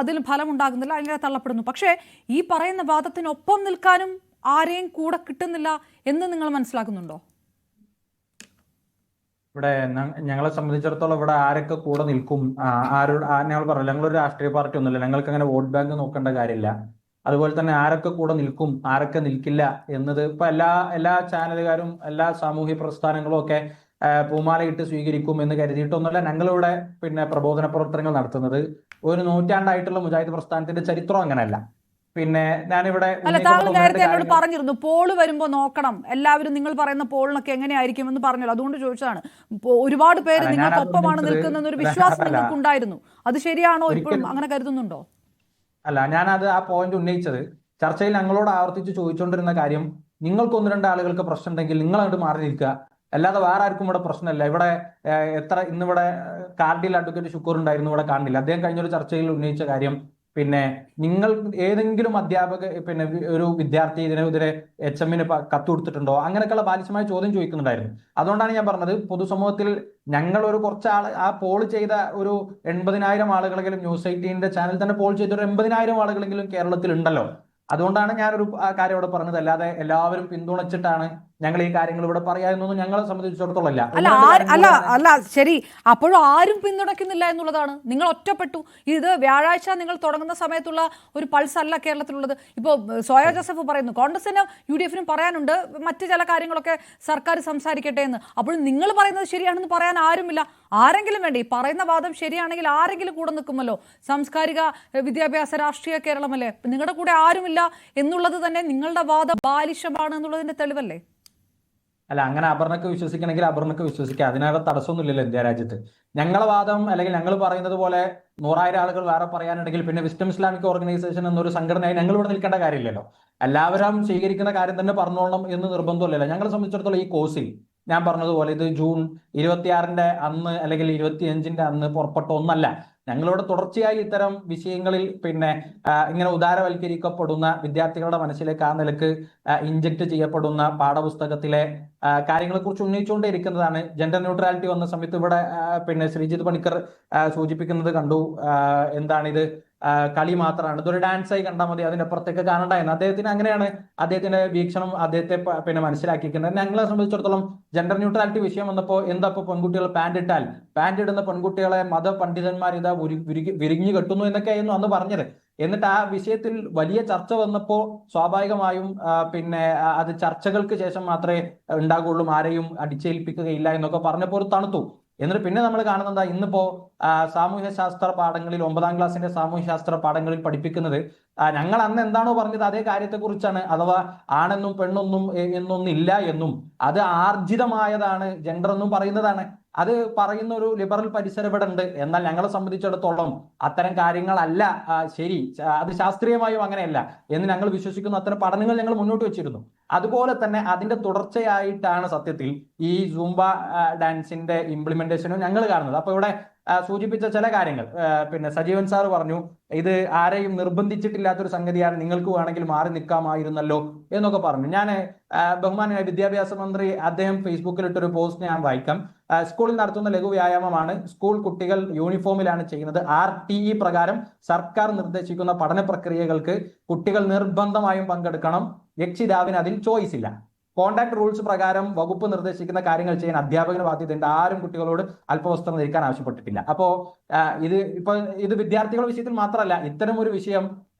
അതിന് ഫലമുണ്ടാകുന്നില്ല, അങ്ങനെ തള്ളപ്പെടുന്നു. പക്ഷേ ഈ പറയുന്ന വാദത്തിനൊപ്പം നിൽക്കാനും ആരെയും കൂടെ കിട്ടുന്നില്ല എന്ന് നിങ്ങൾ മനസ്സിലാക്കുന്നുണ്ടോ? ഇവിടെ ഞങ്ങളെ സംബന്ധിച്ചിടത്തോളം ഇവിടെ ആരൊക്കെ കൂടെ നിൽക്കും, ഞങ്ങൾ പറഞ്ഞില്ല, ഞങ്ങളൊരു രാഷ്ട്രീയ പാർട്ടി ഒന്നുമില്ല, ഞങ്ങൾക്ക് അങ്ങനെ വോട്ട് ബാങ്ക് നോക്കേണ്ട കാര്യമില്ല. അതുപോലെ തന്നെ ആരൊക്കെ കൂടെ നിൽക്കും, ആരൊക്കെ നിൽക്കില്ല എന്നത് ഇപ്പൊ എല്ലാ ചാനലുകാരും എല്ലാ സാമൂഹ്യ പ്രസ്ഥാനങ്ങളും ഒക്കെ പൂമാലയിട്ട് സ്വീകരിക്കും എന്ന് കരുതിയിട്ടൊന്നുമല്ല ഞങ്ങളിവിടെ പ്രബോധന പ്രവർത്തനങ്ങൾ നടത്തുന്നത്. ഒരു നൂറ്റാണ്ടായിട്ടുള്ള മുജാഹിദ് പ്രസ്ഥാനത്തിന്റെ ചരിത്രം അങ്ങനെയല്ല. ഞാനിവിടെ താങ്കൾ നേരത്തെ എന്നോട് പറഞ്ഞിരുന്നു പോള് വരുമ്പോ നോക്കണം, എല്ലാവരും നിങ്ങൾ പറയുന്ന പോളിനൊക്കെ എങ്ങനെയായിരിക്കും എന്ന് പറഞ്ഞല്ലോ, അതുകൊണ്ട് ചോദിച്ചതാണ്. ഒരുപാട് പേര് നിങ്ങൾക്കൊപ്പമാണ് നിൽക്കുന്ന ഒരു വിശ്വാസം നിങ്ങൾക്ക് ഉണ്ടായിരുന്നു, അത് ശരിയാണോ? ഇപ്പോഴും അങ്ങനെ കരുതുന്നുണ്ടോ? അല്ല, ഞാനത് ആ പോയിന്റ് ഉന്നയിച്ചത് ചർച്ചയിൽ ഞങ്ങളോട് ആവർത്തിച്ച് ചോദിച്ചുകൊണ്ടിരുന്ന കാര്യം, നിങ്ങൾക്ക് 1-2 ആളുകൾക്ക് പ്രശ്നം ഉണ്ടെങ്കിൽ നിങ്ങൾ അങ്ങോട്ട് മാറി നിൽക്കുക, അല്ലാതെ വേറെ ആർക്കും ഇവിടെ പ്രശ്നമില്ല. ഇവിടെ ഇന്നിവിടെ കാർഡിൽ അഡ്വക്കേറ്റ് ഷുക്കൂർ ഉണ്ടായിരുന്നു, ഇവിടെ കാണില്ല. അദ്ദേഹം കഴിഞ്ഞൊരു ചർച്ചയിൽ ഉന്നയിച്ച കാര്യം, നിങ്ങൾ ഏതെങ്കിലും അധ്യാപക ഒരു വിദ്യാർത്ഥി ഇതിനെതിരെ HM കത്ത് കൊടുത്തിട്ടുണ്ടോ, അങ്ങനെയൊക്കെയുള്ള ബാലിശമായ ചോദ്യം ചോദിക്കുന്നുണ്ടായിരുന്നു. അതുകൊണ്ടാണ് ഞാൻ പറഞ്ഞത്, പൊതുസമൂഹത്തിൽ ഞങ്ങൾ ഒരു കുറച്ച് ആ പോൾ ചെയ്ത ഒരു 80,000 ആളുകളെങ്കിലും, ന്യൂസ് 18 ചാനൽ തന്നെ പോൾ ചെയ്ത ഒരു 80,000 ആളുകളെങ്കിലും കേരളത്തിൽ ഉണ്ടല്ലോ. അതുകൊണ്ടാണ് ഞാനൊരു കാര്യം ഇവിടെ പറഞ്ഞത്. അല്ലാതെ എല്ലാവരും പിന്തുണച്ചിട്ടാണ് ഞങ്ങൾ ഈ കാര്യങ്ങൾ ഇവിടെ പറയാമെന്നൊന്നും ഞങ്ങളെ സംബന്ധിച്ചിടത്തോളം അല്ല. ശരി, അപ്പോഴും ആരും പിന്തുണയ്ക്കുന്നില്ല എന്നുള്ളതാണ്. നിങ്ങൾ ഒറ്റപ്പെട്ടു. ഇത് വ്യാഴാഴ്ച നിങ്ങൾ തുടങ്ങുന്ന സമയത്തുള്ള ഒരു പൾസ് അല്ല കേരളത്തിലുള്ളത്. ഇപ്പോൾ സോയ ജോസഫ് പറയുന്നു കോൺഗ്രസിനും UDF-നും പറയാനുണ്ട്, മറ്റു ചില കാര്യങ്ങളൊക്കെ സർക്കാർ സംസാരിക്കട്ടെ എന്ന്. അപ്പോഴും നിങ്ങൾ പറയുന്നത് ശരിയാണെന്ന് പറയാൻ ആരുമില്ല. ആരെങ്കിലും വേണ്ടേ? ഈ പറയുന്ന വാദം ശരിയാണെങ്കിൽ ആരെങ്കിലും കൂടെ നിൽക്കുമല്ലോ. സാംസ്കാരിക വിദ്യാഭ്യാസ രാഷ്ട്രീയ കേരളമല്ലേ, നിങ്ങളുടെ കൂടെ ആരുമില്ല എന്നുള്ളത് തന്നെ നിങ്ങളുടെ വാദം ബാലിശമാണ് എന്നുള്ളതിന്റെ തെളിവല്ലേ? അല്ല, അങ്ങനെ അപർണക്ക് വിശ്വസിക്കണമെങ്കിൽ അപർണക്ക് വിശ്വസിക്കാം, അതിനകത്ത് തടസ്സമൊന്നുമില്ലല്ലോ ഇന്ത്യ രാജ്യത്ത്. ഞങ്ങളെ വാദം അല്ലെങ്കിൽ ഞങ്ങൾ പറയുന്നത് പോലെ 100,000 ആളുകൾ വേറെ പറയാനുണ്ടെങ്കിൽ വിസ്ഡം ഇസ്ലാമിക് ഓർഗനൈസേഷൻ എന്നൊരു സംഘടനയായി ഞങ്ങൾ ഇവിടെ നിൽക്കേണ്ട കാര്യമില്ലല്ലോ. എല്ലാവരും സ്വീകരിക്കുന്ന കാര്യം തന്നെ പറഞ്ഞോളണം എന്ന് നിർബന്ധമില്ലല്ലോ. ഞങ്ങളെ സംബന്ധിച്ചിടത്തോളം ഈ കോഴ്സിൽ ഞാൻ പറഞ്ഞതുപോലെ ഇത് ജൂൺ 26 അന്ന് അല്ലെങ്കിൽ 25 അന്ന് പുറപ്പെട്ട ഒന്നല്ല. ഞങ്ങളിവിടെ തുടർച്ചയായി ഇത്തരം വിഷയങ്ങളിൽ ഇങ്ങനെ ഉദാരവൽക്കരിക്കപ്പെടുന്ന വിദ്യാർത്ഥികളുടെ മനസ്സിലേക്ക് ആ നിലക്ക് ഇൻജക്ട് ചെയ്യപ്പെടുന്ന പാഠപുസ്തകത്തിലെ കാര്യങ്ങളെ കുറിച്ച് ഉന്നയിച്ചുകൊണ്ടേയിരിക്കുന്നതാണ്. ജെൻഡർ ന്യൂട്രാലിറ്റി വന്ന സമയത്ത് ഇവിടെ ശ്രീജിത്ത് പണിക്കർ സൂചിപ്പിക്കുന്നത് കണ്ടു. എന്താണിത്, കളി മാത്രമാണ്, ഇതൊരു ഡാൻസായി കണ്ടാൽ മതി, അതിനപ്പുറത്തേക്ക് കാണണ്ടായെന്ന്. അദ്ദേഹത്തിന് അങ്ങനെയാണ് അദ്ദേഹത്തിന്റെ വീക്ഷണം, അദ്ദേഹത്തെ മനസ്സിലാക്കിയിരിക്കുന്നത്. ഞങ്ങളെ സംബന്ധിച്ചിടത്തോളം ജെൻഡർ ന്യൂട്രാലിറ്റി വിഷയം വന്നപ്പോൾ എന്താ പെൺകുട്ടികൾ പാന്റ് ഇടുന്ന പെൺകുട്ടികളെ മതപണ്ഡിതന്മാർ ഇതാ വിരിഞ്ഞു കെട്ടുന്നു എന്നൊക്കെയായിരുന്നു അന്ന് പറഞ്ഞത്. എന്നിട്ട് ആ വിഷയത്തിൽ വലിയ ചർച്ച വന്നപ്പോൾ സ്വാഭാവികമായും അത് ചർച്ചകൾക്ക് ശേഷം മാത്രമേ ഉണ്ടാകുള്ളൂ, ആരെയും അടിച്ചേൽപ്പിക്കുകയില്ല എന്നൊക്കെ പറഞ്ഞപ്പോൾ തണുത്തു. എന്നിട്ട് നമ്മൾ കാണുന്നത് ഇന്നിപ്പോ സാമൂഹ്യശാസ്ത്ര പാഠങ്ങളിൽ 9ാം ക്ലാസ്സിന്റെ സാമൂഹ്യശാസ്ത്ര പാഠങ്ങളിൽ പഠിപ്പിക്കുന്നത് ഞങ്ങൾ അന്ന് എന്താണോ പറഞ്ഞത് അതേ കാര്യത്തെക്കുറിച്ചാണ്. അഥവാ ആണെന്നും പെണ്ണൊന്നും എന്നൊന്നും ഇല്ല എന്നും അത് ആർജിതമായതാണ് ജെൻഡർ എന്നും പറയുന്നതാണ്. അത് പറയുന്ന ഒരു ലിബറൽ പരിസരം ഇവിടെ ഉണ്ട്. എന്നാൽ ഞങ്ങളെ സംബന്ധിച്ചിടത്തോളം അത്തരം കാര്യങ്ങളല്ല ശരി, അത് ശാസ്ത്രീയമായും അങ്ങനെയല്ല എന്ന് ഞങ്ങൾ വിശ്വസിക്കുന്നു. അത്തരം പഠനങ്ങൾ ഞങ്ങൾ മുന്നോട്ട് വെച്ചിരുന്നു. അതുപോലെ തന്നെ അതിന്റെ തുടർച്ചയായിട്ടാണ് സത്യത്തിൽ ഈ സൂംബ ഡാൻസിന്റെ ഇംപ്ലിമെന്റേഷനും ഞങ്ങൾ കാണുന്നത്. അപ്പൊ ഇവിടെ സൂചിപ്പിച്ച ചില കാര്യങ്ങൾ സജീവൻ സാർ പറഞ്ഞു, ഇത് ആരെയും നിർബന്ധിച്ചിട്ടില്ലാത്തൊരു സംഗതിയാണ്, നിങ്ങൾക്ക് വേണമെങ്കിൽ മാറി നിൽക്കാമായിരുന്നല്ലോ എന്നൊക്കെ പറഞ്ഞു. ഞാൻ ബഹുമാനായ വിദ്യാഭ്യാസ മന്ത്രി അദ്ദേഹം ഫേസ്ബുക്കിലിട്ടൊരു പോസ്റ്റ് ഞാൻ വായിക്കാം. സ്കൂളിൽ നടത്തുന്ന ലഘു വ്യായാമമാണ്, സ്കൂൾ കുട്ടികൾ യൂണിഫോമിലാണ് ചെയ്യുന്നത്. RTE പ്രകാരം സർക്കാർ നിർദ്ദേശിക്കുന്ന പഠന പ്രക്രിയകൾക്ക് കുട്ടികൾ നിർബന്ധമായും പങ്കെടുക്കണം, രക്ഷിതാവിന് അതിൽ ചോയ്സ് ഇല്ല. കോണ്ടാക്ട് റൂൾസ് പ്രകാരം വകുപ്പ് നിർദ്ദേശിക്കുന്ന കാര്യങ്ങൾ ചെയ്യാൻ അധ്യാപകന് ബാധ്യതയുണ്ട്. ആരും കുട്ടികളോട് അല്പവസ്ത്രം ധരിക്കാൻ ആവശ്യപ്പെട്ടിട്ടില്ല. അപ്പോ ഇത് വിദ്യാർത്ഥികളുടെ വിഷയത്തിൽ മാത്രമല്ല, ഇത്തരം ഒരു വിഷയം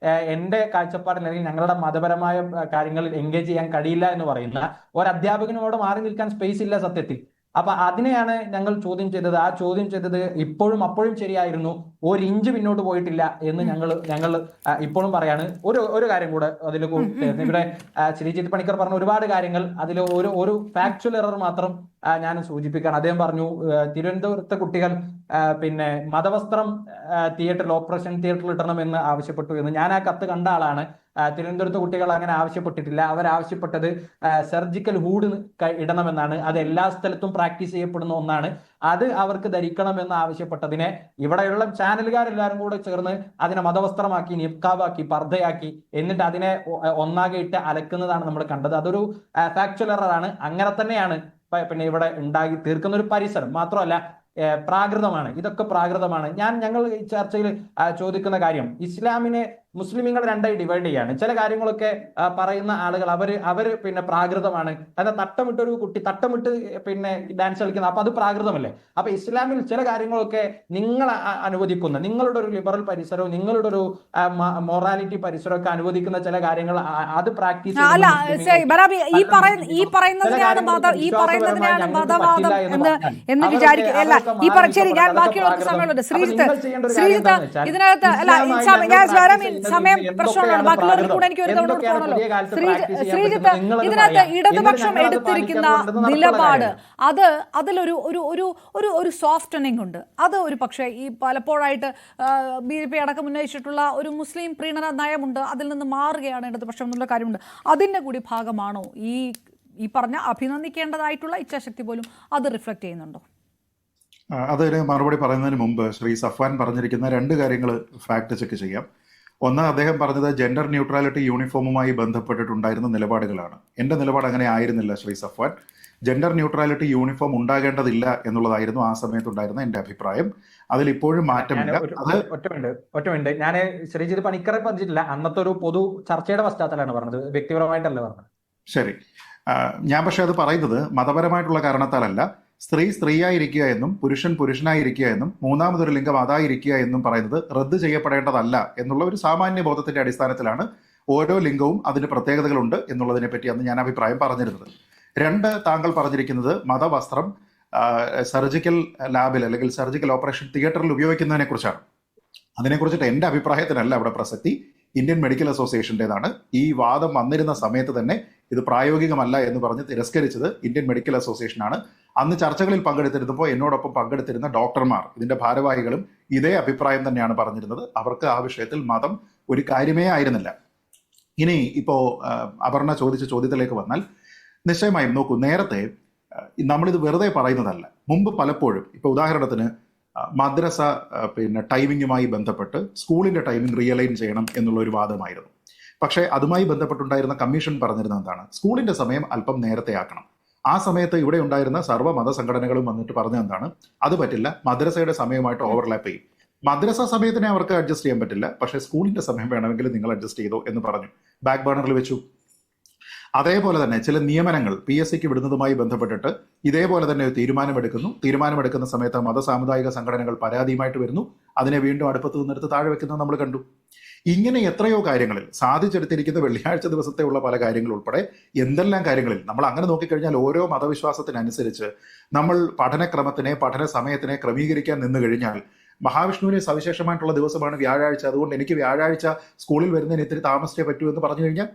എന്റെ കാഴ്ചപ്പാടിൽ അല്ലെങ്കിൽ ഞങ്ങളുടെ മതപരമായ കാര്യങ്ങളിൽ എൻഗേജ് ചെയ്യാൻ കഴിയില്ല എന്ന് പറയുന്ന ഒരു അധ്യാപകനോട് മാറി നിൽക്കാൻ സ്പേസ് ഇല്ല സത്യത്തിൽ. അപ്പൊ അതിനെയാണ് ഞങ്ങൾ ചോദ്യം ചെയ്തത്. ആ ചോദ്യം ചെയ്തത് ഇപ്പോഴും അപ്പോഴും ശരിയായിരുന്നു, 1 ഇഞ്ച് പിന്നോട്ട് പോയിട്ടില്ല എന്ന് ഞങ്ങൾ ഇപ്പോഴും പറയാണ്. ഒരു കാര്യം കൂടെ അതിൽ ഇവിടെ ശ്രീജിത്ത് പണിക്കർ പറഞ്ഞ ഒരുപാട് കാര്യങ്ങൾ, അതിൽ ഒരു ഫാക്ച്വൽ എറർ മാത്രം ഞാൻ സൂചിപ്പിക്കുകയാണ്. അദ്ദേഹം പറഞ്ഞു തിരുവനന്തപുരത്തെ കുട്ടികൾ മതവസ്ത്രം ഓപ്പറേഷൻ തിയേറ്ററിൽ ഇടണം എന്ന് ആവശ്യപ്പെട്ടു എന്ന്. ഞാൻ ആ കത്ത് കണ്ട ആളാണ്. തിരുവനന്തപുരത്ത് കുട്ടികൾ അങ്ങനെ ആവശ്യപ്പെട്ടിട്ടില്ല. അവരാവശ്യപ്പെട്ടത് സർജിക്കൽ ഹൂഡ് ഇടണമെന്നാണ്. അത് എല്ലാ സ്ഥലത്തും പ്രാക്ടീസ് ചെയ്യപ്പെടുന്ന ഒന്നാണ്. അത് അവർക്ക് ധരിക്കണമെന്ന് ആവശ്യപ്പെട്ടതിനെ ഇവിടെയുള്ള ചാനലുകാരെല്ലാവരും കൂടെ ചേർന്ന് അതിനെ മതവസ്ത്രമാക്കി, നിബ്കാബാക്കി, പർദ്ദയാക്കി, എന്നിട്ട് അതിനെ ഒന്നാകെ ഇട്ട് അലക്കുന്നതാണ് നമ്മൾ കണ്ടത്. അതൊരു ഫാക്ച്വൽ എററാണ്. അങ്ങനെ തന്നെയാണ് പിന്നെ ഇവിടെ ഉണ്ടാക്കി തീർക്കുന്ന ഒരു പരിസരം. മാത്രമല്ല പ്രാകൃതമാണ്. ഇതൊക്കെ പ്രാകൃതമാണ്. ഞങ്ങൾ ഈ ചർച്ചയിൽ ചോദിക്കുന്ന കാര്യം, ഇസ്ലാമിനെ മുസ്ലിമീങ്ങൾ രണ്ടായി ഡിവൈഡ് ചെയ്യാണ്. ചില കാര്യങ്ങളൊക്കെ പറയുന്ന ആളുകൾ അവര് പിന്നെ പ്രാകൃതമാണ്. അതായത് തട്ടമിട്ടൊരു കുട്ടി തട്ടമിട്ട് പിന്നെ ഡാൻസ് കളിക്കുന്ന, അപ്പൊ അത് പ്രാകൃതമല്ലേ? അപ്പൊ ഇസ്ലാമിൽ ചില കാര്യങ്ങളൊക്കെ നിങ്ങൾ അനുവദിക്കുന്ന, നിങ്ങളുടെ ഒരു ലിബറൽ പരിസരവും നിങ്ങളുടെ ഒരു മൊറാലിറ്റി പരിസരവും ഒക്കെ അനുവദിക്കുന്ന ചില കാര്യങ്ങൾ അത് പ്രാക്ടീസ് എന്ന് വിചാരിക്കും. ശരി, ഞാൻ ബാക്കിയുള്ളവർക്ക് സമയമുണ്ട്. ശ്രീജിത്ത് ഇതിനകത്ത് സമയം പ്രശ്നമുള്ളതാണ്. ബാക്കിയുള്ളവർക്ക് കൂടെ എനിക്ക് ഒരു തവണ പോകണല്ലോ. ശ്രീജിത്ത്, ഇതിനകത്ത് ഇടതുപക്ഷം എടുത്തിരിക്കുന്ന നിലപാട് അതിലൊരു ഒരു സോഫ്റ്റനിങ് ഉണ്ട്. അത് ഒരു പക്ഷേ ഈ പലപ്പോഴായിട്ട് BJP അടക്കം ഉന്നയിച്ചിട്ടുള്ള ഒരു മുസ്ലിം പ്രീണന നയമുണ്ട്, അതിൽ നിന്ന് മാറുകയാണ് ഇടതുപക്ഷം എന്നുള്ള കാര്യമുണ്ട്. അതിൻ്റെ കൂടി ഭാഗമാണോ ഈ പറഞ്ഞ അഭിനന്ദിക്കേണ്ടതായിട്ടുള്ള ഇച്ഛാശക്തി പോലും അത് റിഫ്ലക്ട് ചെയ്യുന്നുണ്ടോ? അതിന് മറുപടി പറയുന്നതിന് മുമ്പ് ശ്രീ സഫ്വാൻ പറഞ്ഞിരിക്കുന്ന രണ്ട് കാര്യങ്ങൾ ഫാക്ട് ചെക്ക് ചെയ്യാം. ഒന്ന്, അദ്ദേഹം പറഞ്ഞത് ജെൻഡർ ന്യൂട്രാലിറ്റി യൂണിഫോമുമായി ബന്ധപ്പെട്ടിട്ടുണ്ടായിരുന്ന നിലപാടുകളാണ്. എൻ്റെ നിലപാട് അങ്ങനെ ആയിരുന്നില്ല Shri Safwan. Gender neutrality uniform ഉണ്ടാകേണ്ടതില്ല എന്നുള്ളതായിരുന്നു ആ സമയത്തുണ്ടായിരുന്ന എൻ്റെ അഭിപ്രായം. അതിൽ ഇപ്പോഴും മാറ്റമില്ല. ഒറ്റ മിനിറ്റ്, ഞാൻ ശ്രീജിത്ത് പണിക്കറെ പറഞ്ഞിട്ടില്ല. അന്നത്തെ ഒരു പൊതു ചർച്ചയുടെ പശ്ചാത്തലമാണ് പറഞ്ഞത്, വ്യക്തിപരമായിട്ടല്ല പറഞ്ഞത്. ശരി, ഞാൻ പക്ഷെ അത് പറയുന്നത് മതപരമായിട്ടുള്ള കാരണത്താലല്ല. സ്ത്രീ സ്ത്രീയായിരിക്കുക എന്നും പുരുഷൻ പുരുഷനായിരിക്കുക എന്നും മൂന്നാമതൊരു ലിംഗം അതായിരിക്കുക എന്നും പറയുന്നത് റദ്ദ് ചെയ്യപ്പെടേണ്ടതല്ല എന്നുള്ള ഒരു സാമാന്യ ബോധത്തിന്റെ അടിസ്ഥാനത്തിലാണ് ഓരോ ലിംഗവും അതിന് പ്രത്യേകതകളുണ്ട് എന്നുള്ളതിനെ പറ്റി അന്ന് ഞാൻ അഭിപ്രായം പറഞ്ഞിരുന്നത്. രണ്ട്, താങ്കൾ പറഞ്ഞിരിക്കുന്നത് മതവസ്ത്രം സർജിക്കൽ ലാബിൽ അല്ലെങ്കിൽ സർജിക്കൽ ഓപ്പറേഷൻ തിയേറ്ററിൽ ഉപയോഗിക്കുന്നതിനെ കുറിച്ചാണ്. അതിനെക്കുറിച്ചിട്ട് എൻ്റെ അഭിപ്രായത്തിനല്ല അവിടെ പ്രസക്തി, ഇന്ത്യൻ മെഡിക്കൽ അസോസിയേഷൻ്റെതാണ്. ഈ വാദം വന്നിരുന്ന സമയത്ത് തന്നെ ഇത് പ്രായോഗികമല്ല എന്ന് പറഞ്ഞ് തിരസ്കരിച്ചത് ഇന്ത്യൻ മെഡിക്കൽ അസോസിയേഷനാണ്. അന്ന് ചർച്ചകളിൽ പങ്കെടുത്തിരുന്നപ്പോൾ എന്നോടൊപ്പം പങ്കെടുത്തിരുന്ന ഡോക്ടർമാർ, ഇതിന്റെ ഭാരവാഹികളും ഇതേ അഭിപ്രായം തന്നെയാണ് പറഞ്ഞിരുന്നത്. അവർക്ക് ആ വിഷയത്തിൽ മതം ഒരു കാര്യമേ ആയിരുന്നില്ല. ഇനി ഇപ്പോ അപർണ ചോദിച്ച ചോദ്യത്തിലേക്ക് വന്നാൽ, നിശ്ചയമായും നോക്കൂ, നേരത്തെ നമ്മളിത് വെറുതെ പറയുന്നതല്ല. മുമ്പ് പലപ്പോഴും ഇപ്പൊ ഉദാഹരണത്തിന് മദ്രസ പിന്നെ ടൈമിങ്ങുമായി ബന്ധപ്പെട്ട് സ്കൂളിന്റെ ടൈമിംഗ് റിയലൈൻ ചെയ്യണം എന്നുള്ള ഒരു വാദമായിരുന്നു. പക്ഷേ അതുമായി ബന്ധപ്പെട്ടുണ്ടായിരുന്ന കമ്മീഷൻ പറഞ്ഞിരുന്നത് എന്താണ്? സ്കൂളിന്റെ സമയം അല്പം നേരത്തെ ആക്കണം. ആ സമയത്ത് ഇവിടെ ഉണ്ടായിരുന്ന സർവ്വ മത സംഘടനകളും വന്നിട്ട് പറഞ്ഞത് എന്താണ്? അത് പറ്റില്ല, മദ്രസയുടെ സമയമായിട്ട് ഓവർലാപ്പ് ചെയ്യും. മദ്രസ സമയത്തിനെ അവർക്ക് അഡ്ജസ്റ്റ് ചെയ്യാൻ പറ്റില്ല, പക്ഷേ സ്കൂളിന്റെ സമയം വേണമെങ്കിൽ നിങ്ങൾ അഡ്ജസ്റ്റ് ചെയ്തോ എന്ന് പറഞ്ഞു, ബാക്ക് ബേണറിൽ വെച്ചു. അതേപോലെ തന്നെ ചില നിയമനങ്ങൾ PSCക്ക് വിടുന്നതുമായി ബന്ധപ്പെട്ടിട്ട് ഇതേപോലെ തന്നെ ഒരു തീരുമാനമെടുക്കുന്ന സമയത്ത് മത സാമുദായിക സംഘടനകൾ പരാതിയുമായിട്ട് വരുന്നു, അതിനെ വീണ്ടും അടുപ്പത്ത് നിന്നെടുത്ത് താഴെ വെക്കുന്നത് നമ്മൾ കണ്ടു. ഇങ്ങനെ എത്രയോ കാര്യങ്ങളിൽ സാധിച്ചെടുത്തിരിക്കുന്ന വെള്ളിയാഴ്ച ദിവസത്തെ ഉള്ള പല കാര്യങ്ങൾ ഉൾപ്പെടെ എന്തെല്ലാം കാര്യങ്ങളിൽ നമ്മൾ അങ്ങനെ നോക്കിക്കഴിഞ്ഞാൽ ഓരോ മതവിശ്വാസത്തിനനുസരിച്ച് നമ്മൾ പഠനക്രമത്തിനെ പഠന സമയത്തിനെ ക്രമീകരിക്കാൻ നിന്ന് കഴിഞ്ഞാൽ മഹാവിഷ്ണുവിന് സവിശേഷമായിട്ടുള്ള ദിവസമാണ് വ്യാഴാഴ്ച, അതുകൊണ്ട് എനിക്ക് വ്യാഴാഴ്ച സ്കൂളിൽ വരുന്നതിന് ഇത്തിരി താമസിച്ചേ പറ്റൂ എന്ന് പറഞ്ഞു കഴിഞ്ഞാൽ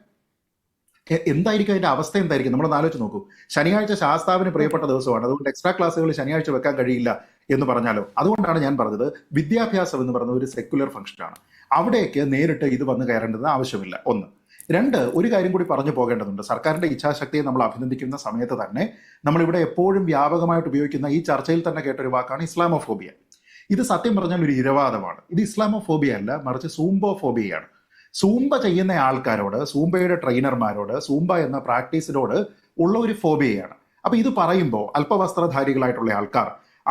എന്തായിരിക്കും അതിന്റെ അവസ്ഥ? എന്തായിരിക്കും? നമ്മളൊന്ന് ആലോചിച്ച് നോക്കൂ. ശനിയാഴ്ച ശാസ്താവിന് പ്രിയപ്പെട്ട ദിവസമാണ്, അതുകൊണ്ട് എക്സ്ട്രാ ക്ലാസ്സുകൾ ശനിയാഴ്ച വെക്കാൻ കഴിയില്ല എന്ന് പറഞ്ഞാലോ? അതുകൊണ്ടാണ് ഞാൻ പറഞ്ഞത് വിദ്യാഭ്യാസം എന്ന് പറയുന്നത് ഒരു സെക്യുലർ ഫംഗ്ഷനാണ്. അവിടേക്ക് നേരിട്ട് ഇത് വന്ന് കയറേണ്ടത് ആവശ്യമില്ല. ഒന്ന്. രണ്ട്, ഒരു കാര്യം കൂടി പറഞ്ഞു പോകേണ്ടതുണ്ട്. സർക്കാരിന്റെ ഇച്ഛാശക്തിയെ നമ്മൾ അഭിനന്ദിക്കുന്ന സമയത്ത് തന്നെ നമ്മളിവിടെ എപ്പോഴും വ്യാപകമായിട്ട് ഉപയോഗിക്കുന്ന, ഈ ചർച്ചയിൽ തന്നെ കേട്ടൊരു വാക്കാണ് ഇസ്ലാമോഫോബിയ. ഇത് സത്യം പറഞ്ഞാൽ ഒരു ഇരവാദമാണ്. ഇത് ഇസ്ലാമോഫോബിയ അല്ല, മറിച്ച് സൂംബോഫോബിയയാണ്. സൂംബ ചെയ്യുന്ന ആൾക്കാരോട്, സൂംബയുടെ ട്രെയിനർമാരോട്, സൂംബ എന്ന പ്രാക്ടീസിനോട് ഉള്ള ഒരു ഫോബിയയാണ്. അപ്പൊ ഇത് പറയുമ്പോൾ അല്പവസ്ത്രധാരികളായിട്ടുള്ള ആൾക്കാർ,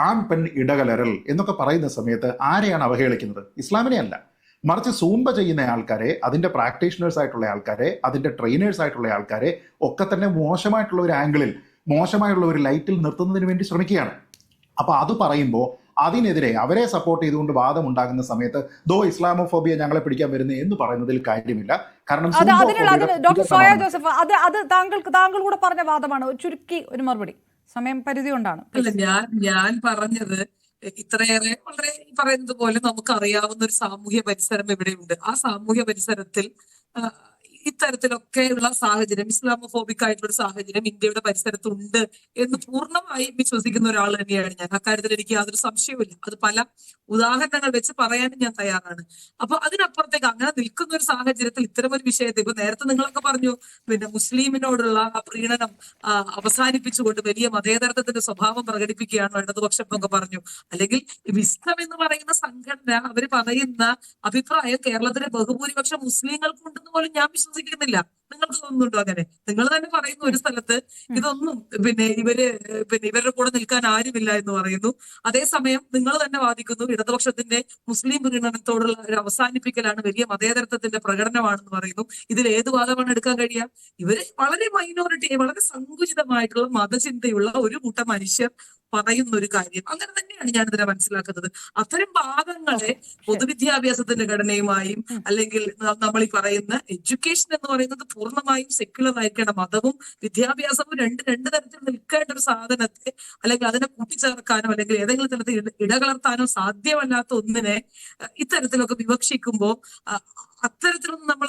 ആൺ പെൺ ഇടകലരൽ എന്നൊക്കെ പറയുന്ന സമയത്ത് ആരെയാണ് അവഹേളിക്കുന്നത്? ഇസ്ലാമിനെ അല്ല, മറിച്ച് സൂംബ ചെയ്യുന്ന ആൾക്കാരെ, അതിന്റെ പ്രാക്ടീഷണേഴ്സ് ആയിട്ടുള്ള ആൾക്കാരെ, അതിന്റെ ട്രെയിനേഴ്സ് ആയിട്ടുള്ള ആൾക്കാരെ ഒക്കെ തന്നെ മോശമായിട്ടുള്ള ഒരു ആംഗിളിൽ, മോശമായുള്ള ഒരു ലൈറ്റിൽ നിർത്തുന്നതിന് വേണ്ടി ശ്രമിക്കുകയാണ്. അപ്പൊ അത് പറയുമ്പോൾ അതിനെതിരെ അവരെ സപ്പോർട്ട് ചെയ്തുകൊണ്ട് വാദം ഉണ്ടാകുന്ന സമയത്ത് ദോ ഇസ്ലാമോഫോബിയ ഞങ്ങളെ പിടിക്കാൻ വരുന്നത് എന്ന് പറയുന്നതിൽ കാര്യമില്ല. കാരണം ഡോക്ടർ സോയ ജോസഫ്, അത് താങ്കൾ കൂടെ പറഞ്ഞ വാദമാണ്. ചുരുക്കി ഒരു മറുപടി, സമയം പരിധി കൊണ്ടാണ്. അല്ല, ഞാൻ പറഞ്ഞത് ഇത്രയേറെ വളരെ പറയുന്നത് പോലെ നമുക്കറിയാവുന്ന ഒരു സാമൂഹ്യ പരിസരം ഇവിടെയുണ്ട്. ആ സാമൂഹ്യ പരിസരത്തിൽ ഇത്തരത്തിലൊക്കെയുള്ള സാഹചര്യം, ഇസ്ലാമോഫോബിക് ആയിട്ടുള്ള ഒരു സാഹചര്യം ഇന്ത്യയുടെ പരിസരത്തുണ്ട് എന്ന് പൂർണ്ണമായി വിശ്വസിക്കുന്ന ഒരാൾ തന്നെയാണ് ഞാൻ. അക്കാര്യത്തിൽ എനിക്ക് യാതൊരു സംശയവുമില്ല. അത് പല ഉദാഹരണങ്ങൾ വെച്ച് പറയാനും ഞാൻ തയ്യാറാണ്. അപ്പൊ അതിനപ്പുറത്തേക്ക് അങ്ങനെ നിൽക്കുന്ന ഒരു സാഹചര്യത്തിൽ ഇത്തരമൊരു വിഷയത്തെ, ഇപ്പൊ നേരത്തെ നിങ്ങളൊക്കെ പറഞ്ഞു പിന്നെ മുസ്ലിമിനോടുള്ള ആ പ്രീണനം അവസാനിപ്പിച്ചുകൊണ്ട് വലിയ മതേതരത്വത്തിന്റെ സ്വഭാവം പ്രകടിപ്പിക്കുകയാണ് ഇടതുപക്ഷം എന്നൊക്കെ പറഞ്ഞു. അല്ലെങ്കിൽ വിസ്ഡം എന്ന് പറയുന്ന സംഘടന അവർ പറയുന്ന അഭിപ്രായം കേരളത്തിലെ ബഹുഭൂരിപക്ഷം മുസ്ലിങ്ങൾക്കുണ്ടെന്ന് പോലും ഞാൻ വിശ്വസിക്കുന്നില്ല. നിങ്ങൾക്ക് തോന്നുന്നുണ്ടോ അങ്ങനെ? നിങ്ങൾ തന്നെ പറയുന്നു ഒരു സ്ഥലത്ത് ഇതൊന്നും ഇവരുടെ കൂടെ നിൽക്കാൻ ആരുമില്ല എന്ന് പറയുന്നു. അതേസമയം നിങ്ങൾ തന്നെ വാദിക്കുന്നു ഇടതുപക്ഷത്തിന്റെ മുസ്ലിം പ്രീണനത്തോടുള്ള ഒരു അവസാനിപ്പിക്കലാണ് വലിയ മതേതരത്വത്തിന്റെ പ്രകടനമാണെന്ന് പറയുന്നു. ഇതിൽ ഏത് വാദമാണ് എടുക്കാൻ കഴിയുക? ഇവര് വളരെ മൈനോറിറ്റി, വളരെ സങ്കുചിതമായിട്ടുള്ള മതചിന്തയുള്ള ഒരു കൂട്ടം മനുഷ്യർ പറയുന്ന ഒരു കാര്യം. അങ്ങനെ തന്നെയാണ് ഞാൻ ഇതിനെ മനസ്സിലാക്കുന്നത്. അത്തരം വാദങ്ങളെ പൊതുവിദ്യാഭ്യാസത്തിന്റെ ഘടനയുമായും അല്ലെങ്കിൽ നമ്മൾ ഈ പറയുന്ന എഡ്യൂക്കേഷൻ എന്ന് പറയുന്നത് പൂർണ്ണമായും സെക്യുലർ ആയിരിക്കണം. മതവും വിദ്യാഭ്യാസവും രണ്ട് തരത്തിൽ നിൽക്കേണ്ട ഒരു സാധനത്തെ അല്ലെങ്കിൽ അതിനെ കൂട്ടിച്ചേർക്കാനോ അല്ലെങ്കിൽ ഏതെങ്കിലും തരത്തിൽ ഇടകലർത്താനോ സാധ്യമല്ലാത്ത ഒന്നിനെ ഇത്തരത്തിലൊക്കെ വിവക്ഷിക്കുമ്പോൾ അത്തരത്തിലൊന്നും നമ്മൾ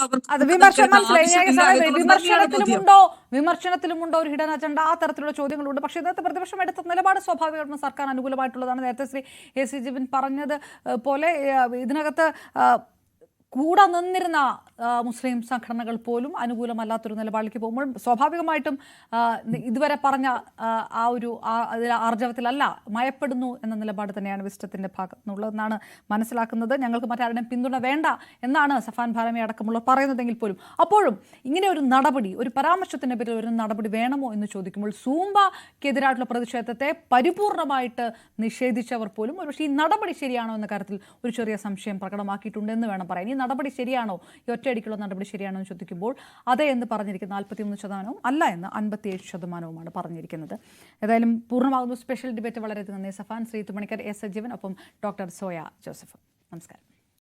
വിമർശനത്തിലുമുണ്ടോ ഒരു ഹിഡൻ അജണ്ട? ആ തരത്തിലുള്ള ചോദ്യങ്ങളുണ്ട്. പക്ഷേ ഇന്നത്തെ പ്രതിപക്ഷം എടുത്ത നിലപാട് സ്വാഭാവികമായിട്ടും സർക്കാർ അനുകൂലമായിട്ടുള്ളതാണ്. നേരത്തെ ശ്രീ എ.സി. ജിബിൻ പറഞ്ഞത് പോലെ ഇതിനകത്ത് കൂടെ നിന്നിരുന്ന മുസ്ലിം സംഘടനകൾ പോലും അനുകൂലമല്ലാത്തൊരു നിലപാടിലേക്ക് പോകുമ്പോൾ സ്വാഭാവികമായിട്ടും ഇതുവരെ പറഞ്ഞ ആ ഒരു ആർജവത്തിലല്ല, മയപ്പെടുന്നു എന്ന നിലപാട് തന്നെയാണ് വിസ്റ്റത്തിന്റെ ഭാഗത്തു നിന്നുള്ളതെന്നാണ് മനസ്സിലാക്കുന്നത്. ഞങ്ങൾക്ക് മറ്റാരുടെയും പിന്തുണ വേണ്ട എന്നാണ് സഫാൻ ഭാരമി അടക്കമുള്ളവർ പറയുന്നതെങ്കിൽ പോലും അപ്പോഴും ഇങ്ങനെ ഒരു നടപടി, ഒരു പരാമർശത്തിന്റെ പേരിൽ ഒരു നടപടി വേണമോ എന്ന് ചോദിക്കുമ്പോൾ സൂംബക്കെതിരായിട്ടുള്ള പ്രതിഷേധത്തെ പരിപൂർണമായിട്ട് നിഷേധിച്ചവർ പോലും ഒരുപക്ഷെ ഈ നടപടി ശരിയാണോ എന്ന കാര്യത്തിൽ ഒരു ചെറിയ സംശയം പ്രകടമാക്കിയിട്ടുണ്ടെന്ന് വേണം പറയാൻ. ഈ നടപടി ശരിയാണോ, ഈ ഒറ്റയടിക്കുള്ള നടപടി ശരിയാണോ എന്ന് ചോദിക്കുമ്പോൾ അതെ എന്ന് പറഞ്ഞിരിക്കുന്ന 43% അല്ല എന്ന് 57% പറഞ്ഞിരിക്കുന്നത്. ഏതായാലും പൂർണ്ണമാകുന്നു സ്പെഷ്യൽ ഡിബേറ്റ്. വളരെയധികം നന്ദി സഫാൻ, ശ്രീ തുമണിക്കർ, എസ്. സജീവൻ, ഒപ്പം ഡോക്ടർ സോയ ജോസഫ്. നമസ്കാരം.